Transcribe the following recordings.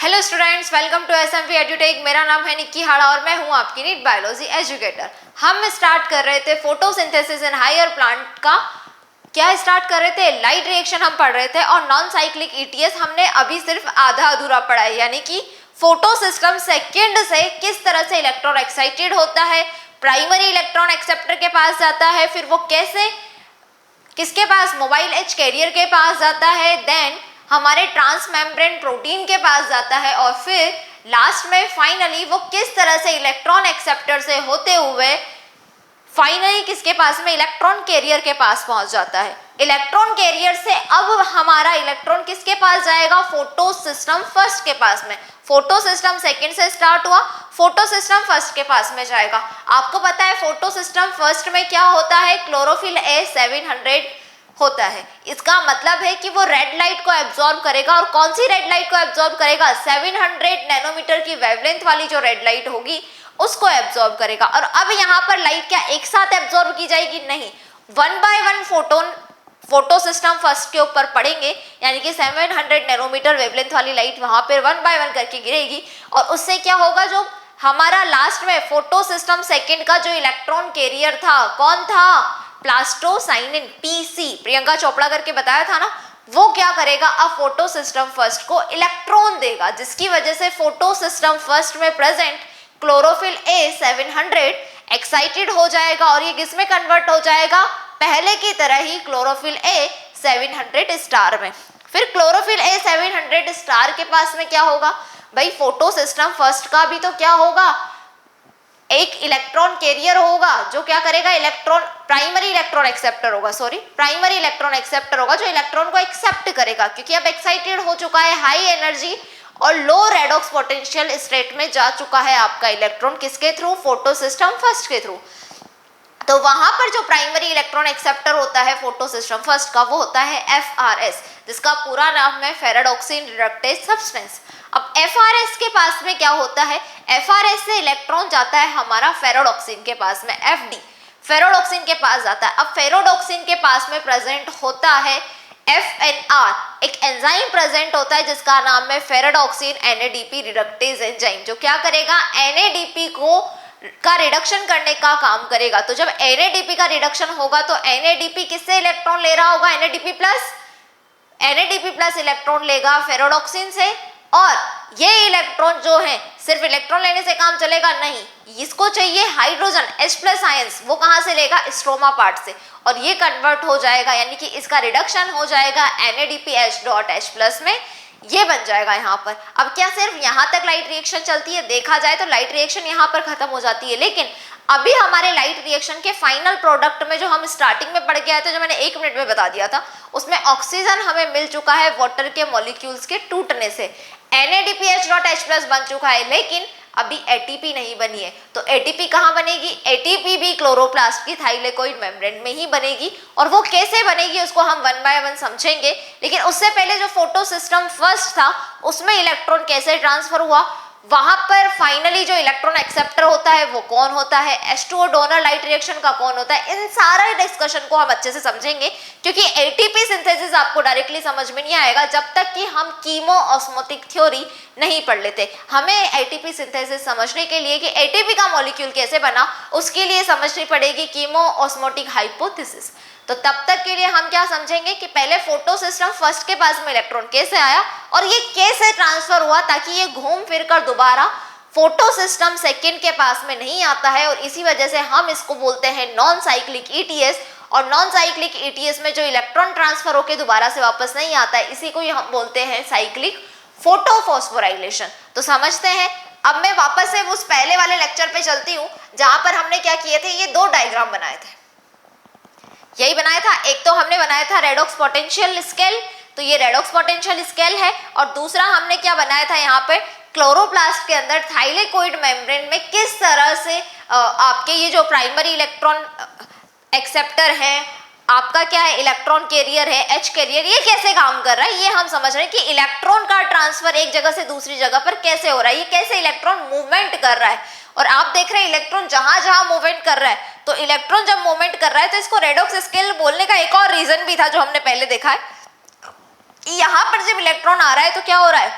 Hello students, welcome to SMP edutech. मेरा नाम है निक्की हाड़ा और मैं हूं आपकी नीट बायोलॉजी एजुकेटर। हम स्टार्ट कर रहे थे फोटोसिंथेसिस इन हायर प्लांट का। क्या स्टार्ट कर रहे थे? लाइट रिएक्शन हम पढ़ रहे थे और नॉन साइक्लिक ईटीएस हमने अभी सिर्फ आधा अधूरा पढ़ा है, यानी कि फोटो सिस्टम सेकेंड से किस तरह से इलेक्ट्रॉन एक्साइटेड होता है, प्राइमरी इलेक्ट्रॉन एक्सेप्टर के पास जाता है, फिर वो कैसे किसके पास, मोबाइल एज कैरियर के पास जाता है, देन हमारे ट्रांसमेम्ब्रेन प्रोटीन के पास जाता है और फिर लास्ट में फाइनली वो किस तरह से इलेक्ट्रॉन एक्सेप्टर से होते हुए फाइनली किसके पास में, इलेक्ट्रॉन कैरियर के पास पहुंच जाता है। इलेक्ट्रॉन कैरियर से अब हमारा इलेक्ट्रॉन किसके पास जाएगा? फोटो सिस्टम फर्स्ट के पास में। फोटो सिस्टम सेकेंड से स्टार्ट हुआ, फोटो सिस्टम फर्स्ट के पास में जाएगा। आपको पता है फोटो सिस्टम फर्स्ट में क्या होता है? क्लोरोफिल ए 700 होता है। इसका मतलब है कि वो रेड लाइट को एब्जॉर्ब करेगा। और कौन सी रेड लाइट को एब्जॉर्ब करेगा? 700 नैनोमीटर की वेवलेंथ वाली जो रेड लाइट होगी उसको एब्जॉर्ब करेगा। और अब यहाँ पर लाइट क्या एक साथ एब्जॉर्ब की जाएगी? नहीं, 1 by 1 photon photosystem first के ऊपर पड़ेंगे, यानी कि 700 नैनोमीटर वेवलेंथ वाली लाइट वहां पर 1 बाय 1 करके गिरेगी। और उससे क्या होगा, जो हमारा लास्ट में फोटो सिस्टम सेकेंड का जो इलेक्ट्रॉन कैरियर था, कौन था? प्लास्टोसाइनिन, पीसी, प्रियंका चोपड़ा करके बताया था ना, वो क्या करेगा? अब फोटो सिस्टम फर्स्ट को इलेक्ट्रॉन देगा, जिसकी वजह से फोटो सिस्टम फर्स्ट में प्रेजेंट क्लोरोफिल ए 700 एक्साइटेड हो जाएगा और ये किसमें कन्वर्ट हो जाएगा? पहले की तरह ही क्लोरोफिल ए 700 स्टार में। फिर क्लोरोफिल ए 700 स्टार के पास में क्या होगा भाई? फोटो सिस्टम फर्स्ट का भी तो क्या होगा? एक इलेक्ट्रॉन कैरियर होगा जो क्या करेगा? प्राइमरी इलेक्ट्रॉन एक्सेप्टर होगा, प्राइमरी इलेक्ट्रॉन एक्सेप्टर होगा जो इलेक्ट्रॉन को एक्सेप्ट करेगा, क्योंकि अब एक्साइटेड हो चुका है, हाई एनर्जी और लो रेडॉक्स पोटेंशियल स्टेट में जा चुका है आपका इलेक्ट्रॉन। किसके थ्रू? फोटो सिस्टम फर्स्ट के थ्रू। तो वहां पर जो प्राइमरी इलेक्ट्रॉन एक्सेप्टर होता है फोटो सिस्टम फर्स्ट का, वो होता है FRS, जिसका पूरा नाम है फेराडॉक्सिन रिडक्टेज सब्सटेंस। अब FRS के पास में क्या होता है? FRS से इलेक्ट्रॉन जाता है हमारा फेराडॉक्सिन के पास में, FD, फेराडॉक्सिन के पास जाता है। अब फेराडॉक्सिन के पास में प्रेजेंट होता है FNR, एक एंजाइम प्रेजेंट होता है जिसका नाम है फेराडॉक्सिन NADP रिडक्टेज एंजाइम, जो क्या करेगा? NADP का रिडक्शन करने का काम करेगा। तो जब NADP का रिडक्शन होगा तो NADP किससे इलेक्ट्रॉन ले रहा होगा? NADP प्लस इलेक्ट्रॉन लेगा फेराडॉक्सिन से। और ये इलेक्ट्रॉन जो है सिर्फ इलेक्ट्रॉन लेने से काम चलेगा नहीं, इसको चाहिए हाइड्रोजन H+ आयंस। वो कहाँ से लेगा? स्ट्रोमा पार्ट से। और ये कन्वर्ट हो जाएगा, यानी कि इसका रिडक्शन हो जाएगा NADPH.H+ में, ये बन जाएगा यहाँ पर। अब क्या सिर्फ यहाँ तक लाइट रिएक्शन चलती है? देखा जाए तो लाइट रिएक्शन यहाँ पर खत्म हो जाती है, लेकिन अभी हमारे लाइट रिएक्शन के फाइनल प्रोडक्ट में जो हम स्टार्टिंग में पढ़ के आए थे, जो मैंने 1 मिनट में बता दिया था, उसमें ऑक्सीजन हमें मिल चुका है वाटर के मॉलिक्यूल्स के टूटने से। NADPH.H+ बन चुका है, लेकिन अभी ATP नहीं बनी है। तो ATP कहाँ बनेगी? ATP भी क्लोरोप्लास्ट की थाइलेकोइड मेम्ब्रेन में ही बनेगी। और वो कैसे बनेगी उसको हम 1 बाय 1 समझेंगे, लेकिन उससे पहले जो फोटो सिस्टम फर्स्ट था उसमें इलेक्ट्रॉन कैसे ट्रांसफर हुआ, वहां पर फाइनली जो इलेक्ट्रॉन एक्सेप्टर होता है वो कौन होता है, H2O डोनर लाइट रिएक्शन का कौन होता है, इन सारे डिस्कशन को हम अच्छे से समझेंगे। क्योंकि ATP सिंथेसिस आपको डायरेक्टली समझ में नहीं आएगा जब तक कि हम कीमो ऑस्मोटिक थ्योरी नहीं पढ़ लेते। हमें ATP सिंथेसिस समझने के लिए कि ATP का मॉलिक्यूल कैसे बना, उसके लिए समझनी पड़ेगी कीमो ऑस्मोटिक हाइपोथेसिस। तो तब तक के लिए हम क्या समझेंगे कि पहले फोटो सिस्टम फर्स्ट के पास में इलेक्ट्रॉन कैसे आया और ये कैसे ट्रांसफर हुआ, ताकि ये घूम फिर कर दोबारा फोटो सिस्टम सेकेंड के पास में नहीं आता है। और इसी वजह से हम इसको बोलते हैं नॉन साइक्लिक ETS। और नॉन साइक्लिक ETS में जो इलेक्ट्रॉन ट्रांसफर होकर दोबारा से वापस नहीं आता है, इसी को हम बोलते हैं साइक्लिक फोटोफॉस्फोराइलेशन। तो समझते हैं। अब मैं वापस से उस पहले वाले लेक्चर पे चलती हूँ जहां पर हमने क्या किए थे, ये 2 डायग्राम बनाए थे। यही बनाया था, एक तो हमने बनाया था रेडॉक्स पोटेंशियल स्केल, तो ये रेडॉक्स पोटेंशियल स्केल है। और दूसरा हमने क्या बनाया था, यहाँ पे क्लोरोप्लास्ट के अंदर थाइलेकोइड मेम्ब्रेन में किस तरह से आपके ये जो प्राइमरी इलेक्ट्रॉन एक्सेप्टर है, आपका क्या है इलेक्ट्रॉन कैरियर है H कैरियर, ये कैसे काम कर रहा है, ये हम समझ रहे हैं कि इलेक्ट्रॉन का ट्रांसफर एक जगह से दूसरी जगह पर कैसे हो रहा है, ये कैसे इलेक्ट्रॉन मूवमेंट कर रहा है। और आप देख रहे हैं इलेक्ट्रॉन जहां जहां मूवमेंट कर रहा है, तो इलेक्ट्रॉन जब मूवमेंट कर रहा है तो इसको रेडॉक्स स्केल बोलने का एक और रीजन भी था जो हमने पहले देखा है। यहाँ पर जब इलेक्ट्रॉन आ रहा है तो क्या हो रहा है,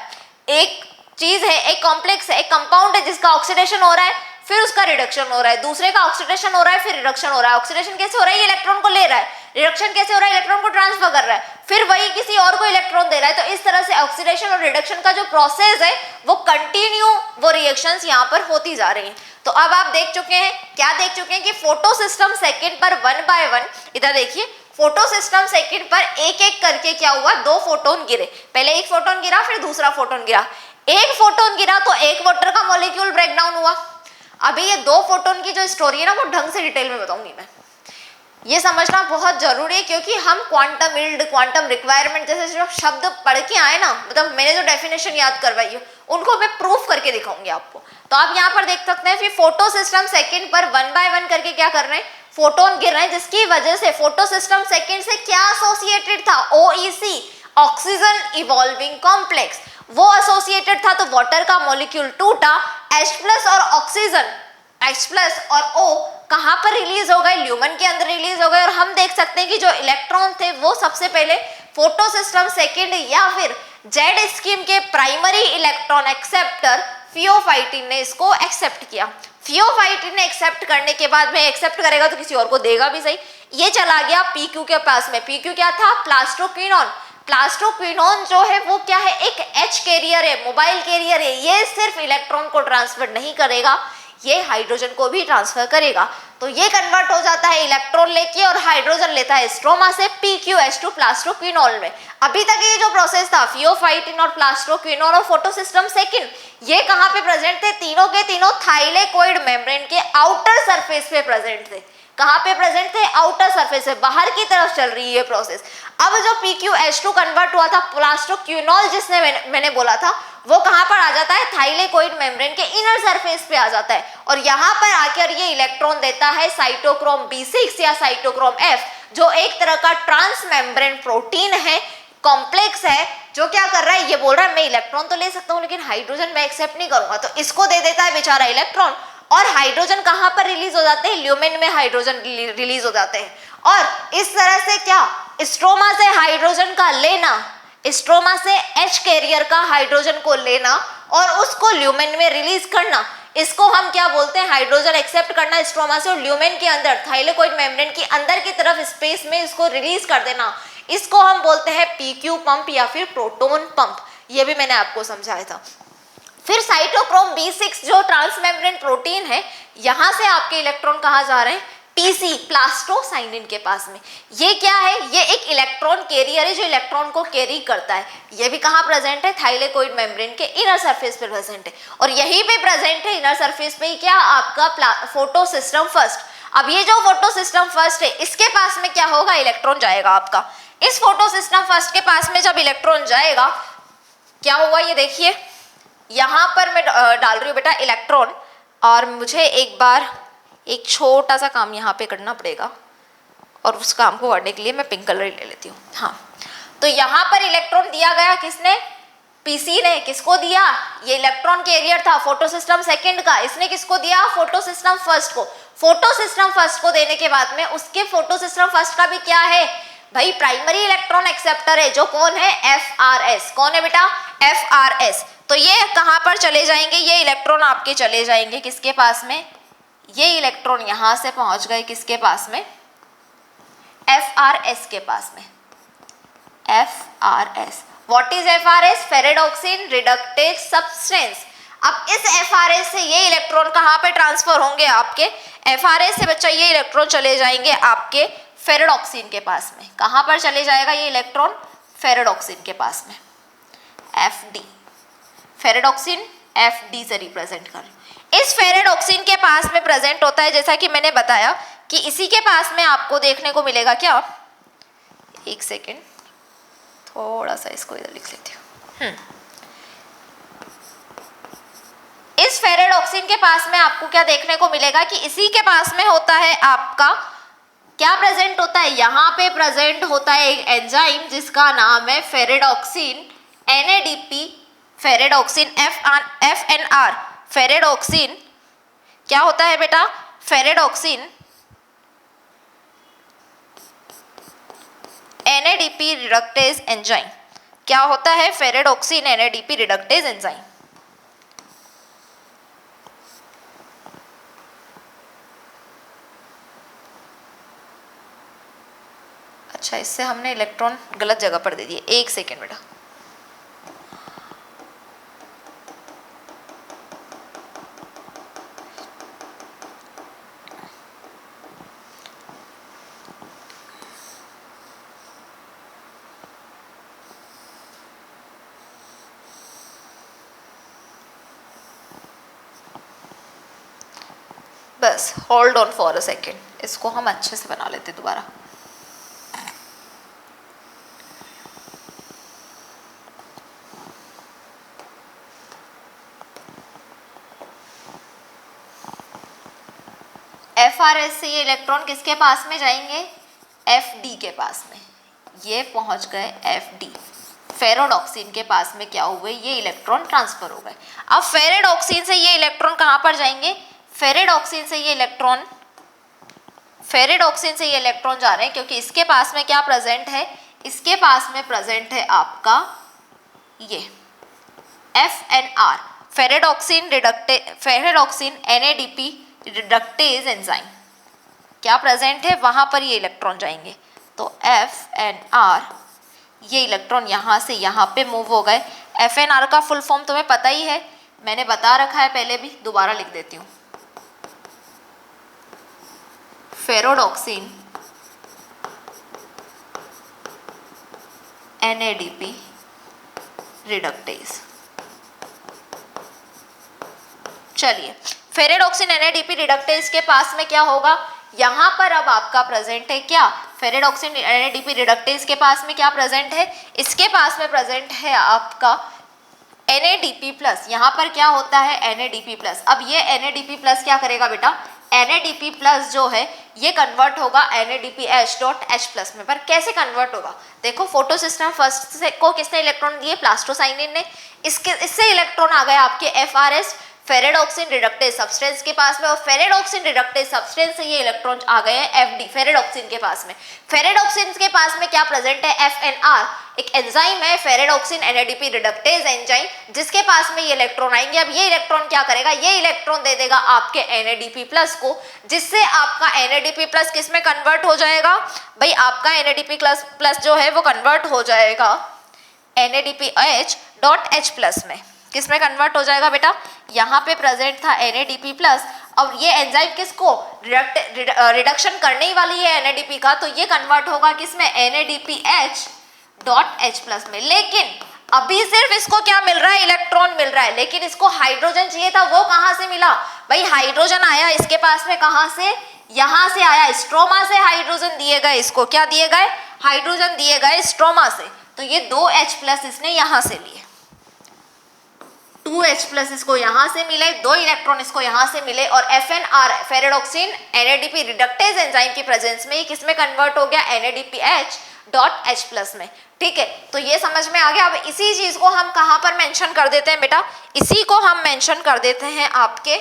एक चीज है, एक कॉम्प्लेक्स है, एक कंपाउंड है जिसका ऑक्सीडेशन हो रहा है, फिर उसका रिडक्शन हो रहा है, दूसरे का ऑक्सीडेशन हो रहा है, फिर रिडक्शन हो रहा है। ऑक्सीडेशन कैसे हो रहा है? ये इलेक्ट्रॉन को ले रहा है। रिडक्शन कैसे हो रहा है? इलेक्ट्रॉन को ट्रांसफर कर रहा है, फिर वही किसी और को इलेक्ट्रॉन दे रहा है। तो इस तरह से ऑक्सीडेशन और रिडक्शन का जो प्रोसेस है वो कंटिन्यू, वो रिएक्शंस यहाँ पर होती जा रही हैं। तो अब आप देख चुके हैं, क्या देख चुके हैं कि फोटो सिस्टम सेकेंड पर 1 by 1, इधर देखिए, फोटो सिस्टम सेकेंड पर एक एक करके क्या हुआ, 2 फोटोन गिरे। पहले एक फोटोन गिरा, फिर दूसरा फोटोन गिरा। एक फोटोन गिरा तो एक वाटर का मॉलिक्यूल ब्रेकडाउन हुआ। अभी ये 2 फोटोन की जो स्टोरी है ना, वो ढंग से डिटेल में बताऊंगी मैं। ये समझना बहुत जरूरी है, क्योंकि हम क्वांटम यील्ड, क्वांटम रिक्वायरमेंट जैसे जो शब्द पढ़ के आए ना, मतलब मैंने जो डेफिनेशन याद करवाई है उनको मैं प्रूफ करके दिखाऊंगी आपको। तो आप यहाँ पर देख सकते हैं, फिर फोटो सिस्टम सेकेंड पर 1 by 1 करके क्या कर रहे हैं, फोटोन गिर रहे हैं, जिसकी वजह से फोटो सिस्टम सेकेंड से क्या एसोसिएटेड था, OEC, ऑक्सीजन इवॉल्विंग कॉम्प्लेक्स, वो एसोसिएटेड था। तो वाटर का मॉलिक्यूल टूटा, H+ और ऑक्सीजन, H+ और O कहाँ पर रिलीज हो गए, ल्यूमेन के अंदर रिलीज हो गए। और हम देख सकते हैं कि जो इलेक्ट्रॉन थे वो सबसे पहले फोटो सिस्टम सेकेंड या फिर जेड स्कीम के प्राइमरी इलेक्ट्रॉन एक्सेप्टर फियोफाइटिन ने इसको एक्सेप्ट किया। फियोफाइटिन ने एक्सेप्ट करने के बाद में, एक्सेप्ट करेगा तो किसी और को देगा भी सही, ये चला गया PQ के पास में। PQ क्या था? प्लास्टोक्विनोन। प्लास्टोक्विनोन जो है वो क्या है, एक H कैरियर है, मोबाइल कैरियर है। ये सिर्फ इलेक्ट्रॉन को ट्रांसफर नहीं करेगा, ये हाइड्रोजन को भी ट्रांसफर करेगा। तो ये कन्वर्ट हो जाता है इलेक्ट्रॉन लेके, और हाइड्रोजन लेता है स्ट्रोमा से PQH2 प्लास्टोक्विनोल में। अभी तक ये जो प्रोसेस था, फियोफाइटिन और प्लास्टोक्विनोल और फोटोसिस्टम सेकेंड, ये कहाँ पे प्रेजेंट थे? तीनों के तीनों थाइलेकोइड मेम्ब्रेन के आउटर सरफेस पे प्रेजेंट थे। कहाँ पे प्रेजेंट थे? आउटर सरफेस पे, बाहर की तरफ चल रही है प्रोसेस। अब जो PQH2 कन्वर्ट हुआ था प्लास्टोक्विनोल, जिसने मैंने बोला था, वो कहाँ पर आ जाता है? थाइलेकोइड मेम्ब्रेन के इनर सरफेस पे आ जाता है, और यहाँ पर आकर ये इलेक्ट्रॉन देता है साइटोक्रोम B6 या साइटोक्रोम F, जो एक तरह का ट्रांस मेम्ब्रेन प्रोटीन है, कॉम्प्लेक्स है, जो क्या कर रहा है, ये बोल रहा है मैं इलेक्ट्रॉन तो ले सकता हूँ लेकिन हाइड्रोजन मैं एक्सेप्ट नहीं करूंगा। तो इसको दे देता है बेचारा इलेक्ट्रॉन, और हाइड्रोजन कहाँ पर रिलीज हो जाते हैं? ल्यूमेन में हाइड्रोजन रिलीज हो जाते हैं। और इस तरह से क्या, स्ट्रोमा से हाइड्रोजन का लेना, स्ट्रोमा से H कैरियर का हाइड्रोजन को लेना और उसको ल्यूमेन में रिलीज करना, इसको हम क्या बोलते हैं? हाइड्रोजन एक्सेप्ट करना स्ट्रोमा से और ल्यूमेन के अंदर, थाइलेकोइड मेम्ब्रेन के अंदर की तरफ स्पेस में इसको रिलीज कर देना, इसको हम बोलते हैं PQ पंप या फिर प्रोटोन पंप। ये भी मैंने आपको समझाया था। फिर साइटोक्रोम B6 जो ट्रांसमेम्ब्रेन प्रोटीन है, यहाँ से आपके इलेक्ट्रॉन कहाँ जा रहे हैं? PC प्लास्टोसाइनिन के पास में। ये क्या है? ये एक इलेक्ट्रॉन कैरियर है जो इलेक्ट्रॉन को कैरी करता है। ये भी कहाँ प्रेजेंट है? थाइलेकोइड मेम्ब्रेन के इनर सरफेस पे प्रेजेंट है, और यहीं पे प्रेजेंट है इनर सरफेस पे ही क्या, आपका फोटो सिस्टम फर्स्ट। अब ये जो फोटो सिस्टम फर्स्ट है, इसके पास में क्या होगा? इलेक्ट्रॉन जाएगा आपका। इस फोटो सिस्टम फर्स्ट के पास में जब इलेक्ट्रॉन जाएगा, क्या होगा ये देखिए, यहाँ पर मैं डाल रही हूँ बेटा इलेक्ट्रॉन, और मुझे एक बार एक छोटा सा काम यहाँ पे करना पड़ेगा, और उस काम को करने के लिए मैं पिंक कलर ले लेती हूँ। हाँ, तो यहाँ पर इलेक्ट्रॉन दिया गया किसने? PC ने। किसको दिया? ये इलेक्ट्रॉन कैरियर था फोटो सिस्टम सेकेंड का, इसने किसको दिया? फोटो सिस्टम फर्स्ट को। फोटो सिस्टम फर्स्ट को देने के बाद में उसके फोटो सिस्टम फर्स्ट का भी क्या है भाई? प्राइमरी इलेक्ट्रॉन एक्सेप्टर है, जो कौन है? FRS। कौन है बेटा? FRS। तो ये कहाँ पर चले जाएंगे? ये इलेक्ट्रॉन आपके चले जाएंगे किसके पास में? ये इलेक्ट्रॉन यहाँ से पहुंच गए किसके पास में? FRS के पास में। FRS, what is FRS? Ferredoxin reductase substance. अब इस FRS से ये इलेक्ट्रॉन कहाँ पे ट्रांसफर होंगे? आपके FRS से बच्चा ये इलेक्ट्रॉन चले जाएंगे आपके फेरेडॉक्सिन के पास में। कहाँ पर चले जाएगा ये इलेक्ट्रॉन? फेरेडॉक्सिन के पास में, FD। फेरेडॉक्सिन FD से रिप्रेजेंट कर, इस फेरेडॉक्सिन के पास में प्रेजेंट होता है, जैसा कि मैंने बताया कि इसी के पास में आपको देखने को मिलेगा क्या, एक सेकेंड, थोड़ा सा इसको इधर लिख लेती हूँ। इस फेरेडॉक्सिन के पास में आपको क्या देखने को मिलेगा कि इसी के पास में होता है आपका क्या प्रेजेंट होता है, यहाँ पे प्रेजेंट होता है एक एंजाइम जिसका नाम है ferredoxin NADP, ferredoxin FNR। Ferredoxin क्या होता है बेटा? Ferredoxin NADP reductase enzyme. क्या होता है? Ferredoxin NADP reductase enzyme. अच्छा, इससे हमने इलेक्ट्रॉन गलत जगह पर दे दिए। एक सेकेंड बेटा, बस hold on for a second, इसको हम अच्छे से बना लेते दोबारा। FRS से ये इलेक्ट्रॉन किसके पास में जाएंगे? FD के पास में। ये पहुंच गए FD, फेरोडॉक्सिन के पास में क्या हुए? ये इलेक्ट्रॉन ट्रांसफर हो गए। अब फेरेडॉक्सिन से ये इलेक्ट्रॉन कहाँ पर जाएंगे? फेरेडॉक्सिन से ये इलेक्ट्रॉन जा रहे हैं क्योंकि इसके पास में क्या प्रेजेंट है? इसके पास में प्रेजेंट है आपका ये FNR, ferredoxin NADP reductase enzyme क्या प्रेजेंट है, वहां पर ये इलेक्ट्रॉन जाएंगे। तो FNR, ये इलेक्ट्रॉन यहाँ से यहाँ पे मूव हो गए। FNR का फुल फॉर्म तुम्हें पता ही है, मैंने बता रखा है पहले भी, दोबारा लिख देती हूँ। फेरोडॉक्सिन NADP रिडक्टेज। चलिए, फेरेडॉक्सिन NADP रिडक्टेज के पास में क्या होगा? यहाँ पर अब आपका प्रेजेंट है क्या? फेरेडॉक्सिन NADP रिडक्टेज के पास में क्या प्रेजेंट है? इसके पास में प्रेजेंट है आपका NADP+। यहाँ पर क्या होता है? NADP+। अब ये NADP+ क्या करेगा बेटा? NADP+ जो है ये कन्वर्ट होगा NADPH.H+ में। पर कैसे कन्वर्ट होगा? देखो, फोटो सिस्टम फर्स्ट से को किसने इलेक्ट्रॉन दिए? प्लास्टोसाइनिन ने। इससे इलेक्ट्रॉन आ गए आपके FRS, फेरेडॉक्सिन रिडक्टेज सब्सटेंस के पास में, और फेरेडॉक्सिन रिडक्टेज सब्सटेंस से ये इलेक्ट्रॉन आ गए हैं FD, फेरेडॉक्सिन के पास में। फेरेडॉक्सिन के पास में क्या प्रेजेंट है? FNR, एक एंजाइम है फेरेडॉक्सिन NADP रिडक्टेज एंजाइम, जिसके पास में ये इलेक्ट्रॉन आएंगे। अब ये इलेक्ट्रॉन क्या करेगा? ये इलेक्ट्रॉन दे देगा आपके NADP+ को, जिससे आपका NADP+ किस में कन्वर्ट हो जाएगा? भाई आपका NADP+ जो है वो कन्वर्ट हो जाएगा NADPH.H+ में। किस में कन्वर्ट हो जाएगा बेटा? यहाँ पे प्रेजेंट था NADP+, अब ये एंजाइम किसको रिडक्शन करने ही वाली है NADP का, तो ये कन्वर्ट होगा किसमें? NADPH.H+ में। लेकिन अभी सिर्फ इसको क्या मिल रहा है? इलेक्ट्रॉन मिल रहा है, लेकिन इसको हाइड्रोजन चाहिए था। वो कहाँ से मिला? भाई हाइड्रोजन आया इसके पास में, कहाँ से? यहाँ से आया, स्ट्रोमा से हाइड्रोजन दिए गए। इसको क्या दिए गए? हाइड्रोजन दिए गए स्ट्रोमा से। तो ये 2H+ इसने यहाँ से लिए, 2H+ इसको यहाँ से मिले, 2 इलेक्ट्रॉन इसको यहाँ से मिले, और FNR, ferredoxin NADP reductase enzyme की प्रेजेंस में ये किस में कन्वर्ट हो गया? NADPH.H+ में। ठीक है, तो ये समझ में आ गया। अब इसी चीज को हम कहाँ पर मेंशन कर देते हैं बेटा? इसी को हम मेंशन कर देते हैं आपके,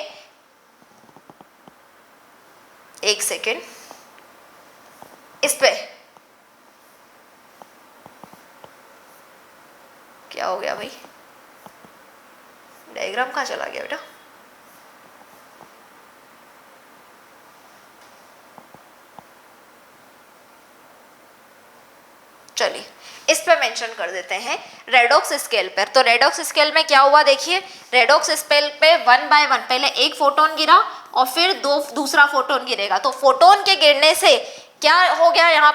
एक सेकेंड, इस पे क्या हो गया भाई? डायग्राम कहाँ चला गया बेटा? चलिए, इस पे मेंशन कर देते हैं रेडॉक्स स्केल पर। तो रेडॉक्स स्केल में क्या हुआ देखिए, रेडॉक्स स्केल पे 1 बाय 1 पहले एक फोटोन गिरा और फिर दूसरा फोटोन गिरेगा। तो फोटोन के गिरने से क्या हो गया? यहाँ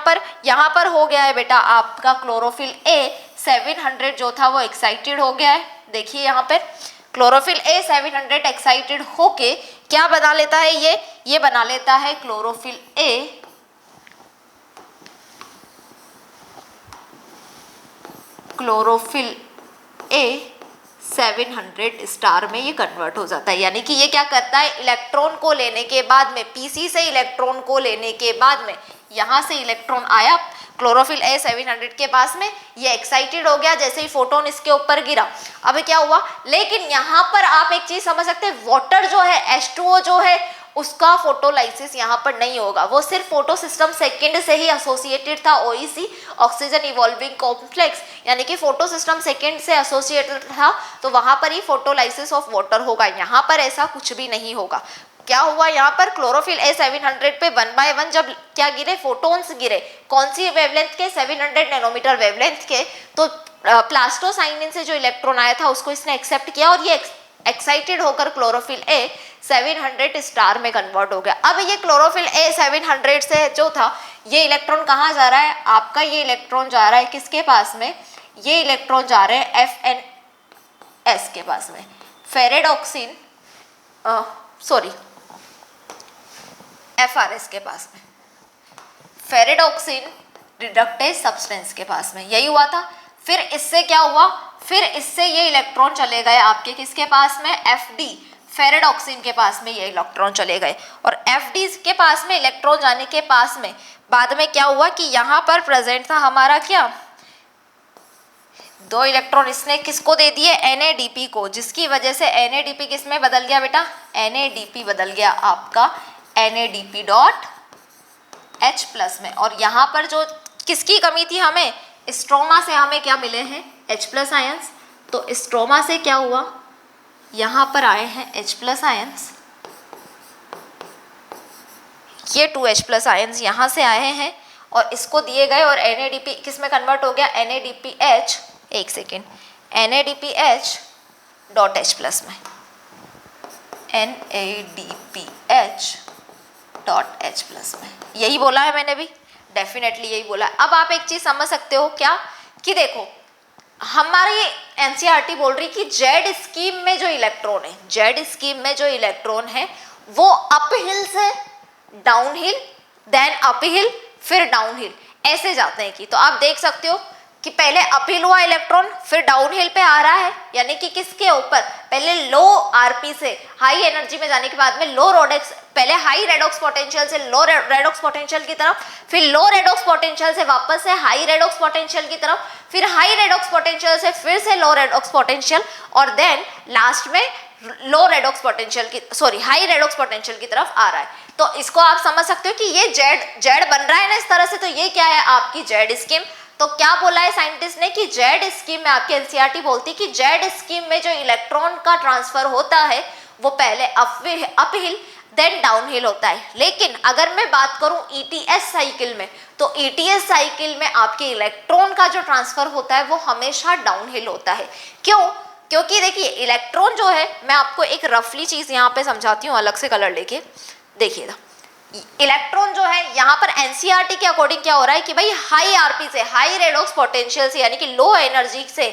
पर हो गया है बेटा आपका क्लोरोफिल A 700 जो था वो एक्साइटेड हो गया है। देखिए यहाँ पर क्लोरोफिल A 700 एक्साइटेड होके क्या बना लेता है? ये बना लेता है क्लोरोफिल A 700 स्टार में ये कन्वर्ट हो जाता है। यानी कि ये क्या करता है? इलेक्ट्रॉन को लेने के बाद में, PC से इलेक्ट्रॉन को लेने के बाद में, यहाँ से इलेक्ट्रॉन आया क्लोरोफिल A 700 के पास में, ये एक्साइटेड हो गया जैसे ही फोटोन इसके ऊपर गिरा। अब क्या हुआ? लेकिन यहाँ पर आप एक चीज समझ सकते हैं, वाटर जो है H2O जो है उसका फोटोलाइसिस यहाँ पर नहीं होगा, वो सिर्फ फोटो सिस्टम सेकेंड से ही एसोसिएटेड था। OEC, ऑक्सीजन इवॉल्विंग कॉम्प्लेक्स, यानी कि फोटो सिस्टम सेकेंड से एसोसिएटेड था, तो वहां पर ही फोटोलाइसिस ऑफ वाटर होगा। यहाँ पर ऐसा कुछ भी नहीं होगा। क्या हुआ यहाँ पर क्लोरोफिल ए 700 पे 1 by 1 जब क्या गिरे, फोटोन्स गिरे, कौन सी वेवलेंथ के, 700 नैनोमीटर वेवलेंथ के, तो प्लास्टोसाइनिन से जो इलेक्ट्रॉन आया था उसको इसने एक्सेप्ट किया और ये एक्साइटेड होकर क्लोरोफिल ए 700 स्टार में कन्वर्ट हो गया। अब ये क्लोरोफिल ए 700 से जो था ये इलेक्ट्रॉन कहाँ जा रहा है, आपका ये इलेक्ट्रॉन जा रहा है किसके पास में, ये इलेक्ट्रॉन जा रहे हैं FNS के पास में, फेरेडॉक्सिन सॉरी FRS के पास में, फेरेडॉक्सिन रिडक्टेज सब्सटेंस के पास में, यही हुआ था। फिर इससे क्या हुआ, फिर इससे ये इलेक्ट्रॉन चले गए आपके किसके पास में, FD फेरेडॉक्सिन के पास में ये इलेक्ट्रॉन चले गए, और FD के पास में इलेक्ट्रॉन जाने के पास में बाद में क्या हुआ कि यहाँ पर प्रेजेंट था हमारा क्या, 2 इलेक्ट्रॉन इसने किसको दे दिए, NADP को, जिसकी वजह से NADP किस में बदल गया बेटा, NADP बदल गया आपका NADP.H+ में। और यहाँ पर जो किसकी कमी थी हमें, स्ट्रोमा से हमें क्या मिले हैं, H+ आयंस, तो स्ट्रोमा से क्या हुआ, यहाँ पर आए हैं H+ आयंस, ये 2H+ आयंस यहाँ से आए हैं और इसको दिए गए और NADP किस में कन्वर्ट हो गया, NADPH, एक सेकेंड, NADPH.H+ में, NADPH.H+ में, यही बोला है मैंने भी, डेफिनेटली यही बोला है। अब आप एक चीज समझ सकते हो क्या, कि देखो हमारी एनसीईआरटी बोल रही कि जेड स्कीम में जो इलेक्ट्रॉन है, जेड स्कीम में जो इलेक्ट्रॉन है वो अपहिल से डाउनहिल, देन अपहिल, फिर डाउनहिल, ऐसे जाते हैं कि, तो आप देख सकते हो कि पहले अपहिल हुआ इलेक्ट्रॉन, फिर डाउनहिल पे आ रहा है, यानी कि किसके ऊपर, पहले लो आरपी से हाई एनर्जी में जाने के बाद में लो रोडेक्स, पहले हाई रेडॉक्स पोटेंशियल से लो रेडॉक्स पोटेंशियल की तरफ, फिर लो रेडॉक्स पोटेंशियल से वापस से हाई रेडॉक्स पोटेंशियल की तरफ, फिर हाई रेडॉक्स पोटेंशियल से फिर से लो रेडॉक्स पोटेंशियल, और देन लास्ट में लो रेडॉक्स पोटेंशियल की हाई रेडॉक्स पोटेंशियल की तरफ आ रहा है। तो इसको आप समझ सकते हो कि ये जेड बन रहा है ना इस तरह से, तो ये क्या है आपकी जेड स्कीम। तो क्या बोला है साइंटिस्ट ने कि जेड स्कीम में, आपकी एनसीईआरटी बोलती कि जेड स्कीम में जो इलेक्ट्रॉन का ट्रांसफर होता है वो पहले अपहिल देन डाउनहिल होता है। लेकिन अगर मैं बात करूं ईटीएस साइकिल में, तो ईटीएस साइकिल में आपके इलेक्ट्रॉन का जो ट्रांसफर होता है वो हमेशा डाउनहिल होता है। क्यों? क्योंकि देखिए इलेक्ट्रॉन जो है, मैं आपको एक रफली चीज यहाँ पे समझाती हूँ अलग से कलर लेके, देखिएगा इलेक्ट्रॉन जो है यहाँ पर एनसीईआरटी के अकॉर्डिंग क्या हो रहा है कि भाई हाई आरपी से, हाई रेडॉक्स पोटेंशियल से, यानी कि लो एनर्जी से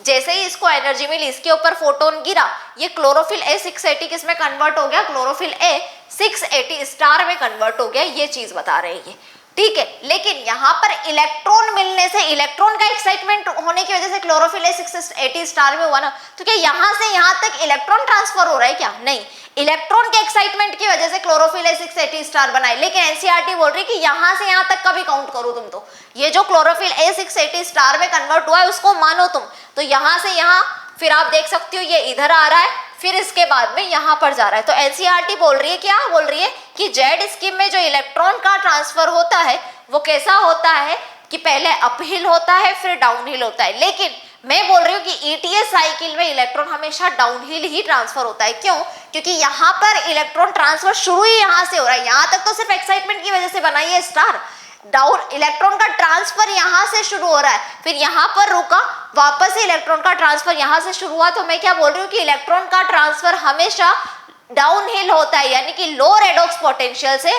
जैसे ही इसको एनर्जी मिली, इसके ऊपर फोटोन गिरा, ये क्लोरोफिल ए 680 किस में कन्वर्ट हो गया, क्लोरोफिल ए 680 स्टार में कन्वर्ट हो गया, ये चीज बता रहे हैं ये, ठीक है। लेकिन यहाँ पर इलेक्ट्रॉन मिलने से, इलेक्ट्रॉन का एक्साइटमेंट होने की वजह से क्लोरोफिल ए 680 स्टार में हुआ ना, तो क्या यहाँ से यहाँ तक इलेक्ट्रॉन ट्रांसफर हो रहा है क्या? नहीं, इलेक्ट्रॉन के एक्साइटमेंट की वजह से क्लोरोफिल ए 680 स्टार बनाए, लेकिन एनसीईआरटी बोल रही कि यहाँ से यहाँ तक का भी काउंट करो तुम, तो ये जो क्लोरोफिल ए 680 स्टार में कन्वर्ट हुआ है उसको मानो तुम, तो यहाँ से यहाँ फिर आप देख सकते हो ये इधर आ रहा है, फिर इसके बाद में यहाँ पर जा रहा है। तो एनसीईआरटी बोल रही है, क्या बोल रही है कि जेड स्कीम में जो इलेक्ट्रॉन का ट्रांसफर होता है वो कैसा होता है कि पहले अपहिल होता है फिर डाउनहिल होता है। लेकिन मैं बोल रही हूँ कि ईटीएस साइकिल में इलेक्ट्रॉन हमेशा डाउनहिल ही ट्रांसफर होता है। क्यों? क्योंकि यहाँ पर इलेक्ट्रॉन ट्रांसफर शुरू ही यहाँ से हो रहा है, यहाँ तक तो सिर्फ एक्साइटमेंट की वजह से बनाई है स्टार, डाउन इलेक्ट्रॉन का ट्रांसफर यहाँ से शुरू हो रहा है, फिर यहाँ पर रुका, वापस से इलेक्ट्रॉन का ट्रांसफर यहाँ से शुरू हुआ। तो मैं क्या बोल रही हूँ कि इलेक्ट्रॉन का ट्रांसफर हमेशा डाउनहिल होता है, यानी कि लो रेडॉक्स पोटेंशियल से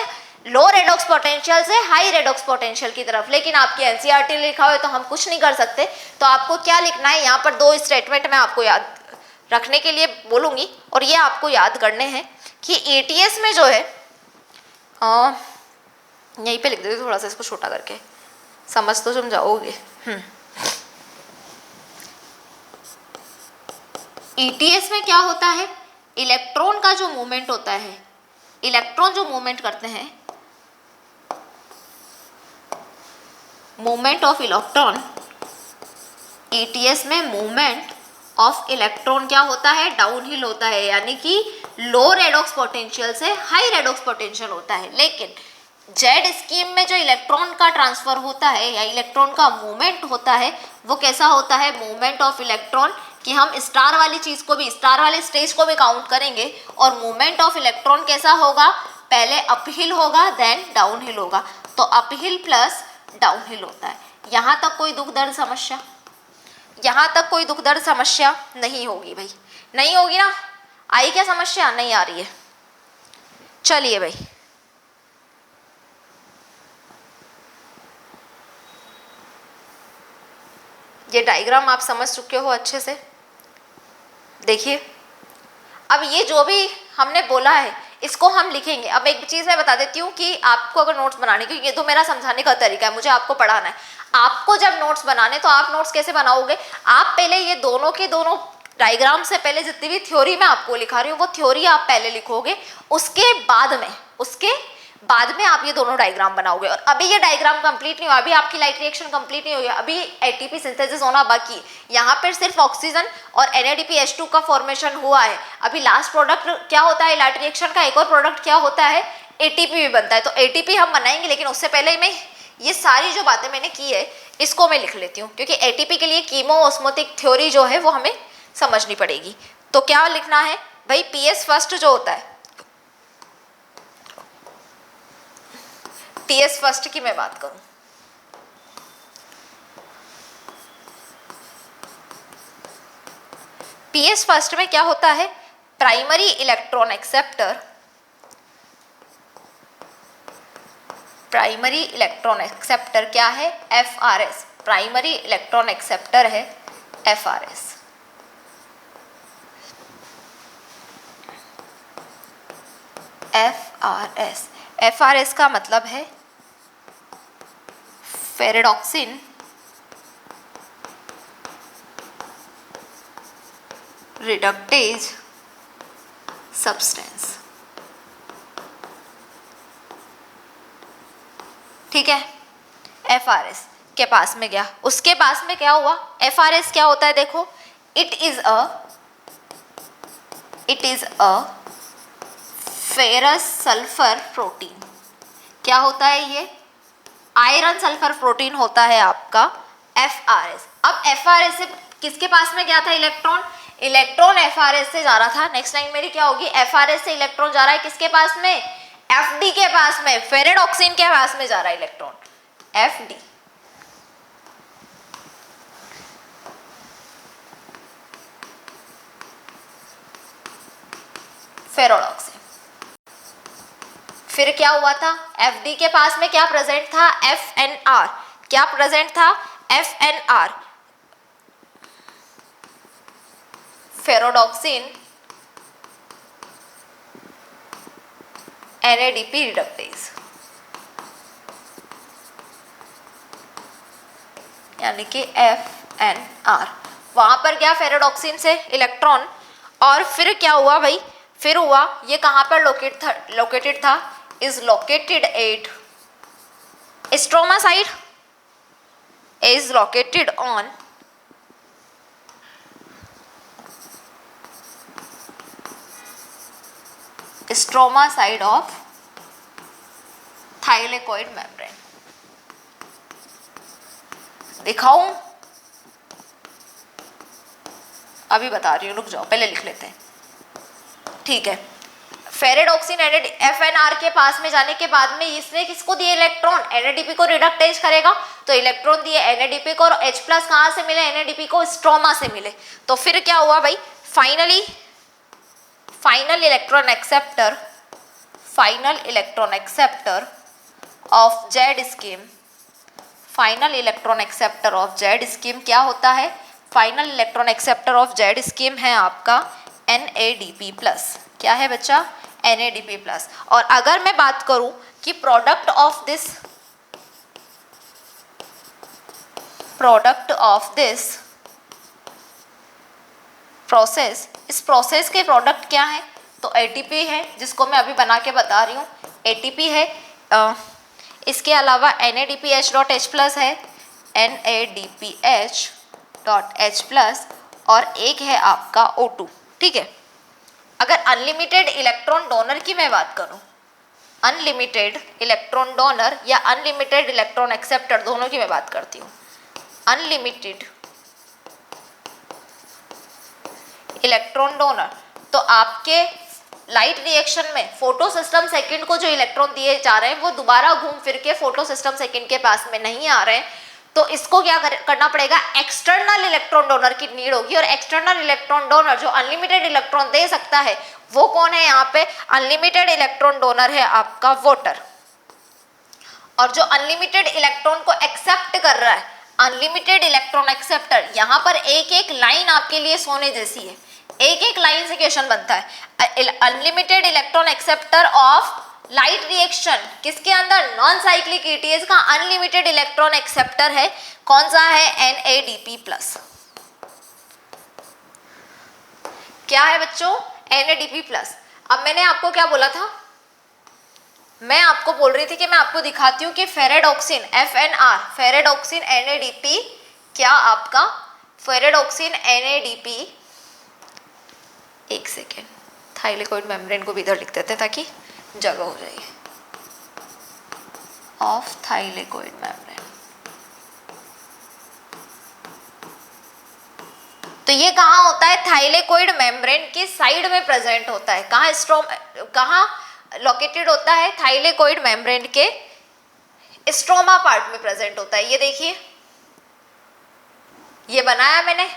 हाई रेडॉक्स पोटेंशियल की तरफ। लेकिन आपकी एनसीईआरटी लिखा हुआ है तो हम कुछ नहीं कर सकते, तो आपको क्या लिखना है, यहाँ पर 2 स्टेटमेंट मैं आपको याद रखने के लिए बोलूँगी और ये आपको याद करने हैं कि ईटीएस में जो है, यहीं पे लिख देते थोड़ा सा इसको छोटा करके, समझ तो तुम जाओगे। ईटीएस में क्या होता है, इलेक्ट्रॉन का जो मूवमेंट होता है, इलेक्ट्रॉन जो मूवमेंट करते हैं, मूवमेंट ऑफ इलेक्ट्रॉन, ईटीएस में मूवमेंट ऑफ इलेक्ट्रॉन क्या होता है, डाउनहिल होता है, यानी कि लो रेडॉक्स पोटेंशियल से हाई रेडॉक्स पोटेंशियल होता है। लेकिन जेड स्कीम में जो इलेक्ट्रॉन का ट्रांसफर होता है या इलेक्ट्रॉन का मूवमेंट होता है वो कैसा होता है, मूवमेंट ऑफ इलेक्ट्रॉन कि हम स्टार वाली चीज़ को भी, स्टार वाले स्टेज को भी काउंट करेंगे और मूवमेंट ऑफ इलेक्ट्रॉन कैसा होगा, पहले अपहिल होगा देन डाउनहिल होगा, तो अपहिल प्लस डाउनहिल होता है। यहाँ तक कोई दुख दर्द समस्या, यहाँ तक कोई दुख दर्द समस्या नहीं होगी भाई, नहीं होगी ना, आई क्या समस्या, नहीं आ रही है। चलिए भाई, ये डायग्राम आप समझ चुके हो अच्छे से। देखिए अब ये जो भी हमने बोला है इसको हम लिखेंगे। अब एक चीज़ मैं बता देती हूँ कि आपको अगर नोट्स बनाने की, ये तो मेरा समझाने का तरीका है, मुझे आपको पढ़ाना है। आपको जब नोट्स बनाने, तो आप नोट्स कैसे बनाओगे, आप पहले ये दोनों के दोनों डायग्राम से पहले जितनी भी थ्योरी मैं आपको लिखा रही हूँ वो थ्योरी आप पहले लिखोगे, उसके बाद में आप ये दोनों डायग्राम बनाओगे। और अभी ये डायग्राम कंप्लीट नहीं हुआ, अभी आपकी लाइट रिएक्शन कंप्लीट नहीं हुई, अभी एटीपी सिंथेसिस होना बाकी। यहाँ पर सिर्फ ऑक्सीजन और NADPH2 का फॉर्मेशन हुआ है। अभी लास्ट प्रोडक्ट क्या होता है लाइट रिएक्शन का, एक और प्रोडक्ट क्या होता है, ATP भी बनता है। तो ATP हम बनाएंगे, लेकिन उससे पहले मैं ये सारी जो बातें मैंने की है इसको मैं लिख लेती हूँ, क्योंकि ATP के लिए कीमो ऑस्मोटिक थ्योरी जो है वो हमें समझनी पड़ेगी। तो क्या लिखना है भाई, PS फर्स्ट जो होता है, PS फर्स्ट की मैं बात करूं, PS फर्स्ट में क्या होता है, primary electron acceptor, primary electron acceptor क्या है, FRS, प्राइमरी इलेक्ट्रॉन एक्सेप्टर है FRS। FRS का मतलब है फेरेडॉक्सिन रिडक्टेज सब्सटेंस। ठीक है, FRS के पास में गया, उसके पास में क्या हुआ, FRS क्या होता है देखो, it is a ferrous sulphur protein. क्या होता है ये, आयरन सल्फर प्रोटीन होता है आपका FRS। अब FRS से किसके पास में गया था इलेक्ट्रॉन, इलेक्ट्रॉन FRS से जा रहा था। नेक्स्ट लाइन मेरी क्या होगी, FRS से इलेक्ट्रॉन जा रहा है किसके पास में, FD के पास में, फेरेडॉक्सिन के पास में जा रहा है इलेक्ट्रॉन, FD। फेरेडॉक्सिन। फिर क्या हुआ था, FD के पास में क्या प्रेजेंट था, FNR। क्या प्रेजेंट था, FNR, फेरोडॉक्सिन NADP रिडक्टेज, यानी कि FNR। वहां पर क्या, फेरोडॉक्सिन से इलेक्ट्रॉन, और फिर क्या हुआ भाई, फिर हुआ ये कहां पर लोकेटेड था, is located at stroma side, is located on stroma side of thylakoid membrane। दिखाऊं, अभी बता रही हूँ, रुक जाओ पहले लिख लेते हैं। ठीक है, फेरेडॉक्सिन FNR के पास में जाने के बाद में इसने किसको दिए इलेक्ट्रॉन, NADP को रिडक्टेज करेगा, तो इलेक्ट्रॉन दिए NADP को, और H+ कहाँ से मिले, NADP को स्ट्रोमा से मिले। तो फिर क्या हुआ भाई, final electron acceptor of Z scheme, final electron acceptor of Z scheme क्या होता है, final electron acceptor of Z scheme है आपका NADP+। क्या है बच्चा, NADP+। और अगर मैं बात करूं कि प्रोडक्ट ऑफ दिस प्रोसेस, इस प्रोसेस के प्रोडक्ट क्या है, तो ATP है, जिसको मैं अभी बना के बता रही हूँ, ATP है। इसके अलावा NADPH.H+ है, NADPH.H+, और एक है आपका O2। ठीक है, अगर अनलिमिटेड इलेक्ट्रॉन डोनर की मैं बात करूं, अनलिमिटेड इलेक्ट्रॉन डोनर या अनलिमिटेड इलेक्ट्रॉन एक्सेप्टर, दोनों की मैं बात करती हूं। अनलिमिटेड इलेक्ट्रॉन डोनर, तो आपके लाइट रिएक्शन में फोटो सिस्टम सेकंड को जो इलेक्ट्रॉन दिए जा रहे हैं वो दोबारा घूम फिर के फोटो सिस्टम सेकंड के पास में नहीं आ रहे हैं, तो इसको क्या करना पड़ेगा, एक्सटर्नल इलेक्ट्रॉन डोनर की नीड होगी। और एक्सटर्नल इलेक्ट्रॉन डोनर जो अनलिमिटेड इलेक्ट्रॉन दे सकता है वो कौन है, यहाँ पे अनलिमिटेड इलेक्ट्रॉन डोनर है आपका वाटर। और जो अनलिमिटेड इलेक्ट्रॉन को एक्सेप्ट कर रहा है, अनलिमिटेड इलेक्ट्रॉन एक्सेप्टर, यहाँ पर एक एक लाइन आपके लिए सोने जैसी है, एक एक लाइन से क्वेश्चन बनता है। Unlimited electron acceptor of light reaction किसके अंदर, नॉन साइक्लिक ईटीएस का अनलिमिटेड इलेक्ट्रॉन एक्सेप्टर है, कौन सा है, NADP+। क्या है बच्चों, NADP+। अब मैंने आपको क्या बोला था, मैं आपको बोल रही थी कि मैं आपको दिखाती हूँ कि फेरेडॉक्सिन FNR, फेरेडॉक्सिन NADP, क्या आपका फेरेडॉक्सिन NADP, एक सेकेंड, थाइलेकोइड मेम्ब्रेन को भी इधर लिख देते हैं ताकि जगह हो जाएगी, ऑफ थाइलेकोइड मेम्ब्रेन। तो ये कहाँ होता है, थाइलेकोइड मेम्ब्रेन की साइड में प्रेजेंट होता है। कहाँ लोकेटेड होता है, थाइलेकोइड मेम्ब्रेन के स्ट्रोमा पार्ट में प्रेजेंट होता है। ये देखिए, ये बनाया मैंने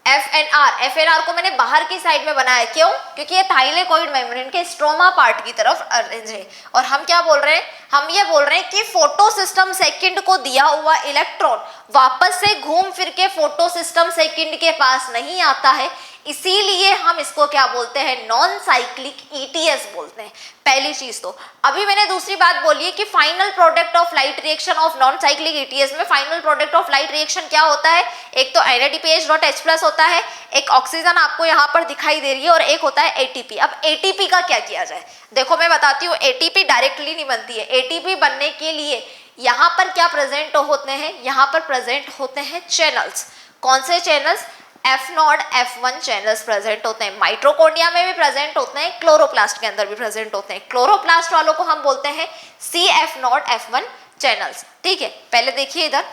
FNR को मैंने बाहर की साइड में बनाया, क्यों, क्योंकि ये थाइलेकोइड मेम्ब्रेन के स्ट्रोमा पार्ट की तरफ अरेंज है। और हम क्या बोल रहे हैं, हम ये बोल रहे हैं कि फोटो सिस्टम सेकंड को दिया हुआ इलेक्ट्रॉन वापस से घूम फिर के फोटो सिस्टम सेकंड के पास नहीं आता है, इसीलिए हम इसको क्या बोलते हैं, नॉन साइक्लिक ETS बोलते हैं। पहली चीज तो अभी मैंने दूसरी बात बोली है कि final product of light reaction of non cyclic ETS में final product of light reaction क्या होता है, एक तो NADPH.H+ होता है, एक ऑक्सीजन आपको यहाँ पर दिखाई दे रही है, और एक होता है ATP। अब ATP का क्या किया जाए, देखो मैं बताती हूँ, ATP डायरेक्टली नहीं बनती है। ATP बनने के लिए यहाँ पर क्या प्रेजेंट होते हैं, यहाँ पर प्रेजेंट होते हैं चैनल्स। कौन से channels, F0 F1 channels present होते हैं। माइटोकॉन्ड्रिया में भी प्रेजेंट होते हैं, क्लोरोप्लास्ट के अंदर भी प्रेजेंट होते हैं। क्लोरोप्लास्ट वालों को हम बोलते हैं CF0 F1 चैनल्स। ठीक है, पहले देखिए इधर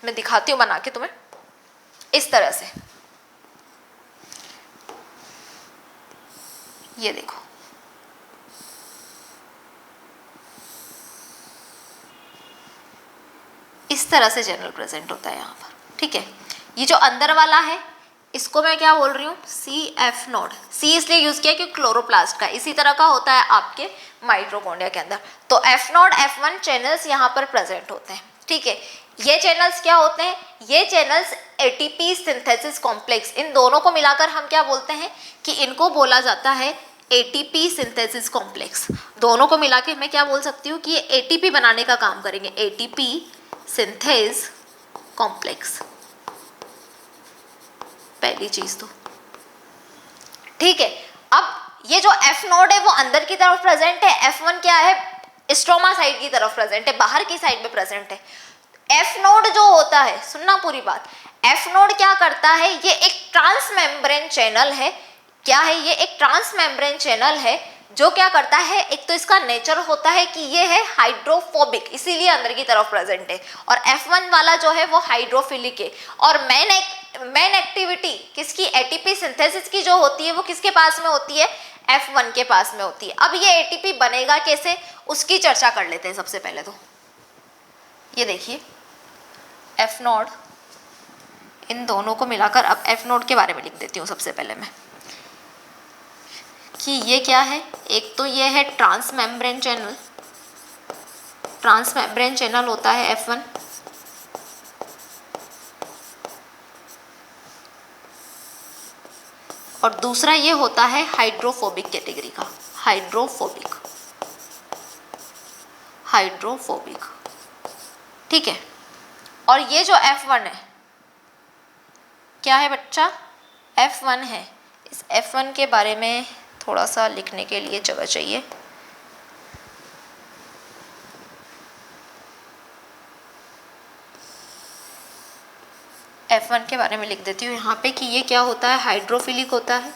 मैं दिखाती हूँ बना के तुम्हें, इस तरह से, ये देखो, इस तरह से चैनल प्रेजेंट होता है यहाँ पर। ठीक है, ये जो अंदर वाला है इसको मैं क्या बोल रही हूँ, CF0। C इसलिए यूज किया क्योंकि क्लोरोप्लास्ट का इसी तरह का होता है आपके माइटोकॉन्ड्रिया के अंदर। तो F0 F1 चैनल्स यहाँ पर प्रेजेंट होते हैं। ठीक है, ये चैनल्स क्या होते हैं, ये चैनल्स ATP सिंथेसिस कॉम्प्लेक्स, इन दोनों को मिलाकर हम क्या बोलते हैं कि इनको बोला जाता है ATP सिंथेसिस कॉम्प्लेक्स। दोनों को मिला के मैं क्या बोल सकती हूँ कि ये ATP बनाने का काम करेंगे, ATP सिंथेस कॉम्प्लेक्स, पहली चीज तो। ठीक है, अब ये जो F0 है वो अंदर की तरफ प्रेजेंट है, F1 क्या है, स्ट्रोमा साइड की तरफ प्रेजेंट है, बाहर की साइड में प्रेजेंट है। F0 जो होता है, सुनना पूरी बात, F0 क्या करता है, ये एक ट्रांस मेम्ब्रेन चैनल है। क्या है, ये एक ट्रांस मेम्ब्रेन चैनल है जो क्या करता है, एक तो इसका नेचर होता है कि ये है हाइड्रोफोबिक, इसीलिए अंदर की तरफ प्रेजेंट है। और F1 वाला जो है वो हाइड्रोफिलिक है। और मेन एक्टिविटी किसकी, ATP सिंथेसिस की जो होती है वो किसके पास में होती है, F1 के पास में होती है। अब ये ATP बनेगा कैसे, उसकी चर्चा कर लेते हैं सबसे पहले तो। ये देखिए F0, इन दोनों को मिलाकर अब F0 के बारे में लिख देती हूँ सबसे पहले मैं, कि ये क्या है, एक तो ये है transmembrane channel, transmembrane channel होता है F1। और दूसरा ये होता है हाइड्रोफोबिक कैटेगरी का, हाइड्रोफोबिक। ठीक है, और ये जो F1 है, क्या है बच्चा, F1 है। इस F1 के बारे में थोड़ा सा लिखने के लिए जगह चाहिए। F1 के बारे में लिख देती हूँ यहाँ पे कि ये क्या होता है, हाइड्रोफिलिक होता है,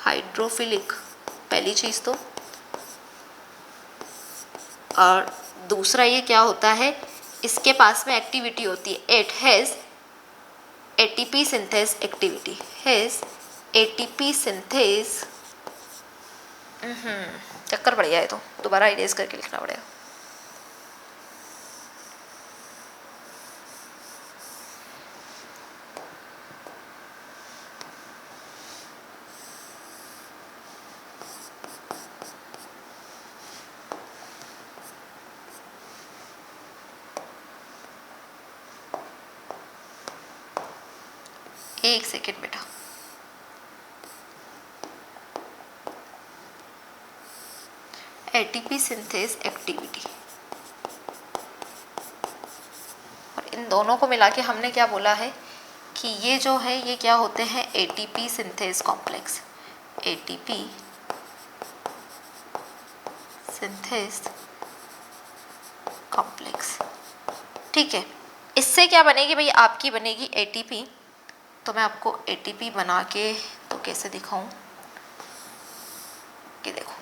हाइड्रोफिलिक पहली चीज़ तो। और दूसरा ये क्या होता है, इसके पास में एक्टिविटी होती है, it has ATP synthase activity, has ATP synthase, चक्कर पड़ गया है, तो दोबारा इरेज करके लिखना पड़ेगा। एक सेकेंड बेटा, एटीपी सिंथेस एक्टिविटी, और इन दोनों को मिला के हमने क्या बोला है कि ये जो है ये क्या होते हैं, ATP synthase complex, ATP synthase complex. ठीक है, इससे क्या बनेगी भाई, आपकी बनेगी एटीपी। तो मैं आपको एटीपी बना के तो कैसे दिखाऊं कि देखो,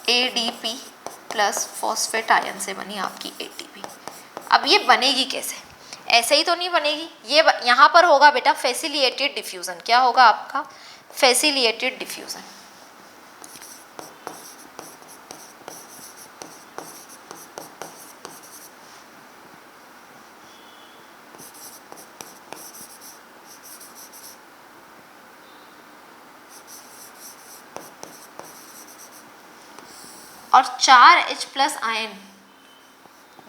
एडीपी प्लस फॉस्फेट आयन से बनी आपकी एटीपी। अब ये बनेगी कैसे, ऐसे ही तो नहीं बनेगी, ये यहाँ पर होगा बेटा फैसिलिटेटेड डिफ्यूजन। क्या होगा आपका, फैसिलिटेटेड डिफ्यूजन। और 4H+ आयन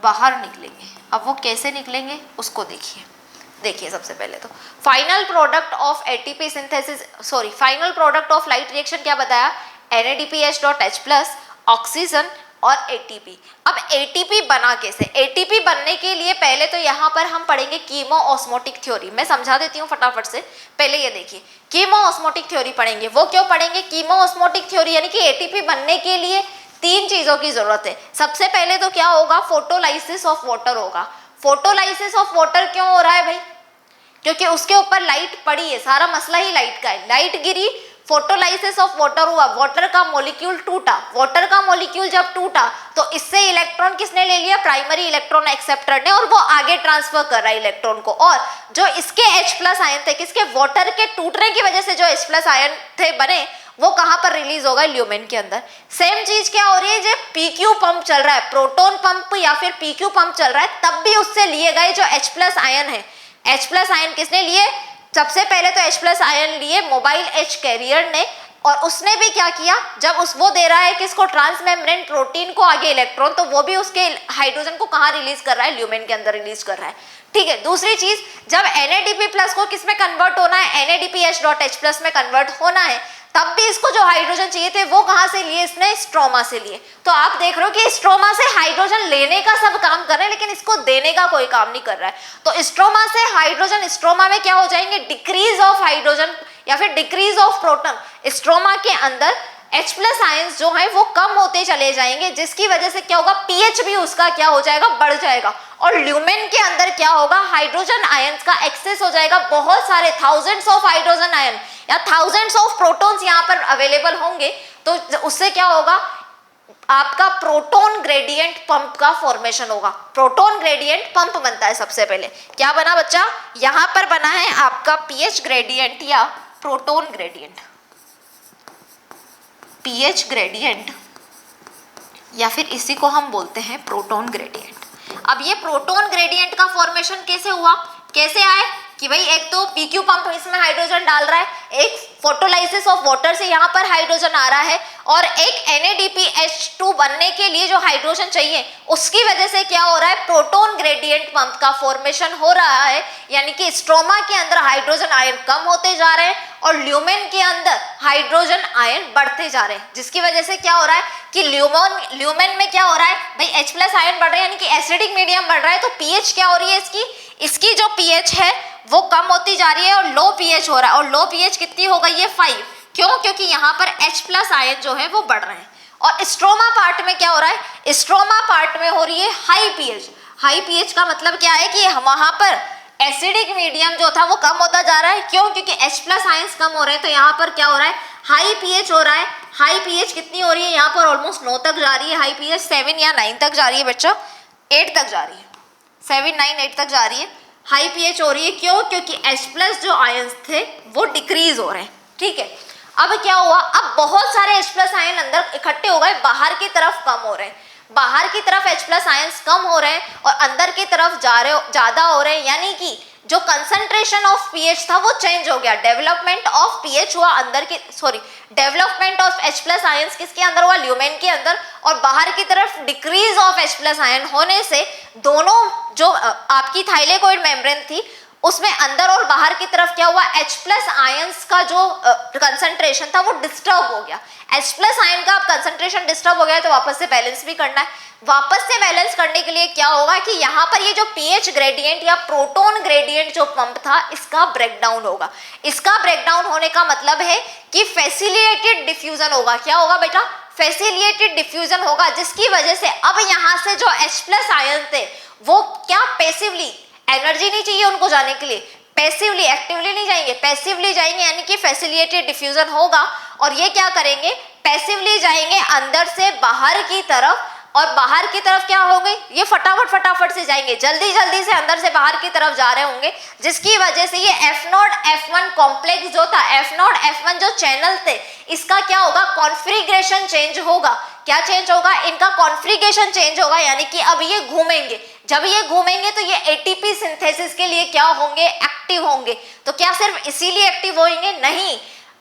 बाहर निकलेंगे। अब वो कैसे निकलेंगे उसको देखिए सबसे पहले तो final product of ATP synthesis, sorry final product of light reaction क्या बताया, NADPH.H+, ऑक्सीजन और एटीपी। अब एटीपी बना कैसे, एटीपी बनने के लिए पहले तो यहाँ पर हम पढ़ेंगे कीमो ऑस्मोटिक थ्योरी। मैं समझा देती हूँ फटाफट से, पहले ये देखिए कीमो ऑस्मोटिक थ्योरी पढ़ेंगे। वो क्यों पढ़ेंगे कीमो ऑस्मोटिक थ्योरी, यानी कि एटीपी बनने के लिए 3 चीजों की जरूरत है। सबसे पहले तो क्या होगा, फोटोलाइसिस ऑफ वाटर होगा। फोटोलाइसिस ऑफ वाटर क्यों हो रहा है भाई, क्योंकि उसके ऊपर लाइट पड़ी है, सारा मसला ही लाइट का है। Light Giri, photolysis of water हुआ, वाटर का मॉलिक्यूल टूटा। वाटर का मॉलिक्यूल जब टूटा तो इससे इलेक्ट्रॉन किसने ले लिया, प्राइमरी इलेक्ट्रॉन एक्सेप्टर ने, और वो आगे ट्रांसफर कर रहा है इलेक्ट्रॉन को। और जो इसके H+ आयन थे, किसके, वाटर के टूटने की वजह से जो H+ आयन थे बने, वो कहां पर रिलीज होगा, ल्यूमेन के अंदर। सेम चीज क्या हो रही है, जब PQ पंप चल रहा है, प्रोटोन पंप या फिर PQ पंप चल रहा है, तब भी उससे लिए गए जो H+ आयन है, H+ आयन किसने लिए, सबसे पहले तो H+ आयन लिए मोबाइल H कैरियर ने, और उसने भी क्या किया, जब वो दे रहा है किसको, ट्रांसमेम्ब्रेन प्रोटीन को आगे इलेक्ट्रॉन, तो वो भी उसके हाइड्रोजन को कहाँ रिलीज कर रहा है, ल्यूमेन के अंदर रिलीज कर रहा है। ठीक है, दूसरी चीज, जब NADP+ को किस में कन्वर्ट होना है, NADPH.H+ में कन्वर्ट होना है, तब भी इसको जो हाइड्रोजन चाहिए थे वो कहां से लिए, इसने स्ट्रोमा से लिए। तो आप देख रहे हो कि स्ट्रोमा से हाइड्रोजन लेने का सब काम कर रहे हैं, लेकिन इसको देने का कोई काम नहीं कर रहा है। तो स्ट्रोमा से हाइड्रोजन, स्ट्रोमा में क्या हो जाएंगे, डिक्रीज ऑफ हाइड्रोजन या फिर डिक्रीज ऑफ प्रोटॉन। स्ट्रोमा के अंदर H+ आयंस जो है वो कम होते चले जाएंगे, जिसकी वजह से क्या होगा, pH भी उसका क्या हो जाएगा, बढ़ जाएगा। और ल्यूमेन के अंदर क्या होगा, हाइड्रोजन आयंस का एक्सेस हो जाएगा, बहुत सारे थाउजेंड्स ऑफ हाइड्रोजन आयन या थाउजेंड्स ऑफ प्रोटॉन्स यहाँ पर अवेलेबल होंगे। तो उससे क्या होगा, आपका प्रोटॉन ग्रेडियंट पंप का फॉर्मेशन होगा। प्रोटॉन ग्रेडियंट पंप बनता है। सबसे पहले क्या बना बच्चा, यहाँ पर बना है आपका pH ग्रेडियंट या प्रोटॉन ग्रेडियंट, pH ग्रेडियंट या फिर इसी को हम बोलते हैं प्रोटॉन ग्रेडियंट। अब ये प्रोटॉन ग्रेडियंट का फॉर्मेशन कैसे हुआ, कैसे आए कि भाई एक तो PQ पंप इसमें हाइड्रोजन डाल रहा है, एक फोटोलाइसिस ऑफ वाटर से यहाँ पर हाइड्रोजन आ रहा है, और एक NADPH2 बनने के लिए जो हाइड्रोजन चाहिए उसकी वजह से क्या हो रहा है, प्रोटॉन ग्रेडियंट पंप का फॉर्मेशन हो रहा है। यानी कि स्ट्रोमा के अंदर हाइड्रोजन आयन कम होते जा रहे हैं और ल्यूमेन के अंदर हाइड्रोजन आयन बढ़ते जा रहे हैं, जिसकी वजह से क्या हो रहा है कि ल्यूमेन में क्या हो रहा है भाई, H+ आयन बढ़ रहे हैं, यानी कि एसिडिक मीडियम बढ़ रहा है। तो pH क्या हो रही है, इसकी जो pH है वो कम होती जा रही है और लो pH हो रहा है। और लो pH कितनी हो गई है, 5। क्यों, क्योंकि यहाँ पर H+ आयन जो है वो बढ़ रहे हैं। और स्ट्रोमा पार्ट में क्या हो रहा है, स्ट्रोमा पार्ट में हो रही है हाई pH। हाई pH का मतलब क्या है कि वहां पर एसिडिक मीडियम जो था वो कम होता जा रहा है। क्यों, क्योंकि H+ आयंस कम हो रहे हैं। तो यहाँ पर क्या हो रहा है, हाई pH हो रहा है। हाई pH कितनी हो रही है, यहाँ पर ऑलमोस्ट 9 तक जा रही है हाई pH, 7 या 9 तक जा रही है बच्चा। 8 तक जा रही है, 7, 9, 8 तक जा रही है, हाई पीएच हो रही है। क्यों? क्योंकि H+ जो आयंस थे वो डिक्रीज हो रहे हैं। ठीक है, अब क्या हुआ, अब बहुत सारे H+ आयन अंदर इकट्ठे हो गए, बाहर की तरफ कम हो रहे हैं, बाहर की तरफ H+ आयंस कम हो रहे हैं और अंदर की तरफ ज्यादा हो रहे हैं, यानी कि जो कंसंट्रेशन ऑफ पीएच था वो चेंज हो गया। डेवलपमेंट ऑफ पीएच हुआ अंदर की, sorry, development of H+ ions किसके अंदर हुआ? ल्यूमेन के अंदर, और बाहर की तरफ डिक्रीज ऑफ H+ आयन होने से दोनों जो आपकी थाइलेकोइड मेम्ब्रेन थी उसमें अंदर और बाहर की तरफ क्या हुआ, H+ आयंस का जो कंसंट्रेशन था वो डिस्टर्ब हो गया। H+ आयन का अब कंसंट्रेशन डिस्टर्ब हो गया तो वापस से बैलेंस भी करना है। वापस से बैलेंस करने के लिए क्या होगा कि यहाँ पर ये जो पीएच ग्रेडियंट या प्रोटोन ग्रेडियंट जो पंप था इसका ब्रेकडाउन होगा। इसका ब्रेकडाउन होने का मतलब है कि फैसिलिटेटेड डिफ्यूजन होगा। क्या होगा बेटा? फैसिलिटेटेड डिफ्यूजन होगा, जिसकी वजह से अब यहाँ से जो H+ आयन थे वो क्या, पैसिवली, एनर्जी नहीं चाहिए उनको जाने के लिए, पैसिवली, एक्टिवली नहीं जाएंगे, पैसिवली जाएंगे, यानी कि फैसिलिटेटेड डिफ्यूजन होगा। और ये क्या करेंगे, पैसिवली जाएंगे अंदर से बाहर की तरफ, और बाहर की तरफ क्या होंगे, ये फटाफट से जाएंगे, जल्दी से अंदर से बाहर की तरफ जा रहे होंगे, जिसकी वजह से ये F0 F1 कॉम्प्लेक्स जो था, F0 F1 जो चैनल थे, इसका क्या होगा, कॉन्फ़िगरेशन चेंज होगा। क्या चेंज होगा? इनका कॉन्फ़िगरेशन चेंज होगा, यानी कि अब ये घूमेंगे। जब ये घूमेंगे तो ये एटीपी सिंथेसिस के लिए क्या होंगे, एक्टिव होंगे। तो क्या सिर्फ इसीलिए एक्टिव होंगे? नहीं,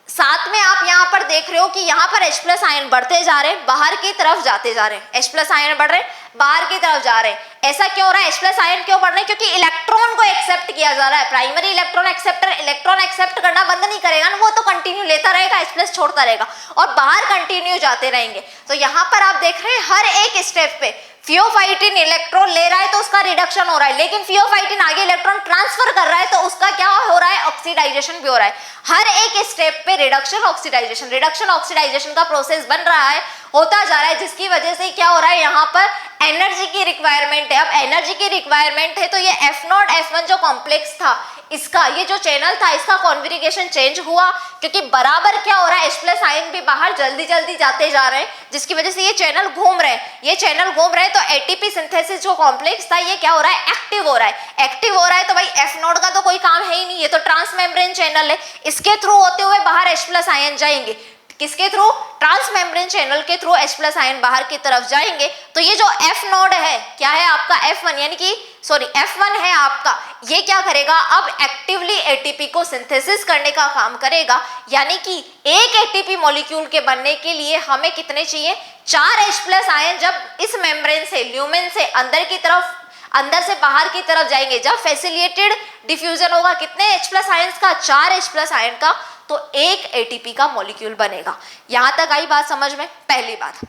साथ में आप यहाँ पर देख रहे हो कि यहाँ पर H+ आयन बढ़ते जा रहे हैं, बाहर की तरफ जाते जा रहे हैं, H+ आयन बढ़ रहे हैं, बाहर की तरफ जा रहे हैं। ऐसा क्यों हो रहा है? H+ आयन क्यों बढ़ रहे हैं? क्योंकि इलेक्ट्रॉन को एक्सेप्ट किया जा रहा है। Primary electron acceptor electron accept करना बंद नहीं करेगा ना, वो तो कंटिन्यू लेता रहेगा, H+ छोड़ता रहेगा और बाहर कंटिन्यू जाते रहेंगे। तो यहाँ पर आप देख रहे हैं हर एक स्टेप पे फियोफाइटिन इलेक्ट्रॉन ले रहा है तो उसका रिडक्शन हो रहा है, लेकिन फियोफाइटिन आगे इलेक्ट्रॉन ट्रांसफर कर रहा है तो उसका क्या हो रहा है, ऑक्सीडाइजेशन भी हो रहा है। हर एक स्टेप पे रिडक्शन ऑक्सीडाइजेशन का प्रोसेस बन रहा है, होता जा रहा है, जिसकी वजह से क्या हो रहा है, यहाँ पर एनर्जी की रिक्वायरमेंट है। अब एनर्जी की रिक्वायरमेंट है तो ये F0 F1 जो कॉम्प्लेक्स था, इसका ये जो चैनल था, इसका कॉन्फ़िगरेशन चेंज हुआ, क्योंकि बराबर क्या हो रहा है, H+ आयन भी बाहर जल्दी जाते जा रहे हैं, जिसकी वजह से ये चैनल घूम रहे हैं। ये चैनल घूम रहे हैं तो एटीपी सिंथेसिस जो कॉम्प्लेक्स था ये क्या हो रहा है, एक्टिव हो रहा है। एक्टिव हो रहा है तो भाई F0 का तो कोई काम है ही नहीं, ये तो ट्रांसमेम्ब्रेन चैनल है, इसके थ्रू होते हुए बाहर H+ आयन जाएंगे। किसके थ्रू? ट्रांसमेम्ब्रेन चैनल के थ्रू H+ आयन बाहर की तरफ जाएंगे। तो ये जो F0 है, क्या है आपका F1, यानी कि सॉरी F1 है आपका, ये क्या करेगा, अब एक्टिवली एटीपी को सिंथेसिस करने का काम करेगा। यानी कि एक एटीपी मॉलिक्यूल के बनने के लिए हमें कितने चाहिए, 4 H+ आयन जब इस मेम्ब्रेन से, ल्यूमेन से अंदर की तरफ, अंदर से बाहर की तरफ जाएंगे, जब फैसिलिटेटेड डिफ्यूजन होगा, कितने H+ आयंस का, 4 H+ आयन का, तो एक एटीपी का मॉलिक्यूल बनेगा। यहां तक आई बात समझ में? पहली बात।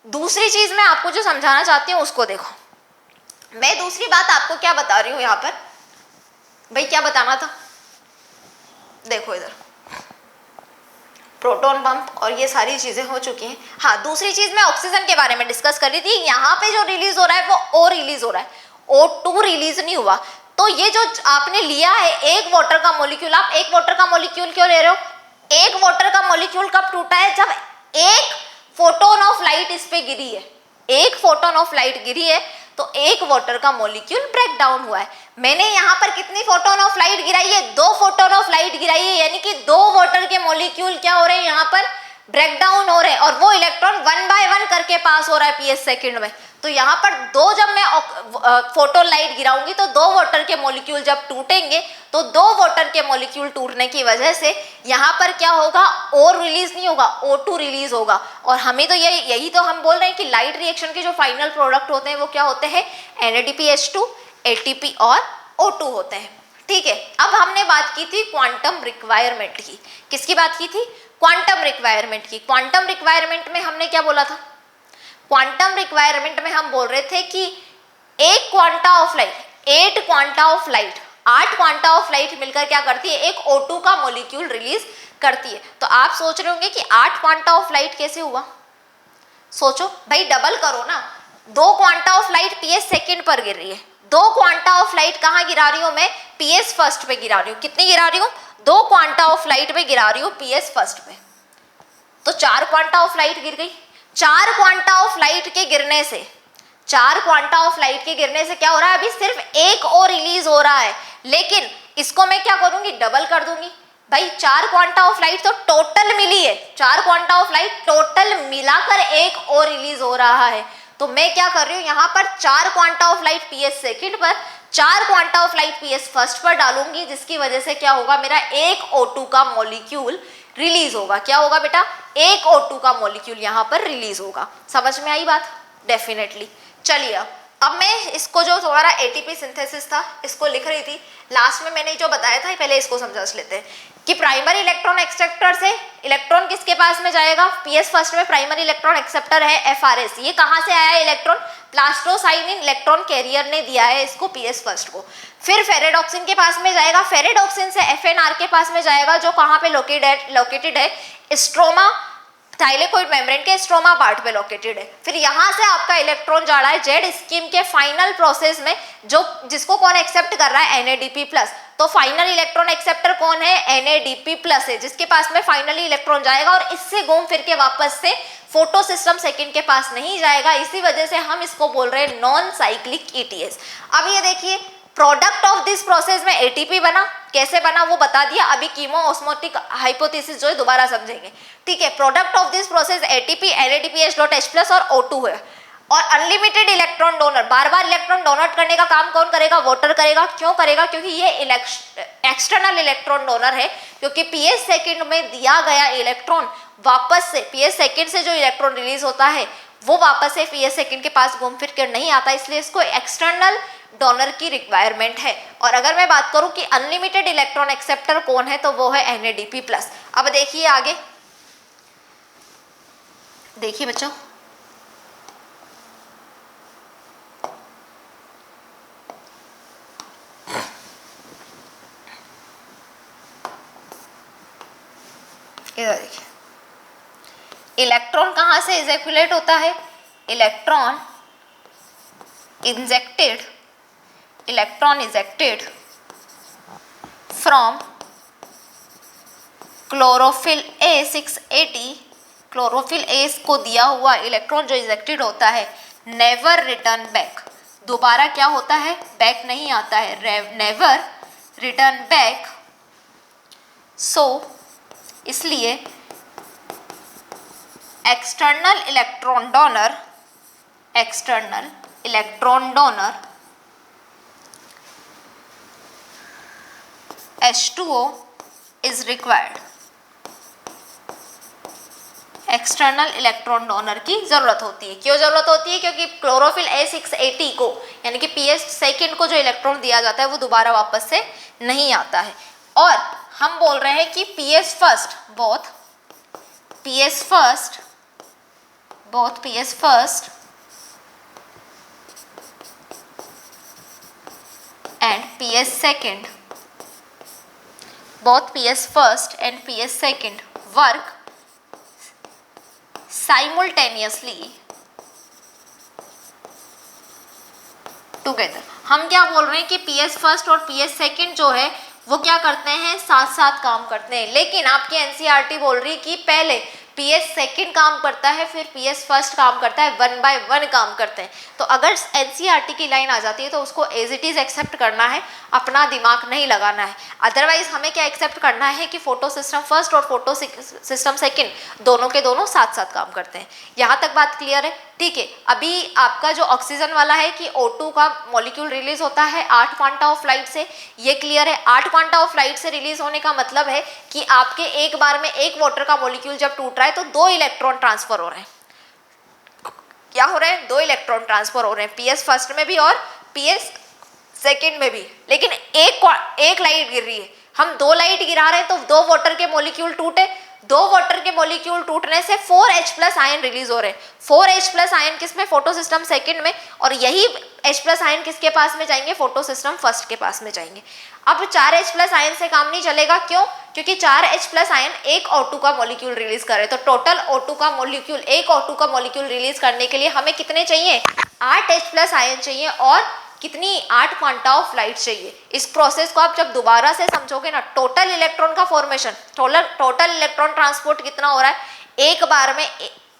दूसरी चीज मैं आपको जो समझाना चाहती हूं उसको देखो। मैं दूसरी बात आपको क्या बता रही हूं यहां पर, भाई क्या बताना था, देखो इधर प्रोटॉन पंप और ये सारी चीजें हो चुकी हैं। हाँ, दूसरी चीज मैं ऑक्सीजन के बारे में डिस्कस कर रही थी। यहाँ पे जो रिलीज हो रहा है वो O रिलीज हो रहा है, O2 रिलीज नहीं हुआ। तो ये जो आपने लिया है एक वाटर का मॉलिक्यूल, आप एक वाटर का मॉलिक्यूल क्यों ले रहे हो? एक वाटर का मॉलिक्यूल कब टूटा है, जब एक फोटोन ऑफ लाइट इस पे गिरी है, एक फोटोन ऑफ लाइट गिरी है तो एक वाटर का मॉलिक्यूल ब्रेक डाउन हुआ है। मैंने यहाँ पर कितनी फोटोन ऑफ लाइट गिराई है, 2 फोटोन ऑफ लाइट गिराई है, यानी कि 2 वाटर के मॉलिक्यूल क्या हो रहे हैं, यहाँ पर ब्रेक डाउन हो रहे हैं, और वो इलेक्ट्रॉन 1 बाय 1 करके पास हो रहा है पीएच सेकंड में। तो यहाँ पर 2 जब मैं फोटोन लाइट गिराऊंगी तो 2 वाटर के मॉलिक्यूल जब टूटेंगे तो 2 वाटर के मॉलिक्यूल टूटने की वजह से यहाँ पर क्या होगा, O रिलीज नहीं होगा, O2 रिलीज होगा। और हमें तो यही तो हम बोल रहे हैं कि लाइट रिएक्शन के जो फाइनल प्रोडक्ट होते हैं वो क्या होते हैं, NADPH2, ATP और O2 होते हैं। ठीक है, अब हमने बात की थी क्वांटम रिक्वायरमेंट की। किसकी बात की थी? क्वांटम रिक्वायरमेंट की। क्वांटम रिक्वायरमेंट में हमने क्या बोला था? क्वांटम रिक्वायरमेंट में हम बोल रहे थे कि एक quanta of light, 8 quanta of light, 8 quanta of light मिलकर क्या करती है, एक O2 का मॉलिक्यूल रिलीज करती है। तो आप सोच रहे होंगे कि 8 क्वांटा ऑफ लाइट कैसे हुआ? सोचो भाई, डबल करो ना, 2 quanta of light pH second पर गिर रही है, 2 क्वांटा ऑफ लाइट कहाँ गिरा रही हूँ मैं, पीएच फर्स्ट पे गिरा रही हूँ। कितनी गिरा रही हूँ? 2 क्वांटा ऑफ लाइट पे गिरा रही हूँ पीएच फर्स्ट पे, तो 4 क्वांटा ऑफ लाइट गिर गई। 4 क्वांटा ऑफ लाइट के गिरने से, 4 क्वांटा ऑफ लाइट के गिरने से क्या हो रहा है, अभी सिर्फ एक और रिलीज हो रहा है, लेकिन इसको मैं क्या करूंगी, डबल कर दूंगी। भाई 4 क्वांटा ऑफ लाइट तो टोटल मिली है, 4 क्वांटा ऑफ लाइट टोटल मिलाकर एक और रिलीज हो रहा है। तो मैं क्या कर रही हूँ, यहाँ पर 4 quanta of light PS second पर, 4 quanta of light PS first पर डालूंगी, जिसकी वजह से क्या होगा, मेरा एक O2 का मॉलिक्यूल रिलीज होगा। क्या होगा बेटा, एक O2 का मॉलिक्यूल यहाँ पर रिलीज होगा। समझ में आई बात? डेफिनेटली। चलिए अब मैं इसको जो तुम्हारा एटीपी सिंथेसिस था इसको लिख रही थी, लास्ट में मैंने जो बताया था पहले इसको समझ लेते हैं कि प्राइमरी इलेक्ट्रॉन एक्सेप्टर से इलेक्ट्रॉन किसके पास में जाएगा, पीएस फर्स्ट में प्राइमरी इलेक्ट्रॉन एक्सेप्टर है एफआरएस। ये कहाँ से आया है इलेक्ट्रॉन, प्लास्टोसाइनिन इलेक्ट्रॉन कैरियर ने दिया है इसको पीएस फर्स्ट को। फिर फेरेडॉक्सिन के पास में जाएगा, फेरेडॉक्सिन से एफएनआर के पास में जाएगा जो कहाँ पे लोकेटेड है, स्ट्रोमा थाइलेकोइड मेम्ब्रेन के स्ट्रोमा पार्ट पे लोकेटेड है। फिर यहाँ से आपका इलेक्ट्रॉन जा रहा है जेड स्कीम के फाइनल प्रोसेस में, जो जिसको कौन एक्सेप्ट कर रहा है, NADP+। तो फाइनल इलेक्ट्रॉन एक्सेप्टर कौन है, NADP+ है, जिसके पास में फाइनली इलेक्ट्रॉन जाएगा और इससे घूम फिर के वापस से फोटो सिस्टम सेकंड के पास नहीं जाएगा। इसी वजह से हम इसको बोल रहे हैं नॉन साइक्लिक ETS। अब ये देखिए प्रोडक्ट ऑफ दिस प्रोसेस में एटीपी बना, कैसे बना वो बता दिया, अभी कीमो ऑस्मोटिक हाइपोथेसिस जो है दोबारा समझेंगे। ठीक है, product of this process ATP, NADPH.H+ और O2 है। और अनलिमिटेड इलेक्ट्रॉन डोनर, बार बार इलेक्ट्रॉन डोनेट करने का काम कौन करेगा, वाटर करेगा। क्यों करेगा, क्योंकि ये एक्सटर्नल इलेक्ट्रॉन डोनर है, क्योंकि पीएस सेकंड में दिया गया इलेक्ट्रॉन वापस से पीएस सेकंड से जो इलेक्ट्रॉन रिलीज होता है वो वापस से पीएस सेकंड के पास घूम फिर कर नहीं आता, इसलिए इसको एक्सटर्नल डोनर की रिक्वायरमेंट है। और अगर मैं बात करूं कि अनलिमिटेड इलेक्ट्रॉन एक्सेप्टर कौन है, तो वो है NADP+। अब देखिए आगे, देखिए बच्चों इधर देखिए, इलेक्ट्रॉन कहां से इजेक्युलेट होता है, electron ejected from chlorophyll A680, chlorophyll A को दिया हुआ इलेक्ट्रॉन जो इजेक्टेड होता है नेवर रिटर्न बैक, दोबारा क्या होता है, बैक नहीं आता है, नेवर रिटर्न बैक। सो इसलिए external electron donor H2O is required। External electron donor की जरूरत होती है। क्यों जरूरत होती है, क्योंकि क्लोरोफिल A680 को यानी कि पीएस सेकंड को जो इलेक्ट्रॉन दिया जाता है वो दोबारा वापस से नहीं आता है। और हम बोल रहे हैं कि PS first and PS second, both PS first and PS second work simultaneously together। हम क्या बोल रहे हैं कि PS फर्स्ट और PS सेकंड जो है वो क्या करते हैं, साथ साथ काम करते हैं। लेकिन आपकी एनसीईआरटी बोल रही है कि पहले पीएस सेकंड काम करता है फिर पीएस फर्स्ट काम करता है, 1 बाय 1 काम करते हैं। तो अगर एनसीईआरटी की लाइन आ जाती है तो उसको एज इट इज एक्सेप्ट करना है, अपना दिमाग नहीं लगाना है। अदरवाइज हमें क्या एक्सेप्ट करना है कि फोटो सिस्टम फर्स्ट और फोटो सिस्टम सेकंड दोनों के दोनों साथ साथ काम करते हैं। यहाँ तक बात क्लियर है? ठीक है। अभी आपका जो ऑक्सीजन वाला है कि O2 का मॉलिक्यूल रिलीज होता है 8 क्वांटा ऑफ लाइट से, ये क्लियर है। 8 क्वांटा ऑफ लाइट से रिलीज होने का मतलब है कि आपके एक बार में एक वाटर का मॉलिक्यूल जब टूट रहा है तो 2 इलेक्ट्रॉन ट्रांसफर हो रहे हैं। क्या हो रहे हैं? 2 इलेक्ट्रॉन ट्रांसफर हो रहे हैं, पीएस फर्स्ट में भी और पीएस सेकंड में भी। लेकिन एक लाइट गिर रही है, हम 2 लाइट गिरा रहे हैं तो 2 वाटर के मॉलिक्यूल टूटे। 2 वाटर के मॉलिक्यूल टूटने से 4H+ आयन रिलीज हो रहे हैं। 4H+ आयन किसमें? फोटो सिस्टम सेकंड में। और यही H+ आयन किसके पास में जाएंगे? फोटो सिस्टम फर्स्ट के पास में जाएंगे। अब 4H+ आयन से काम नहीं चलेगा। क्यों? क्योंकि 4H+ आयन एक O2 का मॉलिक्यूल रिलीज कर रहे हैं। तो टोटल O2 का मॉलिक्यूल, एक O2 का मॉलिक्यूल रिलीज करने के लिए हमें कितने चाहिए? 8H+ आयन चाहिए और कितनी? 8 क्वांटा ऑफ लाइट चाहिए। इस प्रोसेस को आप जब दोबारा से समझोगे ना, टोटल इलेक्ट्रॉन का फॉर्मेशन, टोटल इलेक्ट्रॉन ट्रांसपोर्ट कितना हो रहा है? एक बार में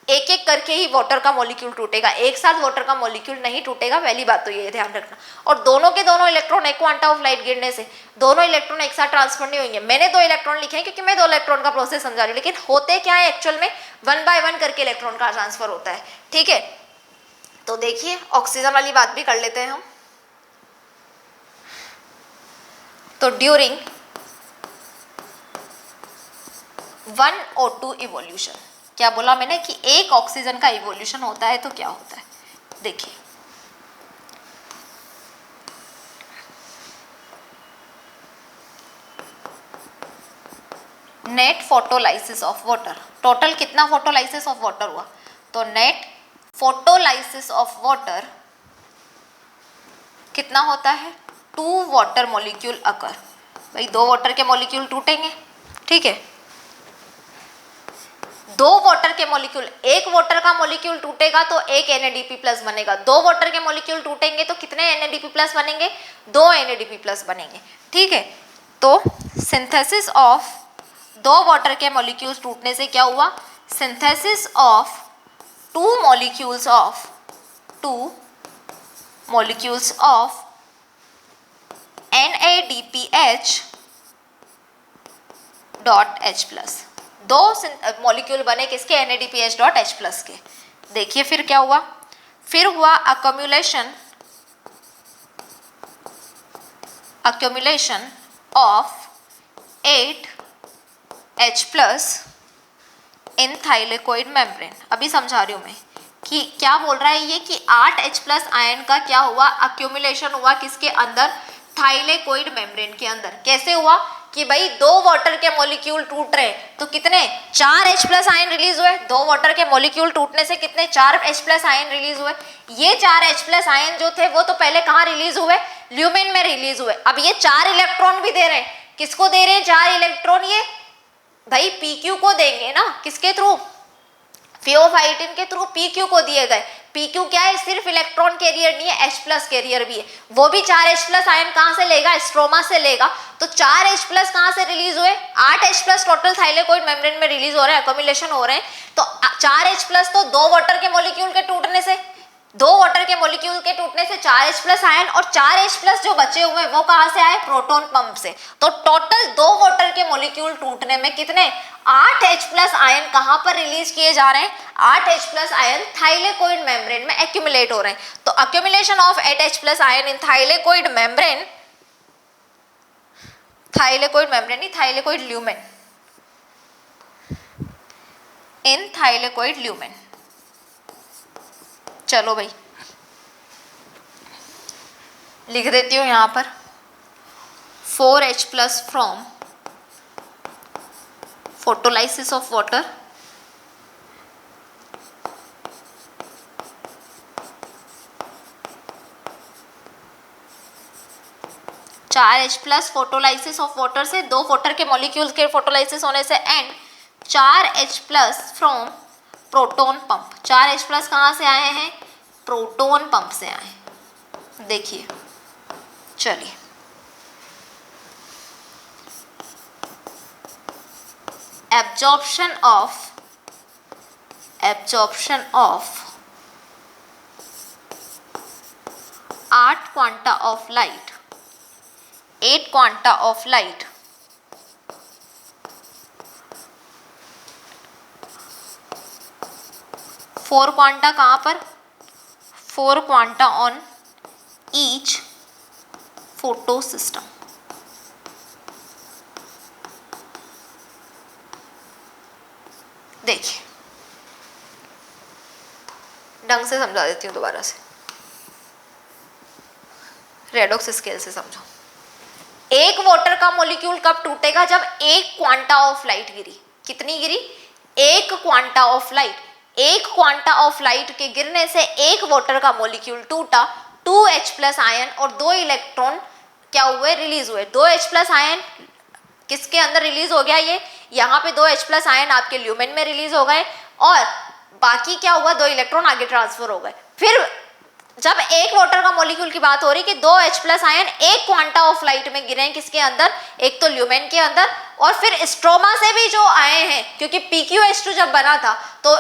एक एक करके ही वाटर का मॉलिक्यूल टूटेगा, एक साथ वाटर का मॉलिक्यूल नहीं टूटेगा, पहली बात तो ये ध्यान रखना। और दोनों के दोनों इलेक्ट्रॉन एक क्वांटा ऑफ लाइट गिरने से दोनों इलेक्ट्रॉन एक साथ ट्रांसफर नहीं होंगे। मैंने 2 इलेक्ट्रॉन लिखे हैं क्योंकि मैं 2 इलेक्ट्रॉन का प्रोसेस समझा रही हूँ, लेकिन होते क्या है एक्चुअल में 1 बाय 1 करके इलेक्ट्रॉन का ट्रांसफर होता है। ठीक है, तो देखिए ऑक्सीजन वाली बात भी कर लेते हैं हम। तो ड्यूरिंग 1O2 इवोल्यूशन, क्या बोला मैंने कि एक ऑक्सीजन का इवोल्यूशन होता है तो क्या होता है, देखिए net photolysis of water, total कितना फोटोलाइसिस ऑफ वाटर हुआ, तो नेट फोटोलाइसिस ऑफ वाटर कितना होता है, 2 वाटर मॉलिक्यूल अकर। भाई 2 वाटर के मॉलिक्यूल टूटेंगे, ठीक है, 2 वाटर के मॉलिक्यूल, एक वाटर का मॉलिक्यूल टूटेगा तो एक NADP प्लस बनेगा, 2 वाटर के मॉलिक्यूल टूटेंगे तो कितने NADP प्लस बनेंगे, 2 NADP प्लस बनेंगे। ठीक है, तो सिंथेसिस ऑफ 2 वाटर के मॉलिक्यूल्स टूटने से क्या हुआ, synthesis of 2 molecules of NADPH dot H plus, 2 molecule बने किसके, NADPH डॉट H प्लस के। देखिए फिर क्या हुआ, फिर हुआ accumulation of 8H plus in thylakoid membrane. अभी समझा रही हूँ मैं कि क्या बोल रहा है ये कि 8H प्लस आयन का क्या हुआ, अक्यूमुलेशन हुआ किसके अंदर, थाइलेकोइड मेम्ब्रेन के अंदर। कैसे हुआ कि भाई 2 वाटर के मॉलिक्यूल टूट रहे तो कितने, 4H प्लस आयन रिलीज हुए, 2 वाटर के मॉलिक्यूल टूटने से कितने, 4H प्लस आयन रिलीज हुए। ये 4H प्लस आयन जो थे वो तो पहले कहाँ रिलीज हुए, ल्यूमेन में रिलीज हुए। अब ये 4 इलेक्ट्रॉन भी दे रहे हैं, किसको दे रहे हैं 4 इलेक्ट्रॉन, ये भाई PQ को देंगे ना, किसके थ्रू, थियोफाइटिन के थ्रू PQ को दिए गए। PQ क्या है, सिर्फ इलेक्ट्रॉन कैरियर नहीं है, H प्लस कैरियर भी है, वो भी 4H प्लस आयन कहाँ से लेगा, स्ट्रोमा से लेगा। तो 4H प्लस कहाँ से रिलीज हुए, 8H plus total thylakoid membrane में रिलीज हो रहे हैं, अक्यूमुलेशन हो रहे हैं। तो 4H प्लस तो 2 वाटर के मॉलिक्यूल के टूटने से, 2 वाटर के मॉलिक्यूल के टूटने से 4H प्लस आयन, और 4H प्लस जो बचे हुए हैं वो कहाँ से आए, प्रोटॉन पंप से। तो टोटल 2 वाटर के मॉलिक्यूल टूटने में कितने, 8H प्लस आयन कहाँ पर रिलीज किए जा रहे हैं, 8H plus ion thylakoid membrane में एक्यूमुलेट हो रहे हैं। तो accumulation of 8H plus ion in thylakoid membrane, thylakoid membrane नहीं, थाइलेकोइड ल्यूमेन, इन थाइलेकोइड ल्यूमेन। चलो भाई लिख देती हूँ यहाँ पर 4H plus from photolysis of water, H plus photolysis of water से 2 वाटर के मॉलिक्यूल्स के फोटोलाइसिस होने से, and 4H plus from proton pump. 4H plus कहाँ से आए हैं, प्रोटॉन पंप से आए। देखिए चलिए absorption of 8 quanta of light, 8 quanta of light four quanta कहाँ पर, 4 quanta on each photo system. देखिए ढंग से समझा देती हूँ दोबारा से, रेडॉक्स स्केल से समझो। एक वाटर का मॉलिक्यूल कब टूटेगा, जब 1 क्वांटा ऑफ लाइट गिरी। कितनी गिरी, 1 quanta of light. 1 quanta of light के गिरने से 1 वाटर का मॉलिक्यूल टूटा, 2H प्लस आयन और 2 इलेक्ट्रॉन क्या हुए, रिलीज हुए। 2H प्लस आयन किसके अंदर रिलीज हो गया, ये यहाँ पे 2H प्लस आयन आपके ल्यूमेन में रिलीज हो गए, और बाकी क्या हुआ, 2 इलेक्ट्रॉन आगे ट्रांसफर हो गए। फिर जब 1 वाटर का मॉलिक्यूल की बात हो रही कि 2H plus ion 1 quanta of light में गिरे हैं, किसके अंदर, एक तो ल्यूमेन के अंदर और फिर स्ट्रोमा से भी जो आए हैं, क्योंकि PqH2 जब बना था तो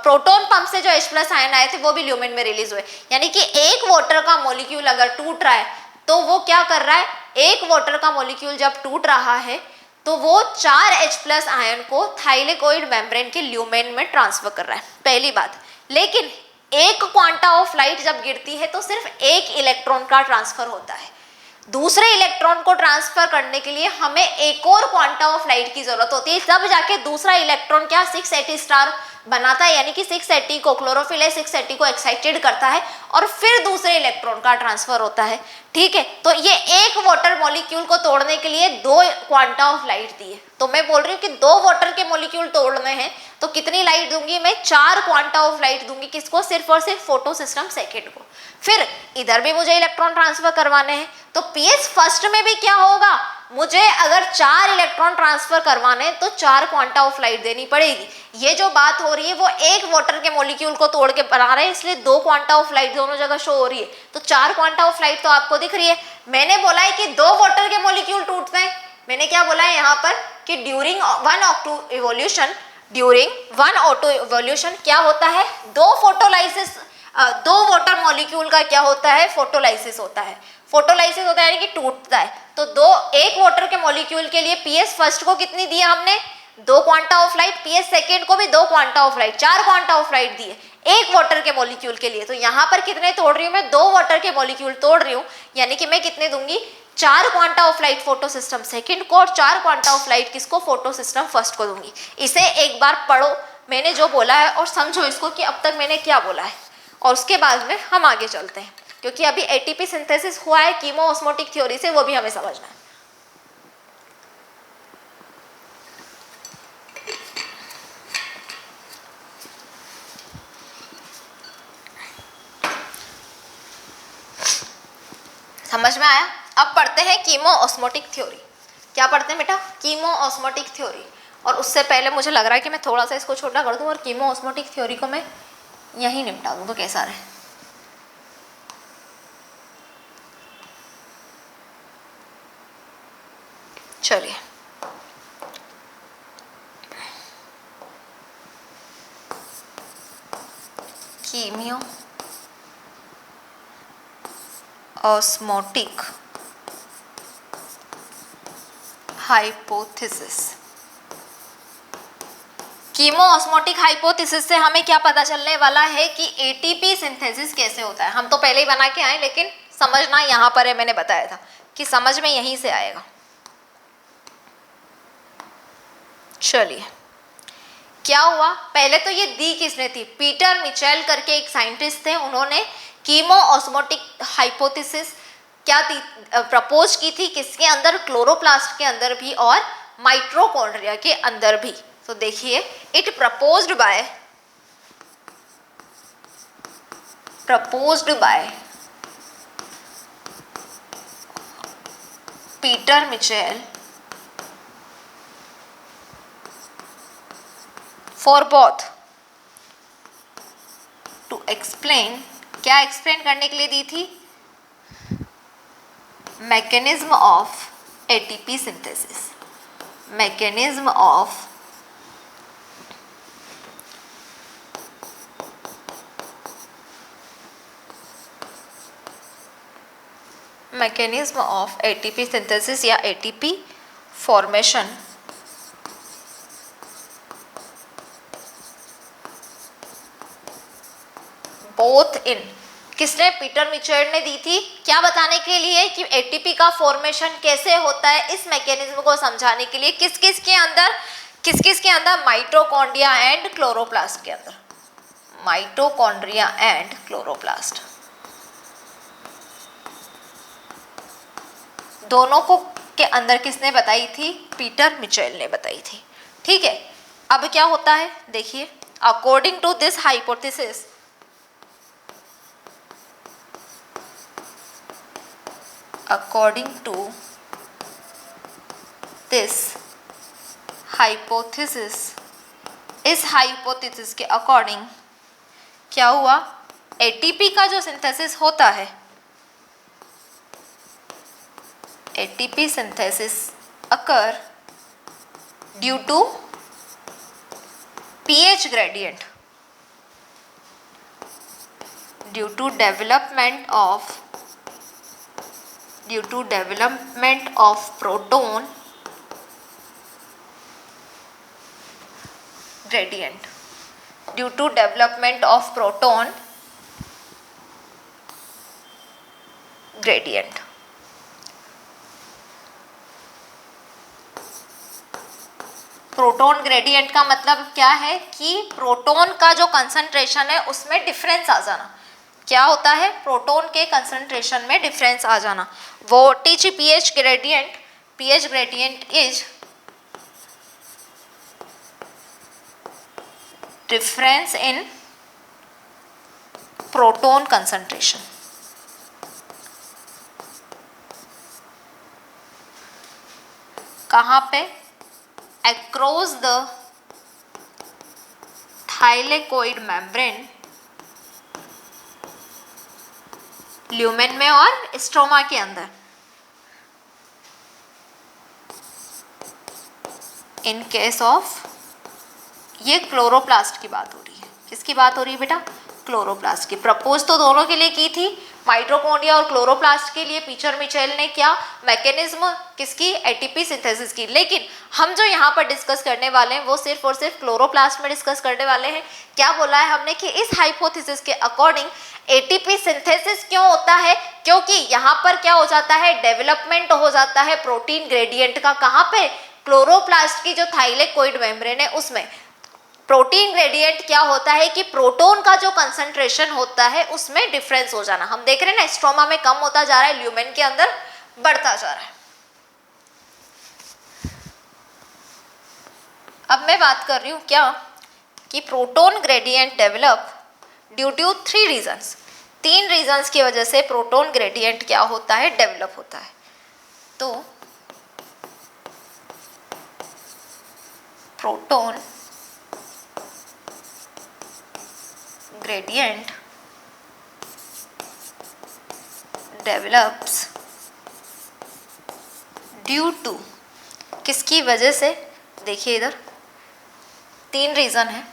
प्रोटॉन पंप से जो H+ आयन आए थे वो भी ल्यूमेन में रिलीज हुए। यानी कि एक वाटर का मॉलिक्यूल अगर टूट रहा है तो वो क्या कर रहा है, एक वाटर का मॉलिक्यूल जब टूट रहा है तो वो 4 H+ आयन को थाइलेकोइड मेम्ब्रेन के ल्यूमेन में ट्रांसफर कर रहा है, पहली बात। लेकिन एक क्वांटा ऑफ लाइट जब गिरती है तो सिर्फ एक इलेक्ट्रॉन का ट्रांसफर होता है। दूसरे इलेक्ट्रॉन को ट्रांसफर करने के लिए हमें एक और क्वांटा ऑफ लाइट की जरूरत होती है, तब जाके दूसरा इलेक्ट्रॉन क्या 680 स्टार बनाता है, यानी कि 680 को क्लोरोफिल है 680 को एक्साइटेड करता है और फिर दूसरे इलेक्ट्रॉन का ट्रांसफर होता है। ठीक है, तो ये एक वाटर मॉलिक्यूल को तोड़ने के लिए 2 क्वांटा ऑफ लाइट दी है। तो मैं बोल रही हूँ कि 2 वाटर के मॉलिक्यूल तोड़ने हैं तो कितनी लाइट दूंगी मैं, 4 क्वांटा ऑफ लाइट दूंगी। किसको, सिर्फ और सिर्फ फोटो सिस्टम सेकेंड को। फिर इधर भी मुझे इलेक्ट्रॉन ट्रांसफर करवाने हैं तो पीएस फर्स्ट में भी क्या होगा, मुझे अगर 4 इलेक्ट्रॉन ट्रांसफर करवाने तो 4 क्वांटा ऑफ लाइट देनी पड़ेगी। ये जो बात हो रही है वो एक वाटर के मॉलिक्यूल को तोड़ के बना रहे हैं, इसलिए 2 क्वांटा ऑफ लाइट दोनों जगह शो हो रही है। तो 4 क्वांटा ऑफ लाइट तो आपको दिख रही है। मैंने बोला है कि 2 वाटर के मॉलिक्यूल टूटते हैं। मैंने क्या बोला है यहाँ पर कि ड्यूरिंग वन ऑटो इवोल्यूशन क्या होता है, 2 वाटर मॉलिक्यूल का क्या होता है, फोटोलाइसिस होता है। फोटोलाइसिस होता है यानी कि टूटता है। तो एक वाटर के मॉलिक्यूल के लिए पीएस फर्स्ट को कितनी दी हमने, 2 quanta of light, PS second को भी 2 quanta of light, 4 quanta of light दिए एक वाटर के मॉलिक्यूल के लिए। तो यहाँ पर कितने तोड़ रही हूँ मैं, 2 वाटर के मॉलिक्यूल तोड़ रही हूँ, यानी कि मैं कितने दूंगी, 4 quanta of light photo system second को और 4 क्वांटा ऑफ लाइट किसको, फोटो सिस्टम फर्स्ट को दूंगी। इसे एक बार पढ़ो मैंने जो बोला है और समझो इसको कि अब तक मैंने क्या बोला है, और उसके बाद में हम आगे चलते हैं, क्योंकि अभी एटीपी सिंथेसिस हुआ है कीमो ऑस्मोटिक थ्योरी से, वो भी हमें समझना है। समझ में आया? अब पढ़ते हैं कीमो ऑस्मोटिक थ्योरी। क्या पढ़ते हैं बेटा, कीमो ऑस्मोटिक थ्योरी। और उससे पहले मुझे लग रहा है कि मैं थोड़ा सा इसको छोटा कर दूं और कीमो ऑस्मोटिक थ्योरी को मैं यहीं निपटा दूं तो कैसा रहे। चलिए, chemiosmotic hypothesis. Chemiosmotic hypothesis से हमें क्या पता चलने वाला है कि एटीपी सिंथेसिस कैसे होता है। हम तो पहले ही बना के आए, लेकिन समझना यहाँ पर है, मैंने बताया था कि समझ में यहीं से आएगा। चलिए, क्या हुआ, पहले तो ये दी किसने थी, पीटर मिचेल करके एक साइंटिस्ट थे, उन्होंने कीमो ऑस्मोटिक हाइपोथेसिस क्या थी, प्रपोज की थी, किसके अंदर, क्लोरोप्लास्ट के अंदर भी और माइटोकॉन्ड्रिया के अंदर भी। तो देखिए, it proposed by Peter Mitchell for both to explain, क्या एक्सप्लेन करने के लिए दी थी, mechanism of ATP synthesis, mechanism of ATP synthesis या एटीपी फॉर्मेशन बोथ इन, किसने, पीटर मिचेल ने दी थी, क्या बताने के लिए कि एटीपी का फॉर्मेशन कैसे होता है, इस मैकेनिज्म को समझाने के लिए। किस किस के अंदर, माइटोकॉन्ड्रिया एंड क्लोरोप्लास्ट के अंदर, माइटोकॉन्ड्रिया एंड क्लोरोप्लास्ट दोनों को के अंदर किसने बताई थी, पीटर मिचेल ने बताई थी। ठीक है, अब क्या होता है देखिए, according to this hypothesis, according to this hypothesis, इस हाइपोथेसिस के अकॉर्डिंग क्या हुआ, एटीपी का जो सिंथेसिस होता है, ATP synthesis occur due to pH gradient, due to development of proton gradient, due to development of proton gradient. Proton gradient का मतलब क्या है कि प्रोटॉन का जो कंसंट्रेशन है उसमें डिफरेंस आ जाना। क्या होता है? प्रोटॉन के कंसंट्रेशन में डिफरेंस आ जाना। What is pH gradient? PH gradient is difference in proton concentration. कहाँ पे? across the thylakoid membrane, lumen में और स्ट्रोमा के अंदर। इन केस ऑफ, ये क्लोरोप्लास्ट की बात हो रही है। किसकी बात हो रही है बेटा? क्लोरोप्लास्ट की। प्रपोज तो दोनों के लिए की थी, माइटोकॉन्ड्रिया और क्लोरोप्लास्ट के लिए पीटर मिचेल ने क्या मैकेनिज्म किसकी? एटीपी सिंथेसिस की। लेकिन हम जो यहाँ पर डिस्कस करने वाले हैं वो सिर्फ और सिर्फ क्लोरोप्लास्ट में डिस्कस करने वाले हैं। क्या बोला है हमने कि इस हाइपोथेसिस के अकॉर्डिंग एटीपी सिंथेसिस क्यों होता है? क्योंकि यहाँ पर क्या हो जाता है? डेवलपमेंट हो जाता है प्रोटीन ग्रेडियंट का। कहाँ पे? क्लोरोप्लास्ट की जो थाइलेकोइड मेम्ब्रेन है उसमें। प्रोटीन ग्रेडियंट क्या होता है कि प्रोटॉन का जो कंसंट्रेशन होता है उसमें डिफरेंस हो जाना। हम देख रहे हैं ना, स्ट्रोमा में कम होता जा रहा है, ल्यूमेन के अंदर बढ़ता जा रहा है। अब मैं बात कर रही हूँ क्या कि proton gradient develop due to 3 reasons. 3 reasons की वजह से प्रोटॉन ग्रेडियंट क्या होता है? डेवलप होता है। तो proton gradient develops due to, किसकी वजह से? देखिए इधर 3 रीजन है,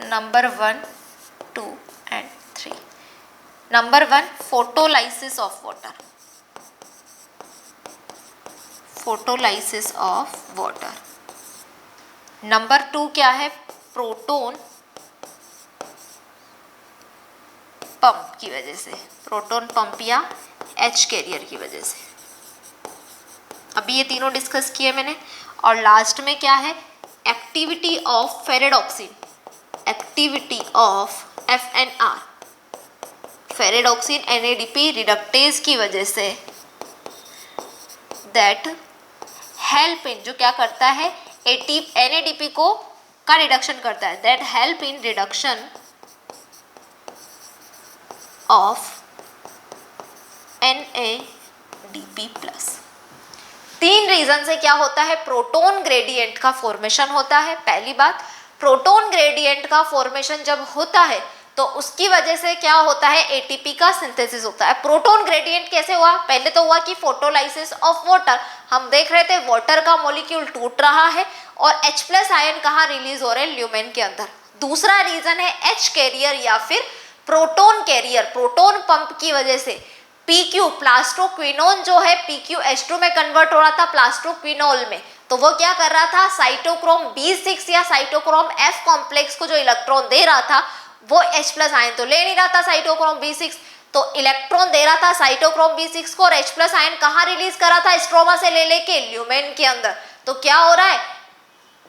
number 1, 2 and 3। Number 1, photolysis of water. Photolysis of water. Number 2 क्या है? प्रोटॉन पंप की वजह से, प्रोटॉन पंप या एच कैरियर की वजह से। अभी ये तीनों डिस्कस किए मैंने। और लास्ट में क्या है? Activity of ferredoxin, activity of FNR, ferredoxin NADP reductase की वजह से, दैट हेल्प इन, जो क्या करता है? NADP को का रिडक्शन करता है, that help in reduction of NADP+। 3 reason से क्या होता है? प्रोटॉन ग्रेडियंट का फॉर्मेशन होता है। पहली बात, प्रोटॉन ग्रेडियंट का फॉर्मेशन जब होता है तो उसकी वजह से क्या होता है? एटीपी का सिंथेसिस होता है। प्रोटॉन ग्रेडियंट कैसे हुआ? पहले तो हुआ कि फोटोलाइसिस ऑफ वाटर। हम देख रहे थे वाटर का मॉलिक्यूल टूट रहा है और H+ आयन कहाँ रिलीज हो रहे हैं? ल्यूमेन के अंदर। दूसरा रीजन है एच कैरियर या फिर प्रोटॉन कैरियर। प्रोटॉन पंप की वजह से PQ, प्लास्टोक्विनोन जो है PQH2 में कन्वर्ट हो रहा था प्लास्टोक्विनोल में, तो वो क्या कर रहा था? साइटोक्रोम B6 या साइटोक्रोम F कॉम्प्लेक्स को जो इलेक्ट्रॉन दे रहा था वो H+ आयन तो ले नहीं रहा था साइटोक्रोम B6, तो इलेक्ट्रॉन दे रहा था साइटोक्रोम B6 को और H+ आयन कहाँ रिलीज कर रहा था? स्ट्रोमा से ले लेके ल्यूमेन के अंदर। तो क्या हो रहा है?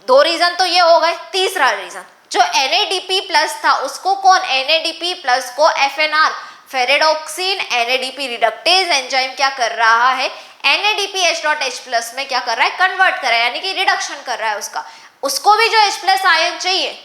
2 रीजन तो ये हो गए। तीसरा रीजन, जो NADP+ था उसको कौन? NADP+ को FNR, ferredoxin NADP reductase enzyme क्या कर रहा है? NADPH.H+ में क्या कर रहा है? कन्वर्ट कर रहा है, यानी कि रिडक्शन कर रहा है उसका। उसको भी जो H+ आयन चाहिए,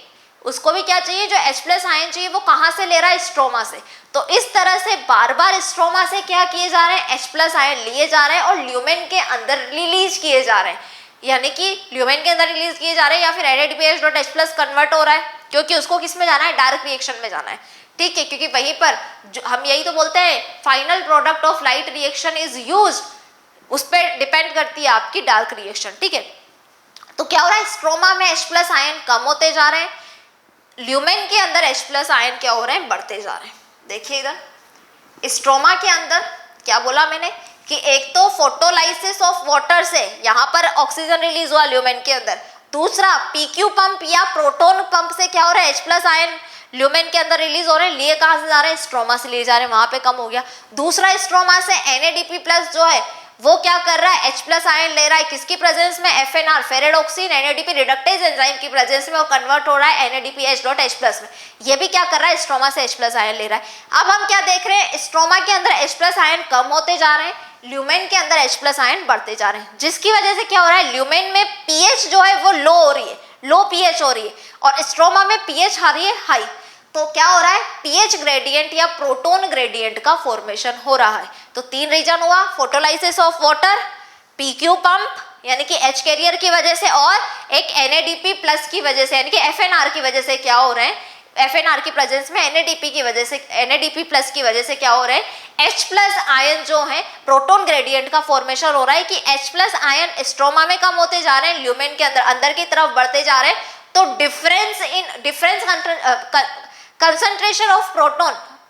उसको भी क्या चाहिए? जो H+ आयन चाहिए वो कहाँ से ले रहा है? स्ट्रोमा से। तो इस तरह से बार बार स्ट्रोमा से क्या किए जा रहे हैं? H+ आयन लिए जा रहे हैं और ल्यूमेन के अंदर रिलीज किए जा रहे हैं, यानी कि ल्यूमेन के अंदर रिलीज किए जा रहे हैं या फिर NADPH.H+ कन्वर्ट हो रहा है, क्योंकि उसको किस में जाना है? डार्क रिएक्शन में जाना है। ठीक है, क्योंकि वहीं पर हम यही तो बोलते हैं final product of light reaction is used, उस पर डिपेंड करती है आपकी डार्क रिएक्शन। ठीक है, तो क्या हो रहा है, स्ट्रोमा में H प्लस आयन कम होते जा रहे हैं, ल्यूमेन के अंदर H प्लस आयन क्या हो रहे हैं, बढ़ते जा रहे हैं। देखिए इधर स्ट्रोमा के अंदर क्या बोला मैंने कि एक तो फोटोलाइसिस ऑफ वाटर से यहाँ पर ऑक्सीजन रिलीज हुआ ल्यूमेन के अंदर, दूसरा पीक्यू पंप या प्रोटोन पंप से क्या हो रहा है, H प्लस आयन ल्यूमेन के अंदर रिलीज हो रहे हैं, लिए कहाँ से जा रहे हैं, स्ट्रोमा से लिए जा रहे हैं, वहां पे कम हो गया। दूसरा स्ट्रोमा से NADP प्लस जो है वो क्या कर रहा है, H प्लस आयन ले रहा है, किसकी प्रेजेंस में, FNR फेरेडोक्सिन NADP रिडक्टेज एंजाइम की प्रेजेंस में, वो कन्वर्ट हो रहा है NADPH डॉट H प्लस में। ये भी क्या कर रहा है, स्ट्रोमा से H प्लस आयन ले रहा है। अब हम क्या देख रहे हैं, स्ट्रोमा के अंदर H प्लस आयन कम होते जा रहे हैं, ल्यूमेन के अंदर H प्लस आयन बढ़ते जा रहे हैं, जिसकी वजह से क्या हो रहा है, ल्यूमेन में pH जो है वो लो हो रही है, लो pH हो रही है, और स्ट्रोमा में pH आ रही है हाई। तो क्या हो रहा है, pH ग्रेडियंट या प्रोटोन ग्रेडियंट का फॉर्मेशन हो रहा है। तो तीन रीजन हुआ, photolysis of water, PQ pump यानी कि H कैरियर की वजह से, और एक NADP प्लस की वजह से यानी कि FNR की वजह से क्या हो रहे हैं, FNR की प्रेजेंस में NADP की वजह से, NADP प्लस की वजह से क्या हो रहा है, H प्लस आयन जो है प्रोटोन ग्रेडियंट का फॉर्मेशन हो रहा है कि H प्लस आयन स्ट्रोमा में कम होते जा रहे हैं, ल्यूमेन के अंदर की तरफ बढ़ते जा रहे हैं। तो डिफरेंस कंसंट्रेशन ऑफ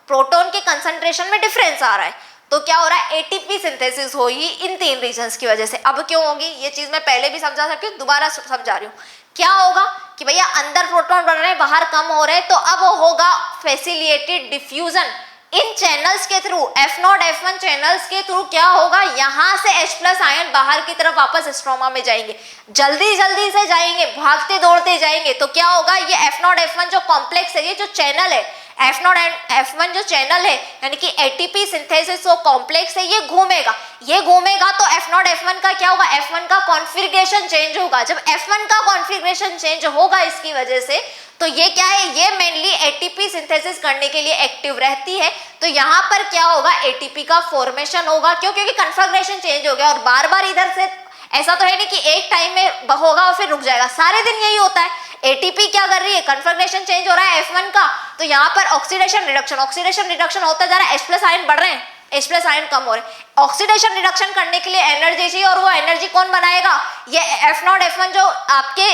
प्रोटोन के कंसंट्रेशन में डिफरेंस आ रहा है। तो क्या हो रहा है, ATP सिंथेसिस होगी इन तीन रीजंस की वजह से। अब क्यों होगी, ये चीज मैं पहले भी समझा सकती हूँ, दोबारा समझा रही हूँ। क्या होगा कि भैया अंदर प्रोटॉन बढ़ रहे हैं, बाहर कम हो रहे हैं, तो अब होगा फैसिलिटेटेड डिफ्यूजन इन चैनल्स के थ्रू, F0 F1 चैनल्स के थ्रू क्या होगा, यहाँ से H प्लस आयन बाहर की तरफ वापस स्ट्रोमा में जाएंगे, जल्दी जल्दी से जाएंगे, भागते दौड़ते जाएंगे। तो क्या होगा, ये F0 F1 जो कॉम्प्लेक्स है, ये जो चैनल है F0 एंड F1 जो चैनल है यानी कि ATP सिंथेसिस जो कॉम्प्लेक्स है, ये घूमेगा तो F0 F1 का क्या होगा, F1 का कॉन्फ़िगरेशन चेंज होगा। जब F1 का कॉन्फ़िगरेशन चेंज होगा इसकी वजह से, तो ये क्या है, ये मेनली ATP सिंथेसिस करने के लिए एक्टिव रहती है। तो यहाँ पर क्या होगा, ATP का फॉर्मेशन होगा, क्यों, क्योंकि कॉन्फ़िगरेशन चेंज हो गया। और बार बार इधर से ऐसा तो है नहीं कि एक टाइम में होगा और फिर रुक जाएगा, सारे दिन यही होता है। ATP क्या कर रही है, कॉन्फ़िगरेशन चेंज हो रहा है F1 का, तो यहाँ पर ऑक्सीडेशन रिडक्शन होता जा रहा है, H प्लस आयन बढ़ रहे हैं, H प्लस आयन कम हो रहे हैं। ऑक्सीडेशन रिडक्शन करने के लिए एनर्जी चाहिए, और वो एनर्जी कौन बनाएगा, ये F0 F1 जो आपके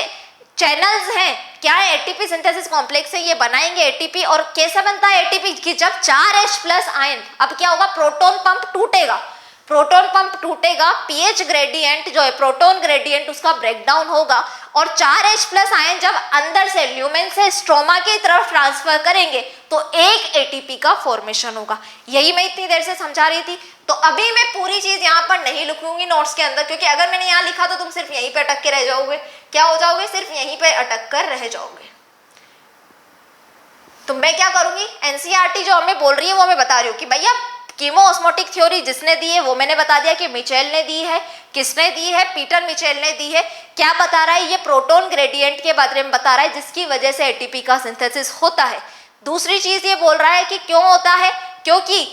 चैनल्स हैं, क्या है, ATP सिंथेसिस कॉम्प्लेक्स है, ये बनाएंगे ATP। और कैसे बनता है ATP कि जब 4 H प्लस आयन, अब क्या होगा, प्रोटोन पंप टूटेगा, pH ग्रेडियंट जो है प्रोटोन ग्रेडियंट उसका ब्रेकडाउन होगा, और 4 H प्लस आयन जब अंदर से ल्यूमेन से स्ट्रोमा की तरफ ट्रांसफर करेंगे तो एक ATP का फॉर्मेशन होगा। यही मैं इतनी देर से समझा रही थी। तो अभी मैं पूरी चीज यहाँ पर नहीं लिखूंगी नोट्स के अंदर, क्योंकि अगर मैंने यहाँ लिखा तो तुम सिर्फ यहीं पे अटक के रह जाओगे। क्या हो जाओगे, सिर्फ यहीं पे अटक कर रह जाओगे। तो मैं क्या करूंगी, NCERT जो हमें बोल रही है वो मैं बता रही हूँ कि भैया कीमोऑस्मोटिक थ्योरी जिसने दी है वो मैंने बता दिया कि मिचेल ने दी है। किसने दी है, पीटर मिचेल ने दी है। क्या बता रहा है, ये प्रोटोन ग्रेडियंट के बारे में बता रहा है, जिसकी वजह से ATP का सिंथेसिस होता है। दूसरी चीज ये बोल रहा है कि क्यों होता है, क्योंकि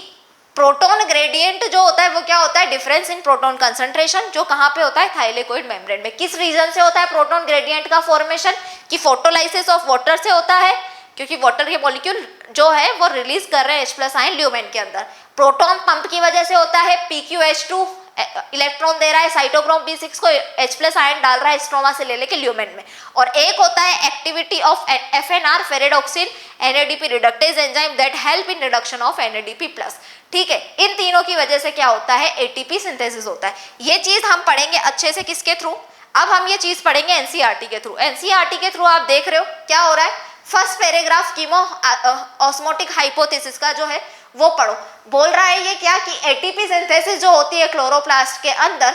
प्रोटोन ग्रेडियंट जो होता है वो क्या होता है, डिफरेंस इन प्रोटोन कंसंट्रेशन, जो कहाँ पे होता है, थाइलेकोइड मेम्ब्रेन में। किस रीजन से होता है प्रोटोन ग्रेडियंट का फॉर्मेशन, कि फोटोलाइसिस ऑफ वाटर से होता है, क्योंकि वाटर के मॉलिक्यूल जो है वो रिलीज कर रहे हैं H प्लस आयन ल्यूमेन के अंदर। प्रोटॉन पंप की वजह से होता है, PQH2 इलेक्ट्रॉन दे रहा है, साइटोक्रोम B6 को H प्लस आयन डाल रहा है स्ट्रोमा से ले लेके ल्यूमेन में। और एक होता है activity of FNR फेरेडोक्सिन NADP reductase enzyme that help in reduction of NADP plus. ठीक है, इन तीनों की वजह से क्या होता है, ATP सिंथेसिस होता है। ये चीज हम पढ़ेंगे अच्छे से किसके थ्रू, अब हम ये चीज पढ़ेंगे NCERT के थ्रू। NCERT के थ्रू आप देख रहे हो क्या हो रहा है, first paragraph chemo osmotic hypothesis का जो है वो पढ़ो। बोल रहा है ये क्या कि ATP सिंथेसिस जो होती है क्लोरोप्लास्ट के अंदर,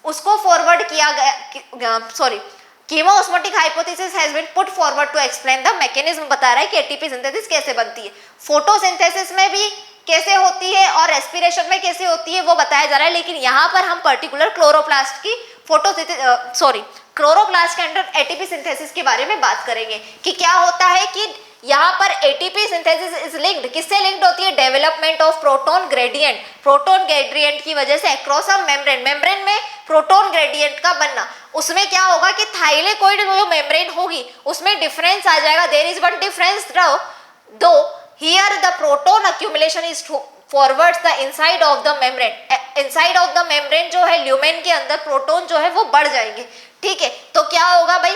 उसको फॉरवर्ड किया गया, sorry, chemiosmotic hypothesis has been put forward to explain the mechanism. बता रहा है कि ATP सिंथेसिस कैसे बनती है, फोटोसिंथेसिस में भी कैसे होती है और रेस्पिरेशन में कैसे होती है वो बताया जा रहा है। लेकिन यहाँ पर हम पर्टिकुलर क्लोरोप्लास्ट की क्लोरोप्लास्ट के अंदर ATP सिंथेसिस के बारे में बात करेंगे कि क्या होता है कि यहाँ पर ATP सिंथेसिस इज लिंक्ड, किससे लिंक्ड होती है, development of proton gradient. Proton gradient की वजह से अक्रॉस अ मेम्ब्रेन में प्रोटोन ग्रेडियंट का बनना, उसमें क्या होगा कि थाइलेकोइड जो मेम्ब्रेन होगी उसमें डिफरेंस आ जाएगा। देयर इज वन डिफरेंस दो here the proton accumulation is forwards the inside of the membrane. Inside of the membrane जो है ल्यूमेन के अंदर प्रोटोन जो है वो बढ़ जाएंगे। ठीक है, तो क्या होगा भाई,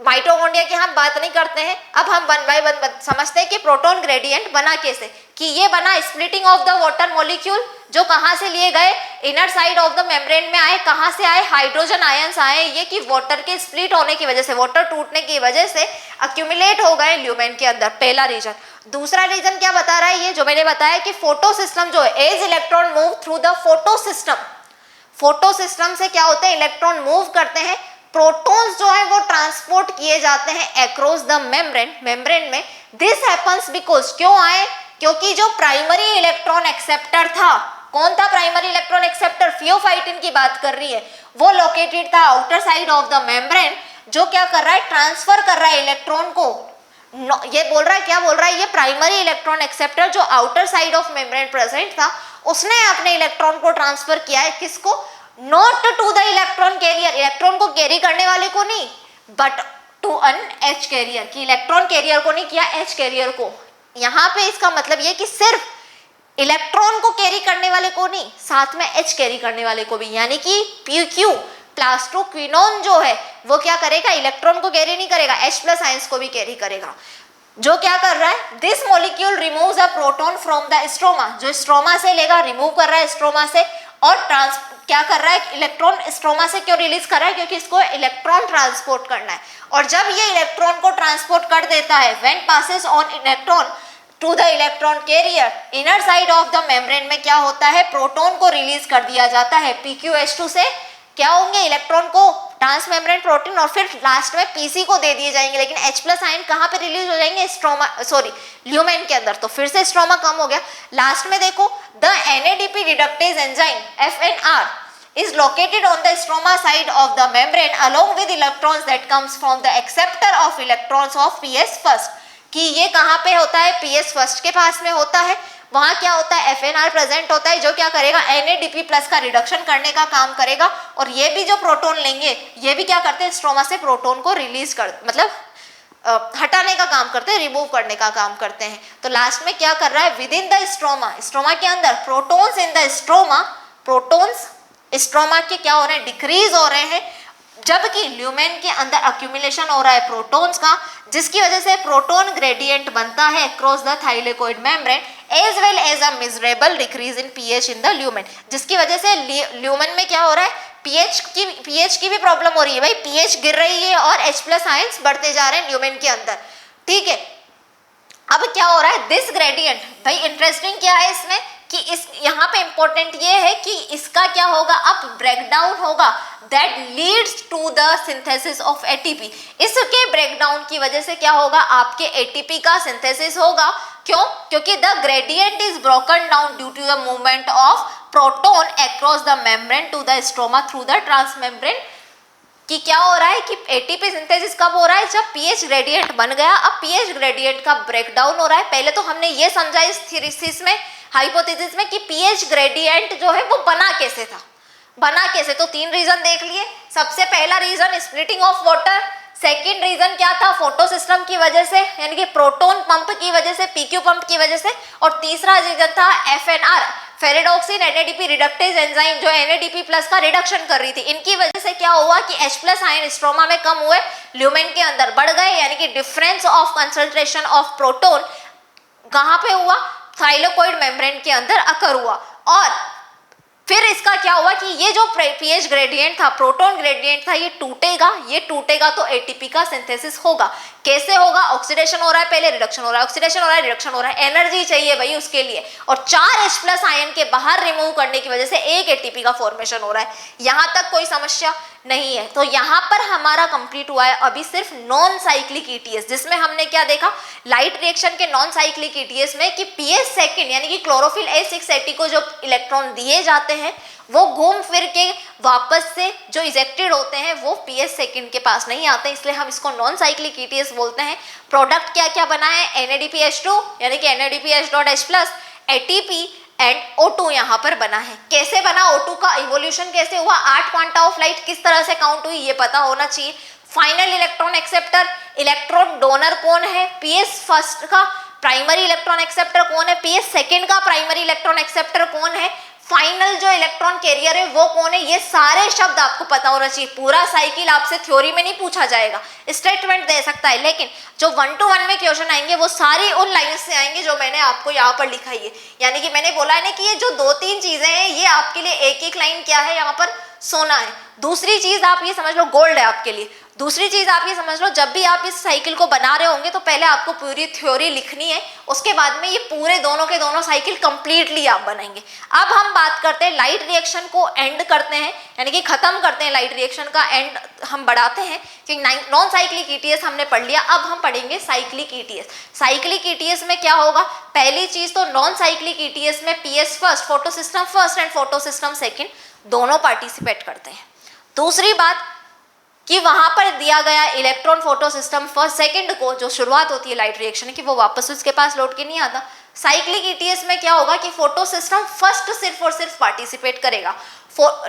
माइटोकॉन्ड्रिया की हम बात नहीं करते हैं, अब हम वन बाय वन समझते हैं कि प्रोटॉन ग्रेडियंट बना कैसे, कि ये बना splitting of the water molecule, जो कहाँ से लिए गए, inner side of the membrane में आए, कहाँ से आए, हाइड्रोजन आयंस आए, ये कि वाटर के स्प्लिट होने की वजह से, वाटर टूटने की वजह से अक्यूमुलेट हो गए ल्यूमेन के अंदर, पहला रीजन। दूसरा रीजन क्या बता रहा है, ये जो मैंने बताया कि फोटो सिस्टम जो है, as electron move through the photosystem, photosystem से क्या होता है, इलेक्ट्रॉन मूव करते हैं, प्रोटॉन्स जो है वो ट्रांसपोर्ट किए जाते हैं अक्रॉस द मेम्ब्रेन, मेम्ब्रेन में। दिस हैपेंस बिकॉज, क्यों आए, क्योंकि जो प्राइमरी इलेक्ट्रॉन एक्सेप्टर था, कौन था प्राइमरी इलेक्ट्रॉन एक्सेप्टर, फियोफाइटिन की बात कर रही है, वो लोकेटेड था outer side of the membrane, जो क्या कर रहा है, ट्रांसफर कर रहा है इलेक्ट्रॉन को। ये बोल रहा है, क्या बोल रहा है, ये प्राइमरी इलेक्ट्रॉन एक्सेप्टर जो outer side of membrane present था, उसने अपने इलेक्ट्रॉन को ट्रांसफर किया है, किसको, not to the electron carrier, electron को कैरी करने वाले को नहीं, but to an H carrier, कि इलेक्ट्रॉन कैरियर को नहीं किया, एच कैरियर को। यहाँ पे इसका मतलब ये कि सिर्फ इलेक्ट्रॉन को कैरी करने वाले को नहीं, साथ में एच कैरी करने वाले को भी, यानी कि PQ प्लास्टोक्विनोन जो है वो क्या करेगा, इलेक्ट्रॉन को कैरी नहीं करेगा, H प्लस आयंस को भी कैरी करेगा। जो क्या कर रहा है, this molecule removes a proton from the stroma, जो स्ट्रोमा से लेगा, रिमूव कर रहा है स्ट्रोमा से, और क्या कर रहा है, इलेक्ट्रॉन स्ट्रोमा से क्यों रिलीज कर रहा है, क्योंकि इसको इलेक्ट्रॉन ट्रांसपोर्ट करना है। और जब ये इलेक्ट्रॉन को ट्रांसपोर्ट कर देता है, when passes on electron to the electron carrier, inner side of the membrane में क्या होता है, प्रोटॉन को रिलीज कर दिया जाता है, PQH2 से क्या होंगे, इलेक्ट्रॉन को ट्रांस मेम्ब्रेन प्रोटीन, और फिर लास्ट में PC को दे दिए जाएंगे, लेकिन H प्लस आयन कहाँ पे रिलीज हो जाएंगे, स्ट्रोमा, सॉरी ल्यूमेन के अंदर, तो फिर से स्ट्रोमा कम हो गया। लास्ट में देखो, the NADP reductase enzyme FNR is located on the stroma side of the membrane along with electrons that comes from the acceptor of electrons of PS first, कि ये कहाँ पे होता है, PS फर्स्ट के पास में होता है, वहाँ क्या होता है, FNR प्रेजेंट होता है, जो क्या करेगा, NADP प्लस का रिडक्शन करने का काम करेगा, और ये भी जो प्रोटॉन लेंगे, ये भी क्या करते हैं, स्ट्रोमा से प्रोटॉन को रिलीज कर, मतलब हटाने का काम करते हैं, रिमूव करने का काम करते हैं। तो लास्ट में क्या कर रहा है, with in the stroma, stroma के अंदर protons in the stroma, protons stroma के क्या हो रहे हैं, डिक्रीज हो रहे हैं, जबकि ल्यूमेन के अंदर अक्यूमुलेशन हो रहा है प्रोटॉन्स का, जिसकी वजह से प्रोटॉन ग्रेडियंट बनता है across the thylakoid membrane, as well as a measurable decrease in pH in the lumen, जिसकी वजह से ल्यूमेन में क्या हो रहा है, पीएच की भी प्रॉब्लम हो रही है भाई, पीएच गिर रही है और H प्लस आयंस बढ़ते जा रहे हैं ल्यूमेन के अंदर, ठीक है। अब क्या हो रहा है, दिस ग्रेडियंट, भाई इंटरेस्टिंग क्या है इसमें, कि इस यहाँ पे इंपॉर्टेंट ये है कि इसका क्या होगा, अब ब्रेकडाउन होगा, that leads to the synthesis of ATP, इसके ब्रेकडाउन की वजह से क्या होगा, आपके ATP का सिंथेसिस होगा, क्यों, क्योंकि the gradient is broken down due to the movement of proton across the membrane to the stroma through the transmembrane, कि क्या हो रहा है कि ATP सिंथेसिस कब हो रहा है, जब pH ग्रेडियंट बन गया, अब pH ग्रेडियंट का ब्रेकडाउन हो रहा है। पहले तो हमने ये समझा इस थ्योरीसिस में, हाइपोथेसिस में, कि pH ग्रेडियंट जो है वो बना कैसे था, बना कैसे, तो तीन रीजन देख लिए। सबसे पहला reason splitting of water, second reason क्या था, फोटो सिस्टम की वजह से, यानी कि प्रोटॉन पंप की वजह से, PQ पंप की वजह से, और तीसरा रीजन था FNR, ferredoxin NADP reductase enzyme, जो NADP प्लस का रिडक्शन कर रही थी। इनकी वजह से क्या हुआ कि H प्लस आयन स्ट्रोमा में कम हुए, ल्यूमेन के अंदर बढ़ गए, यानी कि difference of concentration of proton कहाँ पे हुआ, थाइलेकोइड मेम्ब्रेन के अंदर अकर हुआ। और फिर इसका क्या हुआ कि ये जो pH ग्रेडियंट था, प्रोटॉन ग्रेडियंट था, ये टूटेगा तो ATP का सिंथेसिस होगा। कैसे होगा, ऑक्सीडेशन हो रहा है, पहले रिडक्शन हो रहा है, ऑक्सीडेशन हो रहा है, रिडक्शन हो रहा है, एनर्जी चाहिए भाई उसके लिए, और 4 H प्लस आयन के बाहर रिमूव करने की वजह से एक ATP का फॉर्मेशन हो रहा है। यहाँ तक कोई समस्या नहीं है। तो यहाँ पर हमारा कंप्लीट हुआ है अभी सिर्फ नॉन साइक्लिक ETS, जिसमें हमने क्या देखा, लाइट रिएक्शन के नॉन साइक्लिक ETS में कि pH सेकेंड यानी कि क्लोरोफिल A680 को जो इलेक्ट्रॉन दिए जाते हैं वो घूम फिर के वापस से जो इजेक्टेड होते हैं वो pH सेकेंड के पास नहीं आते, इसलिए हम इसको नॉन साइक्लिक ETS बोलते हैं। प्रोडक्ट क्या क्या बना है, NADPH2 यानी कि NADPH.H+, ATP एंड O2 यहाँ पर बना है। कैसे बना, O2 का इवोल्यूशन कैसे हुआ, 8 क्वांटा ऑफ लाइट किस तरह से काउंट हुई, ये पता होना चाहिए। Final electron acceptor, electron donor कौन है, pH फर्स्ट का प्राइमरी इलेक्ट्रॉन एक्सेप्टर कौन है, pH सेकेंड का प्राइमरी इलेक्ट्रॉन एक्सेप्टर कौन है, फाइनल जो इलेक्ट्रॉन कैरियर है वो कौन है, ये सारे शब्द आपको पता होना चाहिए। पूरा साइकिल आपसे थ्योरी में नहीं पूछा जाएगा, स्टेटमेंट दे सकता है, लेकिन जो 1 to 1 में क्वेश्चन आएंगे वो सारी उन लाइन से आएंगे जो मैंने आपको यहाँ पर लिखाई है। यानी कि मैंने बोला है ना कि ये जो 2-3 चीजें हैं ये आपके लिए एक एक लाइन क्या है, यहाँ पर सोना है। दूसरी चीज आप ये समझ लो गोल्ड है आपके लिए। दूसरी चीज आप ये समझ लो, जब भी आप इस साइकिल को बना रहे होंगे तो पहले आपको पूरी थ्योरी लिखनी है, उसके बाद में ये पूरे दोनों के दोनों साइकिल कंप्लीटली आप बनाएंगे। अब हम बात करते हैं लाइट रिएक्शन को एंड करते हैं, यानी कि खत्म करते हैं लाइट रिएक्शन का एंड हम बढ़ाते हैं कि नॉन साइक्लिक ईटीएस हमने पढ़ लिया। अब हम पढ़ेंगे साइक्लिक ईटीएस। साइक्लिक ईटीएस में क्या होगा, पहली चीज तो नॉन साइक्लिक ईटीएस में PS first, photo system first and photo system second दोनों पार्टिसिपेट करते हैं। दूसरी बात कि वहां पर दिया गया electron photo system first second को जो शुरुआत होती है लाइट रिएक्शन की वो वापस उसके पास लौट के नहीं आता। साइक्लिक ईटीएस में क्या होगा कि फोटो सिस्टम फर्स्ट सिर्फ और सिर्फ पार्टिसिपेट करेगा।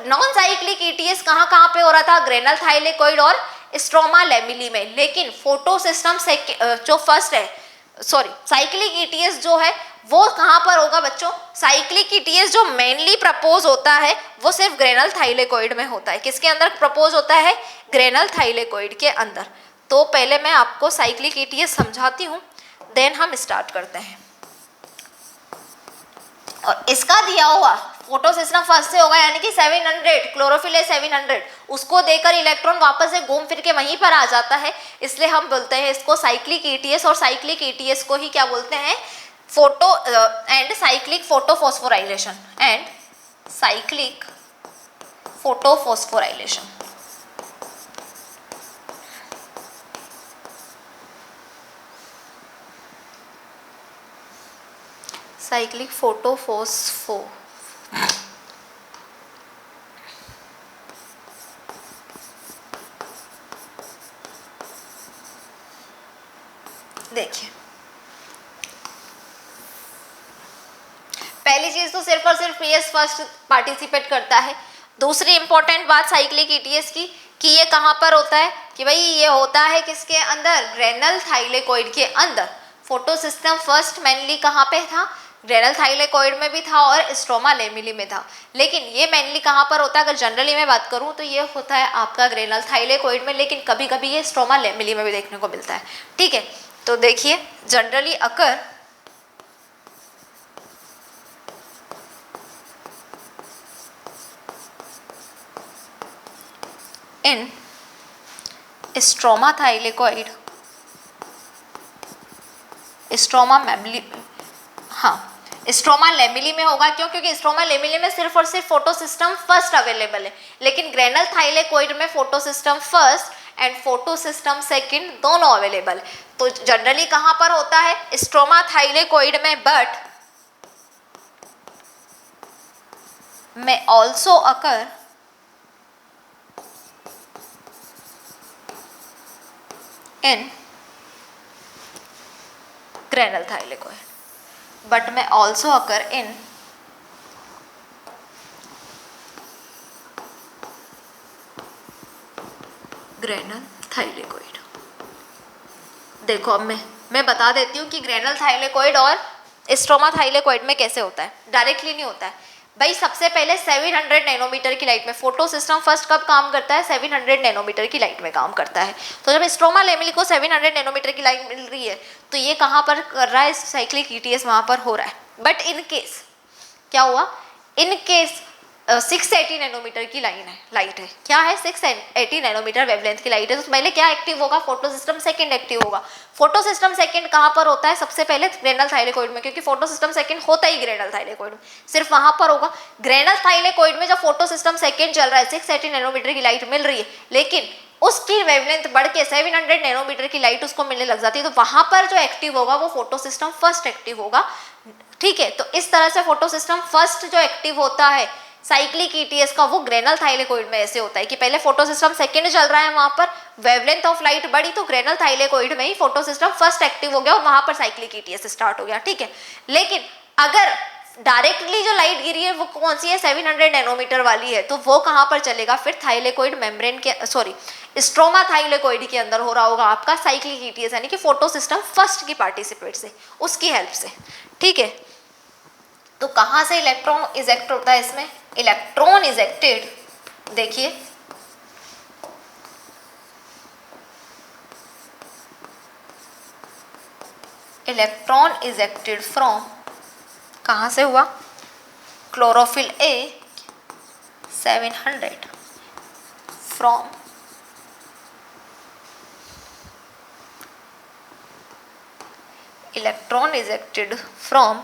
नॉन साइक्लिक ईटीएस कहाँ पे हो रहा था, ग्रेनल थाइलेकोइड और स्ट्रोमा लेमिली में, लेकिन फोटो सिस्टम जो फर्स्ट है, सॉरी साइक्लिक ईटीएस जो है वो कहाँ पर होगा बच्चों, साइक्लिक ईटीएस जो मेनली प्रपोज होता है वो सिर्फ ग्रेनल थाइलेकोइड में होता है। किसके अंदर प्रपोज होता है, ग्रेनल थाइलेकोइड के अंदर। तो पहले मैं आपको साइक्लिक ईटीएस समझाती हूँ, देन हम स्टार्ट करते हैं। और इसका दिया हुआ फोटो सिस्टम फर्स्ट से होगा, यानी कि 700 क्लोरोफिल है 700, उसको देकर इलेक्ट्रॉन वापस से घूम फिर के वहीं पर आ जाता है, इसलिए हम बोलते हैं इसको साइक्लिक ईटीएस। और साइक्लिक ईटीएस को ही क्या बोलते हैं, photo and cyclic photophosphorylation and cyclic photophosphorylation. Cyclic photophospho देखिए, पहली चीज तो सिर्फ और सिर्फ पीएस फर्स्ट पार्टिसिपेट करता है। दूसरी इंपॉर्टेंट बात साइक्लिक ईटीएस की कि ये कहाँ पर होता है, कि भाई ये होता है किसके अंदर, ग्रेनल थाइलेकोइड के अंदर। फोटो सिस्टम फर्स्ट मेनली कहाँ पे था, ग्रेनल थाइलेकोइड में भी था और स्ट्रोमा लेमिली में था, लेकिन ये मेनली कहाँ पर होता है, अगर जनरली मैं बात करूँ तो ये होता है आपका ग्रेनल थाइलेकोइड में, लेकिन कभी कभी ये स्ट्रोमा लेमिली में भी देखने को मिलता है। ठीक है, तो देखिए generally occur in stroma thylakoid, stroma lamellae, हाँ स्ट्रोमा लेमिली में होगा। क्यों, क्योंकि स्ट्रोमा लेमिली में सिर्फ और सिर्फ फोटो सिस्टम फर्स्ट अवेलेबल है, लेकिन ग्रेनल थाइलेकोइड में photo system first and photo system second दोनों अवेलेबल है। तो जनरली कहाँ पर होता है, स्ट्रोमा थाइलेकोइड में, बट में also occur in granule thylakoid, but may also occur in granal thylakoid. देखो अब मैं बता देती हूँ कि ग्रेनल थाइलेकोइड और स्ट्रोमा थाइलेकोइड में कैसे होता है। डायरेक्टली नहीं होता है भाई। सबसे पहले 700 नैनोमीटर की लाइट में फोटो सिस्टम फर्स्ट कब काम करता है, 700 नैनोमीटर की लाइट में काम करता है। तो जब स्ट्रोमा लेमिली को 700 नैनोमीटर की लाइट मिल रही है तो ये कहाँ पर कर रहा है, साइक्लिक ईटीएस वहाँ पर हो रहा है। बट इन केस क्या हुआ, इन केस 680 नैनोमीटर की लाइट है, क्या है 680 नैनोमीटर वेवलेंथ की लाइट है, तो पहले क्या एक्टिव होगा, फोटो सिस्टम सेकंड एक्टिव होगा। फोटो सिस्टम सेकंड कहाँ पर होता है, सबसे पहले ग्रेनल थाइलेकोइड में, क्योंकि फोटो सिस्टम सेकंड होता ही ग्रेनल थाइलेकोइड में, सिर्फ वहां पर होगा। ग्रेनल थाइलेकोइड में जब फोटो सिस्टम सेकंड चल रहा है, 680 नैनोमीटर की लाइट मिल रही है, लेकिन उसकी वेवलेंथ बढ़ के 700 नैनोमीटर की लाइट उसको मिलने लग जाती है, तो वहां पर जो एक्टिव होगा वो फोटो सिस्टम फर्स्ट एक्टिव होगा। ठीक है, तो इस तरह से फोटो सिस्टम फर्स्ट जो एक्टिव होता है साइक्लिक ईटीएस का, वो ग्रेनल थाइलेकोइड में ऐसे होता है कि पहले फोटो सिस्टम सेकंड चल रहा है, वहां पर वेवलेंथ ऑफ लाइट बढ़ी तो ग्रेनल थाइलेकोइड में ही फोटो सिस्टम फर्स्ट एक्टिव हो गया और वहां पर साइक्लिक ईटीएस स्टार्ट हो गया। ठीक है, लेकिन अगर डायरेक्टली जो लाइट गिरी है वो कौन सी है, 700 नैनोमीटर वाली है, तो वो कहाँ पर चलेगा फिर, थाइलेकोइड मेम्ब्रेन के, सॉरी स्ट्रोमा थाइलेकोइड के अंदर हो रहा होगा आपका साइक्लिक ईटीएस, यानी कि फोटो सिस्टम फर्स्ट की पार्टिसिपेट से, उसकी हेल्प से। ठीक है, तो कहाँ से इलेक्ट्रॉन इजेक्ट होता है इसमें? इलेक्ट्रॉन इजेक्टेड, देखिए इलेक्ट्रॉन इजेक्टेड फ्रॉम, कहाँ से हुआ? Chlorophyll A 700 from electron ejected from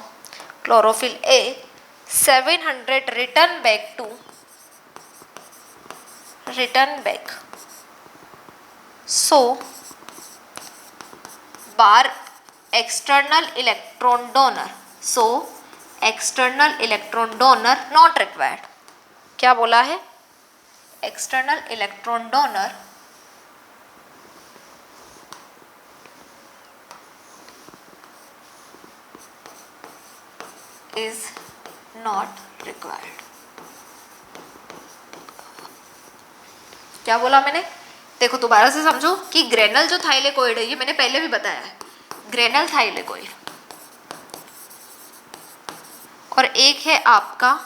chlorophyll A 700 return back. So bar external electron donor. So external electron donor not required. क्या बोला है? External electron donor is not required. क्या बोला मैंने? देखो दोबारा से समझो कि ग्रेनल जो थाइलेकोइड है, ये मैंने पहले भी बताया है, ग्रेनल थाइलेकोइड, और एक है आपका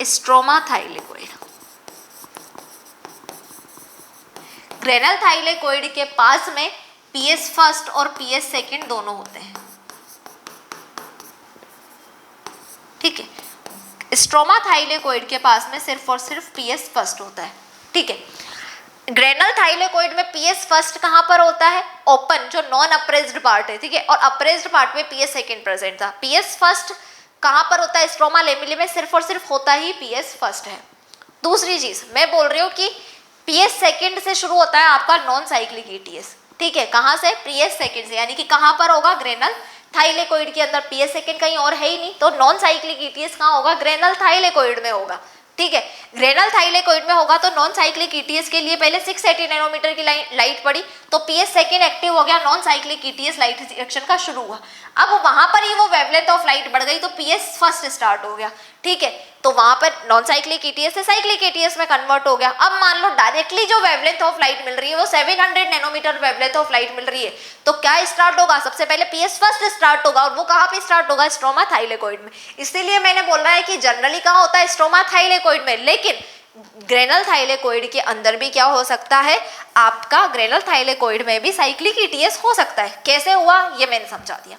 स्ट्रोमा थाइलेकोइड। ग्रेनल थाइलेकोइड के पास में पीएस फर्स्ट और पीएस सेकंड दोनों होते हैं, ठीक है। स्ट्रोमा थाइलेकोइड के पास में सिर्फ और सिर्फ पीएस फर्स्ट होता है, ठीक है। ग्रेनल थाइलेकोइड में पीएस फर्स्ट कहाँ पर होता है? ओपन, जो नॉन अप्रेज्ड पार्ट है, ठीक है, और अप्रेज्ड पार्ट में पीएस सेकंड प्रेजेंट था। पीएस फर्स्ट कहाँ पर होता है? स्ट्रोमा लेमिले में सिर्फ और सिर्फ होता ही पीएस फर्स्ट है। दूसरी चीज मैं बोल रही हूँ कि पीएस सेकंड से शुरू होता है आपका नॉन साइक्लिक ईटीएस, ठीक है। कहाँ से? पीएस सेकंड से, यानी कि कहाँ पर होगा? ग्रेनल थाइलेकोइड के अंदर। पीएस सेकंड कहीं और है ही नहीं, तो नॉन साइक्लिक ईटीएस कहाँ होगा? ग्रेनल थाइलेकोइड में होगा, ठीक है। ग्रेनल थाइलेकोइड में होगा तो नॉन साइक्लिक ईटीएस के लिए पहले 680 नैनोमीटर की लाइट पड़ी, तो पीएस सेकंड एक्टिव हो गया, non cyclic ETS light reaction का शुरू हुआ। अब वहां पर ही वो वेवलेंथ ऑफ लाइट बढ़ गई तो पीएस फर्स्ट स्टार्ट हो गया, ठीक है। तो वहां पर नॉन साइक्लिक ईटीएस से साइक्लिक ईटीएस में कन्वर्ट हो गया। अब मान लो डायरेक्टली जो वेवलेंथ ऑफ लाइट मिल रही है वो 700 नैनोमीटर वेवलेंथ ऑफ लाइट मिल रही है, तो क्या स्टार्ट होगा? सबसे पहले पीएस फर्स्ट स्टार्ट होगा, और वो कहाँ पे स्टार्ट होगा? स्ट्रोमा थाइलेकोइड में। इसीलिए मैंने बोला है कि जनरली कहाँ होता है? स्ट्रोमा थाइलेकोइड में, लेकिन ग्रेनल थाइलेकोइड के अंदर भी क्या हो सकता है? आपका ग्रेनल थाइलेकोइड में भी साइक्लिक ईटीएस हो सकता है। कैसे हुआ ये मैंने समझा दिया।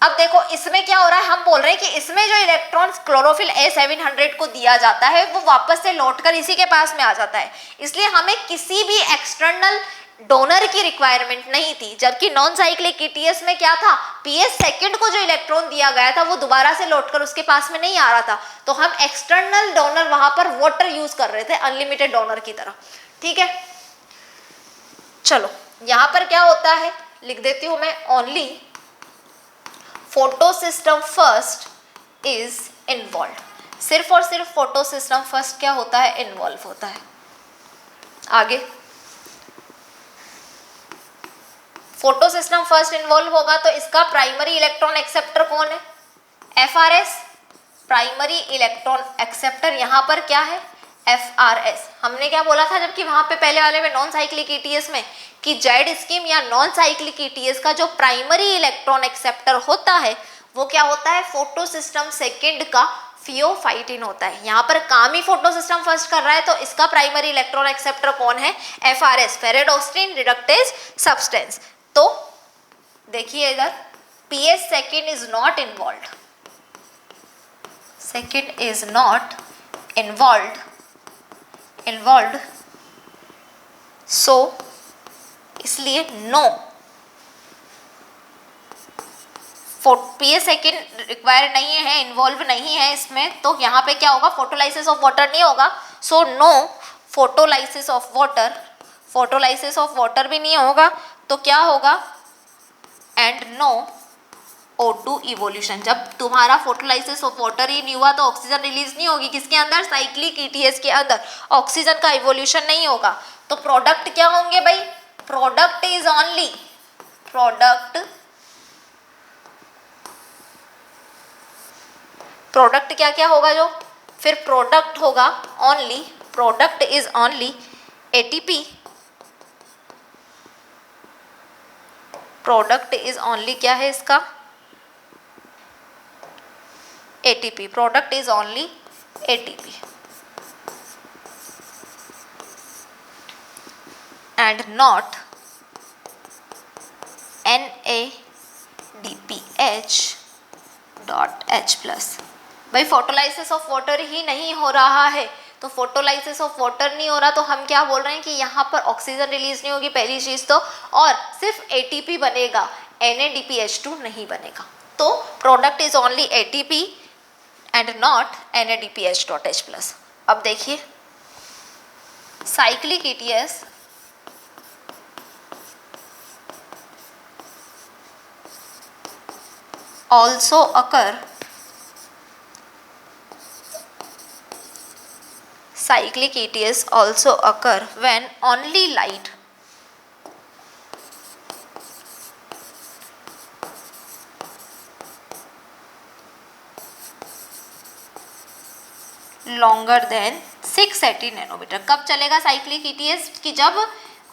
अब देखो इसमें क्या हो रहा है, हम बोल रहे हैं कि इसमें जो इलेक्ट्रॉन्स क्लोरोफिल A700 को दिया जाता है वो वापस से लौटकर इसी के पास में आ जाता है, इसलिए हमें किसी भी एक्सटर्नल डोनर की रिक्वायरमेंट नहीं थी। जबकि नॉन साइक्लिक ईटीएस में क्या था? पीएस सेकंड को जो इलेक्ट्रॉन दिया गया था वो दोबारा से लौटकर उसके पास में नहीं आ रहा था, तो हम एक्सटर्नल डोनर वहां पर वाटर यूज कर रहे थे, अनलिमिटेड डोनर की तरह, ठीक है। चलो यहां पर क्या होता है लिख देती हूं मैं, only photo system first is involve. सिर्फ और सिर्फ फोटो सिस्टम फर्स्ट क्या होता है? इन्वॉल्व होता है। आगे फोटो सिस्टम फर्स्ट इन्वॉल्व होगा तो इसका प्राइमरी इलेक्ट्रॉन एक्सेप्टर कौन है? FRS, primary electron acceptor. यहाँ पर क्या है? FRS। हमने क्या बोला था जबकि वहां पे पहले वाले में नॉन साइक्लिक ईटीएस में कि जेड स्कीम या नॉन साइक्लिक ईटीएस का जो प्राइमरी इलेक्ट्रॉन एक्सेप्टर होता है वो क्या होता है? फोटो सिस्टम सेकेंड का फियोफाइटिन होता है। यहाँ पर काम ही फोटो सिस्टम फर्स्ट कर रहा है, तो इसका प्राइमरी इलेक्ट्रॉन एक्सेप्टर कौन है? FRS, ferredoxin reductase substance. तो देखिए इधर PS second is not involve, second is not involve, so इसलिए नो PS सेकेंड रिक्वायर नहीं है, इन्वॉल्व नहीं है इसमें, तो यहाँ पे क्या होगा? फोटोलाइसिस ऑफ वाटर नहीं होगा, so no photolysis of water, photolysis of water भी नहीं होगा, तो क्या होगा? And no O2 evolution. जब तुम्हारा फोटोलाइसिस ऑफ वाटर ही नहीं हुआ तो ऑक्सीजन रिलीज नहीं होगी, किसके अंदर? साइक्लिक ईटीएस के अंदर। ऑक्सीजन का इवोल्यूशन नहीं होगा, तो प्रोडक्ट क्या होंगे भाई? प्रोडक्ट इज ओनली प्रोडक्ट क्या क्या होगा जो? फिर प्रोडक्ट होगा only, product is only ATP, product is only क्या है इसका? ATP. Product is only ATP and not NADPH dot H plus. भाई फोटोलाइसिस ऑफ वाटर ही नहीं हो रहा है, तो फोटोलाइसिस ऑफ वाटर नहीं हो रहा तो हम क्या बोल रहे हैं कि यहाँ पर ऑक्सीजन रिलीज नहीं होगी पहली चीज तो, और सिर्फ ATP बनेगा, NADPH2 नहीं बनेगा. तो product is only ATP and not NADPH dot H plus. अब देखिए cyclic ETS also occur, cyclic ETS also occur when only light longer than 680 nanometer. कब चलेगा साइक्लिक ETS? कि जब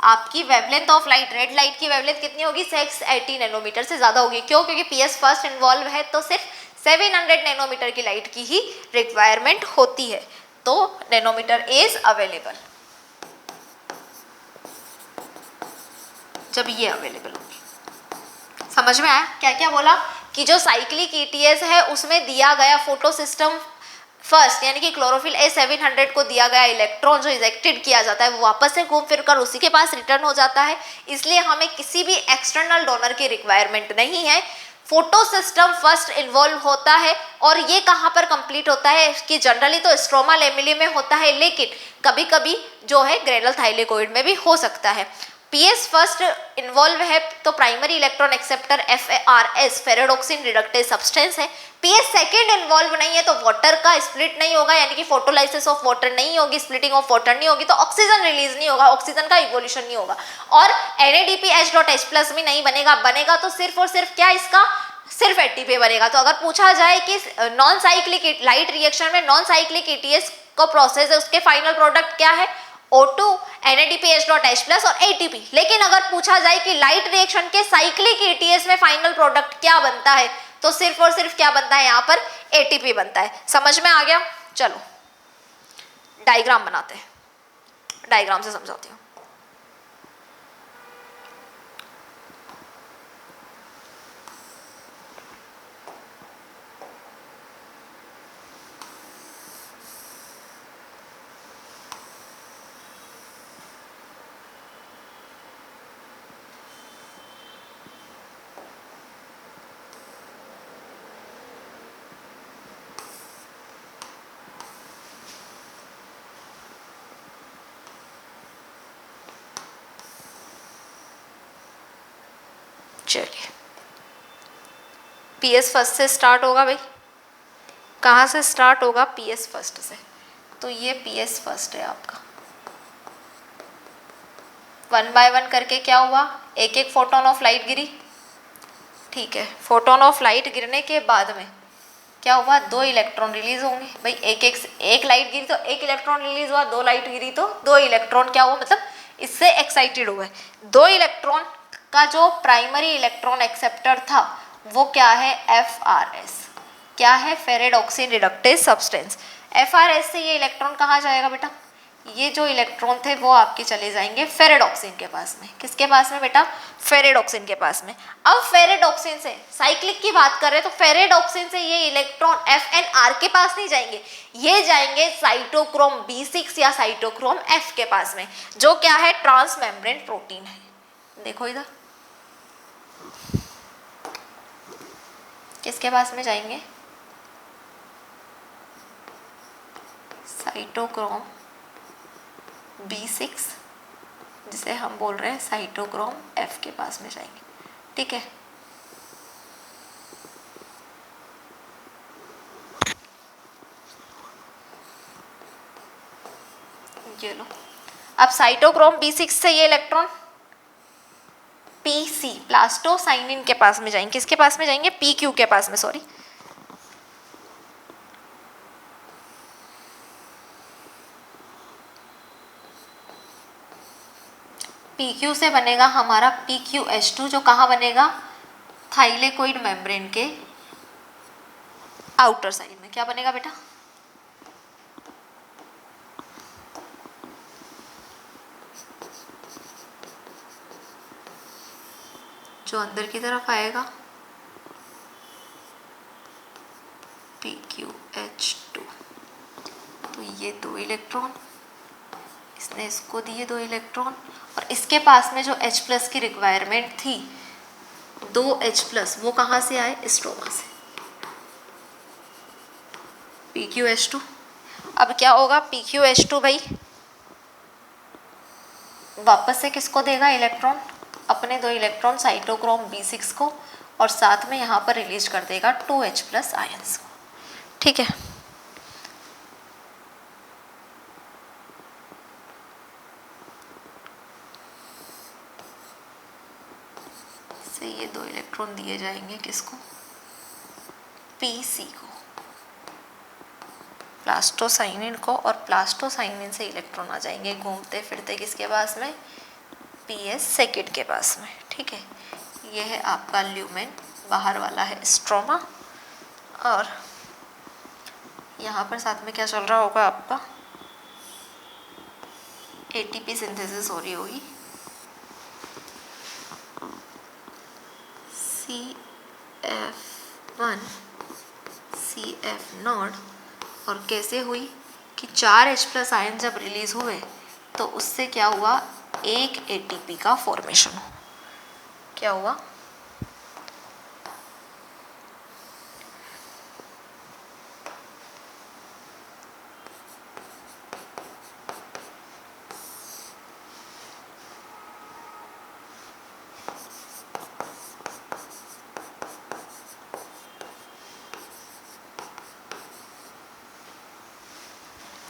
आपकी wavelength of light, red light की wavelength कितनी होगी? 680 नैनोमीटर से ज़्यादा होगी. क्यों? क्योंकि PS फर्स्ट इन्वॉल्व है तो सिर्फ 700 नैनोमीटर की लाइट की ही रिक्वायरमेंट होती है. तो नैनोमीटर इज अवेलेबल जब ये अवेलेबल होगी. समझ में आया क्या क्या बोला? कि जो साइक्लिक ETS है उसमें दिया गया फोटो सिस्टम फर्स्ट, यानी कि क्लोरोफिल A700 को दिया गया इलेक्ट्रॉन जो इजेक्टेड किया जाता है वो वापस से घूम फिर कर उसी के पास रिटर्न हो जाता है. इसलिए हमें किसी भी एक्सटर्नल डोनर की रिक्वायरमेंट नहीं है. फोटो सिस्टम फर्स्ट इन्वॉल्व होता है और ये कहाँ पर कंप्लीट होता है? कि जनरली तो स्ट्रोमा लेमिली में होता है, लेकिन कभी कभी जो है ग्रेनल थाइलेकोइड में भी हो सकता है. PS फर्स्ट इन्वॉल्व है तो primary electron acceptor FARS ferredoxin reductase substance है. PS सेकेंड इन्वॉल्व नहीं है तो वाटर का स्प्लिट नहीं होगा, यानी कि फोटोलाइसिस ऑफ वाटर नहीं होगी, स्प्लिटिंग ऑफ वाटर नहीं होगी, तो ऑक्सीजन रिलीज नहीं होगा, ऑक्सीजन का इवोल्यूशन नहीं होगा. और NADPH डॉट H प्लस भी नहीं बनेगा. बनेगा तो सिर्फ और सिर्फ क्या? इसका सिर्फ ATP बनेगा. तो अगर पूछा जाए कि नॉन साइक्लिक लाइट रिएक्शन में नॉन साइक्लिक ETS को प्रोसेस है, उसके फाइनल प्रोडक्ट क्या है? O2, NADPH dot H plus और ATP. लेकिन अगर पूछा जाए कि लाइट रिएक्शन के साइक्लिक ETS में फाइनल प्रोडक्ट क्या बनता है, तो सिर्फ और सिर्फ क्या बनता है? यहाँ पर ATP बनता है. समझ में आ गया? चलो डायग्राम बनाते हैं, डायग्राम से समझाती हूँ. चलिए PS फर्स्ट से स्टार्ट होगा. भाई कहाँ से स्टार्ट होगा? PS फर्स्ट से. तो ये PS फर्स्ट है आपका. 1 बाय 1 करके क्या हुआ? एक एक फोटोन ऑफ लाइट गिरी. ठीक है, फोटोन ऑफ लाइट गिरने के बाद में क्या हुआ? 2 इलेक्ट्रॉन रिलीज होंगे. भाई एक लाइट गिरी तो 1 इलेक्ट्रॉन रिलीज हुआ, 2 लाइट गिरी तो 2 इलेक्ट्रॉन क्या हुआ? मतलब इससे एक्साइटेड हुए. 2 इलेक्ट्रॉन का जो प्राइमरी इलेक्ट्रॉन एक्सेप्टर था वो क्या है? FRS. क्या है? फेरेडोक्सिन रिडक्टेज सब्सटेंस. FRS से ये इलेक्ट्रॉन कहाँ जाएगा बेटा? ये जो इलेक्ट्रॉन थे वो आपके चले जाएंगे फेरेडोक्सिन के पास में. किसके पास में बेटा? फेरेडोक्सिन के पास में. अब फेरेडोक्सिन से साइक्लिक की बात कर रहे हैं तो फेरेडोक्सिन से ये इलेक्ट्रॉन FNR के पास नहीं जाएंगे, ये जाएंगे साइटोक्रोम B6 या साइटोक्रोम F के पास में, जो क्या है? ट्रांस मेम्ब्रेन प्रोटीन है. देखो इधर किसके पास में जाएंगे? साइटोक्रोम B6, जिसे हम बोल रहे हैं साइटोक्रोम F के पास में जाएंगे. ठीक है, ये लो. अब साइटोक्रोम B6 से ये इलेक्ट्रॉन PC प्लास्टोसाइनिन के पास में जाएंगे. किसके पास में जाएंगे? PQ के पास में. सॉरी, PQ से बनेगा हमारा PQH2, जो कहाँ बनेगा? थाइलेकोइड मेम्ब्रेन के आउटर साइड में क्या बनेगा बेटा, जो अंदर की तरफ आएगा PQH2। तो ये 2 इलेक्ट्रॉन, इसने इसको दिए 2 इलेक्ट्रॉन, और इसके पास में जो H+ की रिक्वायरमेंट थी 2 H+, वो कहाँ से आए, स्ट्रोमा से, PQH2। अब क्या होगा, PQH2 भाई वापस से किसको देगा इलेक्ट्रॉन, अपने 2 इलेक्ट्रॉन साइटोक्रोम B6 को, और साथ में यहाँ पर रिलीज कर देगा 2H+ आयंस को। ठीक है, से ये 2 इलेक्ट्रॉन दिए जाएंगे किसको, PC को, प्लास्टोसाइनिन को, और प्लास्टोसाइनिन से इलेक्ट्रॉन आ जाएंगे घूमते फिरते किसके पास में, PS सेकेंड के पास में। ठीक है, ये है आपका ल्यूमेन, बाहर वाला है स्ट्रोमा, और यहाँ पर साथ में क्या चल रहा होगा आपका, ATP सिंथेसिस हो रही होगी, CF1 CF0, और कैसे हुई कि 4 H+ आयन जब रिलीज हुए तो उससे क्या हुआ, एक ATP का फॉर्मेशन हो, क्या हुआ,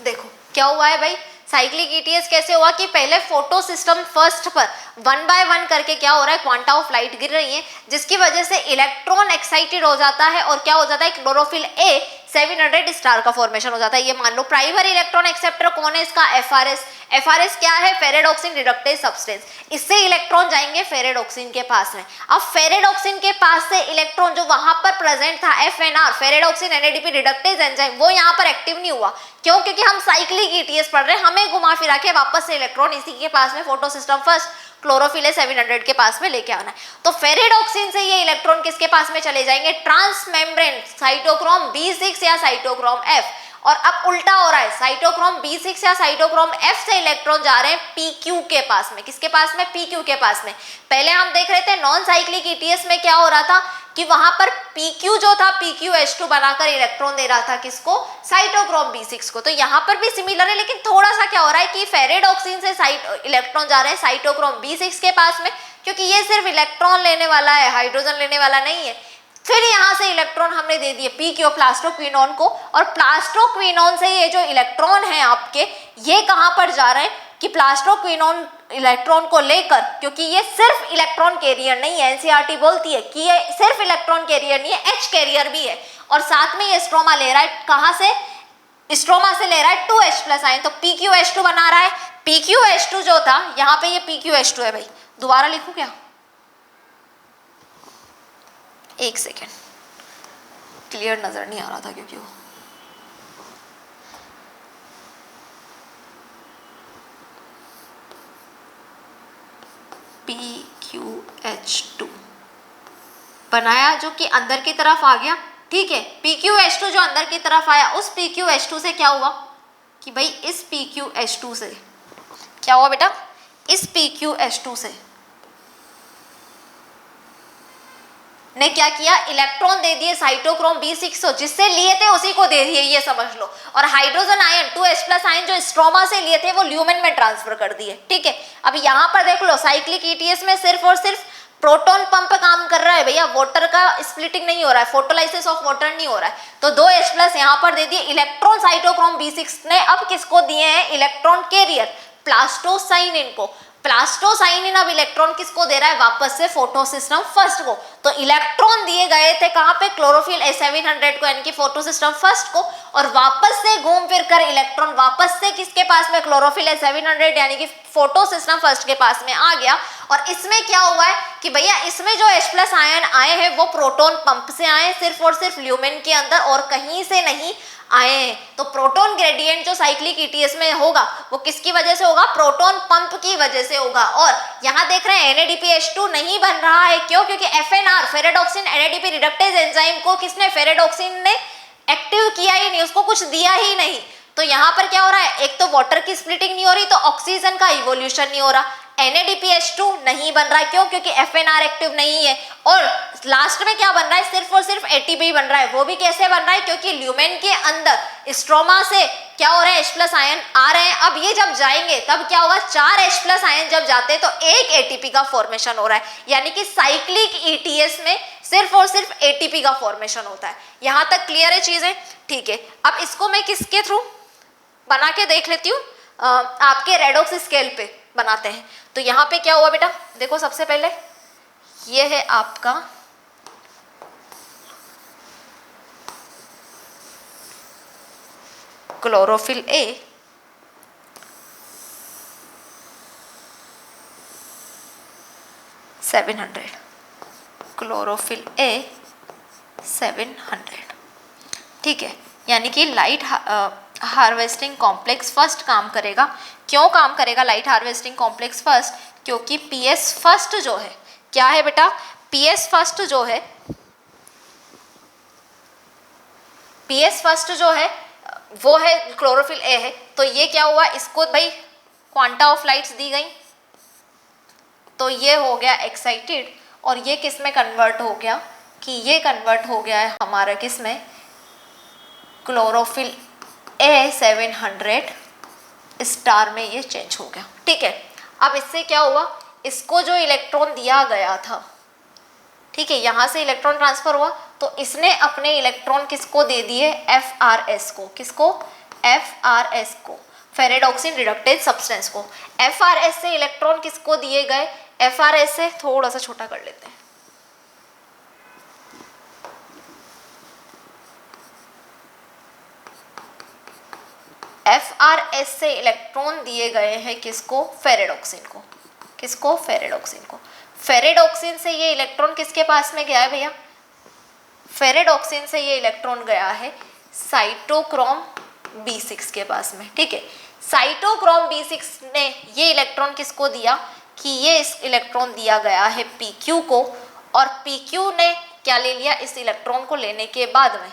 देखो क्या हुआ है भाई, साइक्लिक ETS कैसे हुआ कि पहले फोटो सिस्टम फर्स्ट पर 1 बाय 1 करके क्या हो रहा है, क्वांटा ऑफ लाइट गिर रही है, जिसकी वजह से इलेक्ट्रॉन एक्साइटेड हो जाता है, और क्या हो जाता है, क्लोरोफिल A 700 स्टार का फॉर्मेशन हो जाता है। ये मान लो प्राइमरी इलेक्ट्रॉन एक्सेप्टर कौन है इसका, FRS क्या है, फेरेडॉक्सिन रिडक्टेज सब्सटेंस, इससे इलेक्ट्रॉन जाएंगे फेरेडॉक्सिन के पास में। अब फेरेडॉक्सिन के पास से इलेक्ट्रॉन जो वहां पर प्रेजेंट था FNR, ferredoxin NADP reductase enzyme, वो यहाँ पर एक्टिव नहीं हुआ, क्यों, क्योंकि हम साइक्लिक ETS पढ़ रहे हैं, हमें घुमा फिरा के वापस से इलेक्ट्रॉन इसी के पास में फोटो सिस्टम फर्स्ट क्लोरोफिल 700 के पास में लेके आना है। तो फेरेडॉक्सिन से ये इलेक्ट्रॉन किसके पास में चले जाएंगे, ट्रांस मेम्ब्रेन साइटोक्रोम B6 या साइटोक्रोम F, और अब उल्टा हो रहा है, साइटोक्रोम B6 या साइटोक्रोम F से इलेक्ट्रॉन जा रहे हैं PQ के पास में, किसके पास में, PQ के पास में। पहले हम देख रहे थे नॉन साइक्लिक ETS में क्या हो रहा था कि वहां पर PQ जो था PQH2 बनाकर इलेक्ट्रॉन दे रहा था किसको, साइटोक्रोम B6 को। तो यहाँ पर भी सिमिलर है, लेकिन थोड़ा सा क्या हो रहा है कि फेरेडॉक्सिन से इलेक्ट्रॉन जा रहे हैं साइटोक्रोम B6 के पास में, क्योंकि ये सिर्फ इलेक्ट्रॉन लेने वाला है, हाइड्रोजन लेने वाला नहीं है। फिर यहाँ से इलेक्ट्रॉन हमने दे दिए PQ प्लास्टोक्विनोन को, और प्लास्टोक्विनोन से ये जो इलेक्ट्रॉन है आपके, ये कहाँ पर जा रहे हैं कि प्लास्टोक्विनोन इलेक्ट्रॉन को लेकर, क्योंकि ये सिर्फ इलेक्ट्रॉन कैरियर नहीं है, NCERT बोलती है कि ये सिर्फ इलेक्ट्रॉन कैरियर नहीं है, H कैरियर भी है, और साथ में ये स्ट्रोमा ले रहा है, कहाँ से, स्ट्रोमा से ले रहा है 2H+ आयन, तो PQH2 बना रहा है। PQH2 जो था यहाँ पे, ये PQH2 है भाई, दोबारा लिखूं क्या, एक सेकेंड, क्लियर नजर नहीं आ रहा था क्योंकि वो PQH2 बनाया जो कि अंदर की तरफ आ गया। ठीक है, PQH2 जो अंदर की तरफ आया, उस PQH2 से क्या हुआ कि भाई इस PQH2 से क्या हुआ बेटा, इस PQH2 से ने क्या किया, इलेक्ट्रॉन दे दिए साइटोक्रोम B6, जिससे लिए थे उसी को दे दिए, ये समझ लो, और हाइड्रोजन आयन 2H+ आयन जो स्ट्रोमा से लिए थे वो ल्यूमेन में ट्रांसफर कर दिए। ठीक है, अब यहाँ पर देख लो साइक्लिक ETS में सिर्फ और सिर्फ प्रोटॉन पंप काम कर रहा है भैया, वाटर का स्प्लिटिंग नहीं हो रहा है, फोटोलाइसिस ऑफ वाटर नहीं हो रहा है। तो 2H+ यहाँ पर दे दिए, इलेक्ट्रॉन साइटोक्रोम B6 ने अब किसको दिए हैं, इलेक्ट्रॉन कैरियर प्लास्टोसाइनिन को। प्लास्टोसाइनिन अब इलेक्ट्रॉन किसको दे रहा है, वापस से फोटो सिस्टम फर्स्ट को। तो इलेक्ट्रॉन दिए गए थे कहाँ पे, क्लोरोफिल A700 को, यानी कि फोटो सिस्टम फर्स्ट को, और वापस से घूम फिर कर इलेक्ट्रॉन वापस से किसके पास में, क्लोरोफिल है 700 यानी कि फोटो सिस्टम फर्स्ट के पास में आ गया। और इसमें क्या हुआ है कि भैया इसमें जो H+ आयन आए हैं वो प्रोटॉन पंप से आए, सिर्फ और सिर्फ ल्यूमेन के अंदर, और कहीं से नहीं आए हैं। तो प्रोटॉन ग्रेडियंट जो साइक्लिक ETS में होगा वो किसकी वजह से होगा, प्रोटॉन पंप की वजह से होगा। और यहाँ देख रहे हैं NADPH2 नहीं बन रहा है, क्यों, क्योंकि FNR ferredoxin NADP reductase enzyme को किसने, फेरेडॉक्सिन ने एक्टिव किया ही नहीं, उसको कुछ दिया ही नहीं। तो यहाँ पर क्या हो रहा है, एक तो वाटर की स्प्लिटिंग नहीं हो रही, तो ऑक्सीजन का इवोल्यूशन नहीं हो रहा, NADPH2 नहीं बन रहा है, क्यों, क्योंकि FNR एक्टिव नहीं है। और लास्ट में क्या बन रहा है, सिर्फ और सिर्फ ATP बन रहा है। वो भी कैसे बन रहा है, क्योंकि ल्यूमेन के अंदर स्ट्रोमा से क्या हो रहा है, H+ आयन आ रहे हैं। अब ये जब जाएंगे तब क्या होगा, 4 H+ आयन जब जाते हैं तो एक ATP का फॉर्मेशन हो रहा है, यानी कि साइक्लिक ETS में सिर्फ और सिर्फ ATP का फॉर्मेशन होता है। यहाँ तक क्लियर है चीजें, ठीक है। अब इसको मैं किसके थ्रू बना के देख लेती हूँ, आपके रेडॉक्स स्केल पे बनाते हैं। तो यहाँ पे क्या हुआ बेटा, देखो सबसे पहले ये है आपका क्लोरोफिल A, क्लोरोफिल A 700, ठीक है। यानी कि लाइट हार्वेस्टिंग कॉम्प्लेक्स फर्स्ट काम करेगा। क्यों काम करेगा लाइट हार्वेस्टिंग कॉम्प्लेक्स फर्स्ट, क्योंकि PS फर्स्ट जो है, क्या है बेटा, PS फर्स्ट जो है, PS फर्स्ट जो है वो है क्लोरोफिल A है। तो ये क्या हुआ, इसको भाई क्वांटा ऑफ लाइट्स दी गई, तो ये हो गया एक्साइटेड, और ये किस में कन्वर्ट हो गया, कि ये कन्वर्ट हो गया है हमारा किस में, क्लोरोफिल A 700 स्टार में ये चेंज हो गया, ठीक है। अब इससे क्या हुआ, इसको जो इलेक्ट्रॉन दिया गया था, ठीक है, यहाँ से इलेक्ट्रॉन ट्रांसफर हुआ, तो इसने अपने इलेक्ट्रॉन किसको दे दिए, FRS को, किसको, FRS को, फेरेडॉक्सिन रिडक्टेज सब्सटेंस को। FRS से इलेक्ट्रॉन किसको दिए गए, FRS से थोड़ा सा छोटा कर लेते हैं, FRS से इलेक्ट्रॉन दिए गए हैं किसको, फेरेडॉक्सिन को, किसको, फेरेडॉक्सिन को। फेरेडॉक्सिन से ये इलेक्ट्रॉन किसके पास में गया है भैया, फेरेडॉक्सिन से ये इलेक्ट्रॉन गया है साइटोक्रोम B6 के पास में, ठीक है। साइटोक्रोम B6 ने ये इलेक्ट्रॉन किसको दिया, कि ये इस इलेक्ट्रॉन दिया गया है PQ को, और PQ ने क्या ले लिया, इस इलेक्ट्रॉन को लेने के बाद में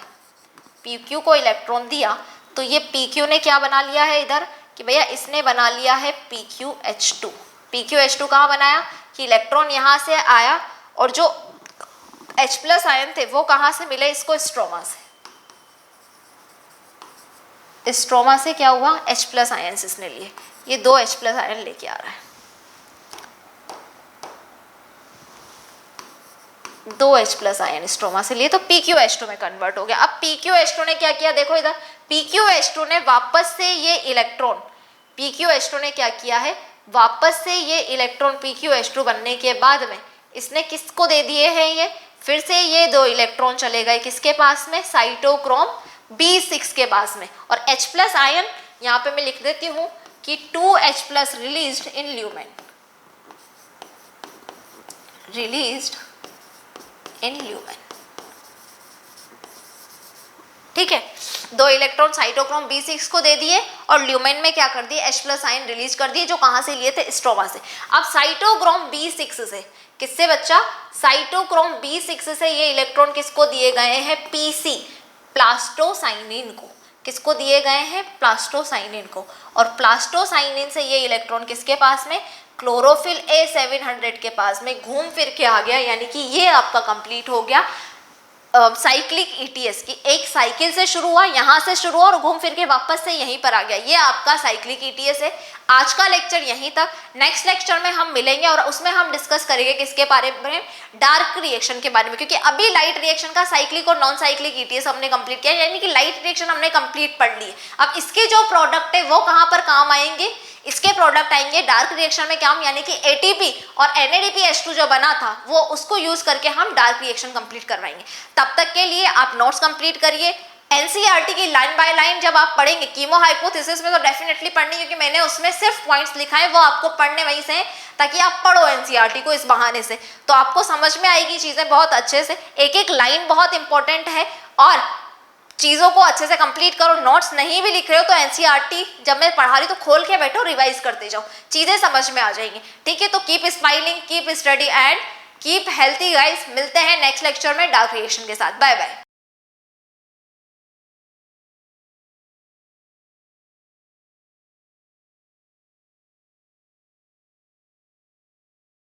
PQ को इलेक्ट्रॉन दिया, तो ये PQ ने क्या बना लिया है इधर, कि भैया इसने बना लिया है PQH2। PQH2 कहाँ बनाया, कि इलेक्ट्रॉन यहाँ से आया, और जो H+ आयन थे वो कहाँ से मिले इसको, स्ट्रोमा से, स्ट्रोमा से क्या हुआ, H+ आयन इसने लिए, ये 2 H+ आयन लेके आ रहा है, 2 H+ आयन स्ट्रोमा से लिए, तो PQH2 में कन्वर्ट हो गया। अब PQH2 ने क्या किया, देखो इधर, PQH2 ने वापस से ये इलेक्ट्रॉन, PQH2 ने क्या किया है, वापस से ये इलेक्ट्रॉन PQH2 बनने के बाद में इसने किसको दे दिए हैं, ये फिर से ये 2 इलेक्ट्रॉन चले गए किसके पास में, साइटोक्रोम B6 के पास में। और H+ आयन यहाँ पे मैं लिख देती हूँ कि 2 H+ released in lumen, released in lumen, ठीक है। 2 इलेक्ट्रॉन साइटोक्रोम B6 को दे दिए, और ल्यूमेन में क्या कर दिए, H+ आयन रिलीज कर दिए, जो कहाँ से लिए थे, स्ट्रोमा से। अब साइटोक्रोम B6 से, किससे बच्चा, साइटोक्रोम B6 से ये इलेक्ट्रॉन किसको दिए गए हैं, PC, प्लास्टोसाइनिन को, किसको दिए गए हैं, प्लास्टोसाइनिन को। और प्लास्टोसाइनिन से ये इलेक्ट्रॉन किसके पास में, क्लोरोफिल A 700 के पास में घूम फिर के आ गया, यानी कि ये आपका कंप्लीट हो गया साइक्लिक ETS की। एक साइकिल से शुरू हुआ, यहाँ से शुरू हुआ और घूम फिर के वापस से यहीं पर आ गया, ये आपका साइक्लिक ETS है। आज का लेक्चर यहीं तक, नेक्स्ट लेक्चर में हम मिलेंगे और उसमें हम डिस्कस करेंगे किसके बारे में, डार्क रिएक्शन के बारे में, क्योंकि अभी लाइट रिएक्शन का साइक्लिक और नॉन साइक्लिक ETS हमने कंप्लीट किया, यानी कि लाइट रिएक्शन हमने कंप्लीट पढ़ ली। अब इसके जो प्रोडक्ट है वो कहाँ पर काम आएंगे, इसके प्रोडक्ट आएंगे डार्क रिएक्शन में काम, यानी कि ATP और NADPH2 जो बना था वो उसको यूज करके हम डार्क रिएक्शन कंप्लीट करवाएंगे। तब तक के लिए आप नोट्स कंप्लीट करिए, एनसीईआरटी की लाइन बाय लाइन जब आप पढ़ेंगे, कीमो हाइपोथेसिस में तो डेफिनेटली पढ़नी, क्योंकि मैंने उसमें सिर्फ पॉइंट्स लिखा है, वो आपको पढ़ने वहीं से, ताकि आप पढ़ो एनसीईआरटी को इस बहाने से, तो आपको समझ में आएगी चीजें बहुत अच्छे से। एक एक लाइन बहुत इंपॉर्टेंट है और चीजों को अच्छे से कंप्लीट करो। नोट्स नहीं भी लिख रहे हो तो एनसीईआरटी जब मैं पढ़ा रही तो खोल के बैठो, रिवाइज करते जाओ, चीजें समझ में आ जाएंगी। ठीक है, तो keep smiling, keep study and keep healthy guys. मिलते हैं नेक्स्ट लेक्चर में डार्क रिएक्शन के साथ। Bye bye.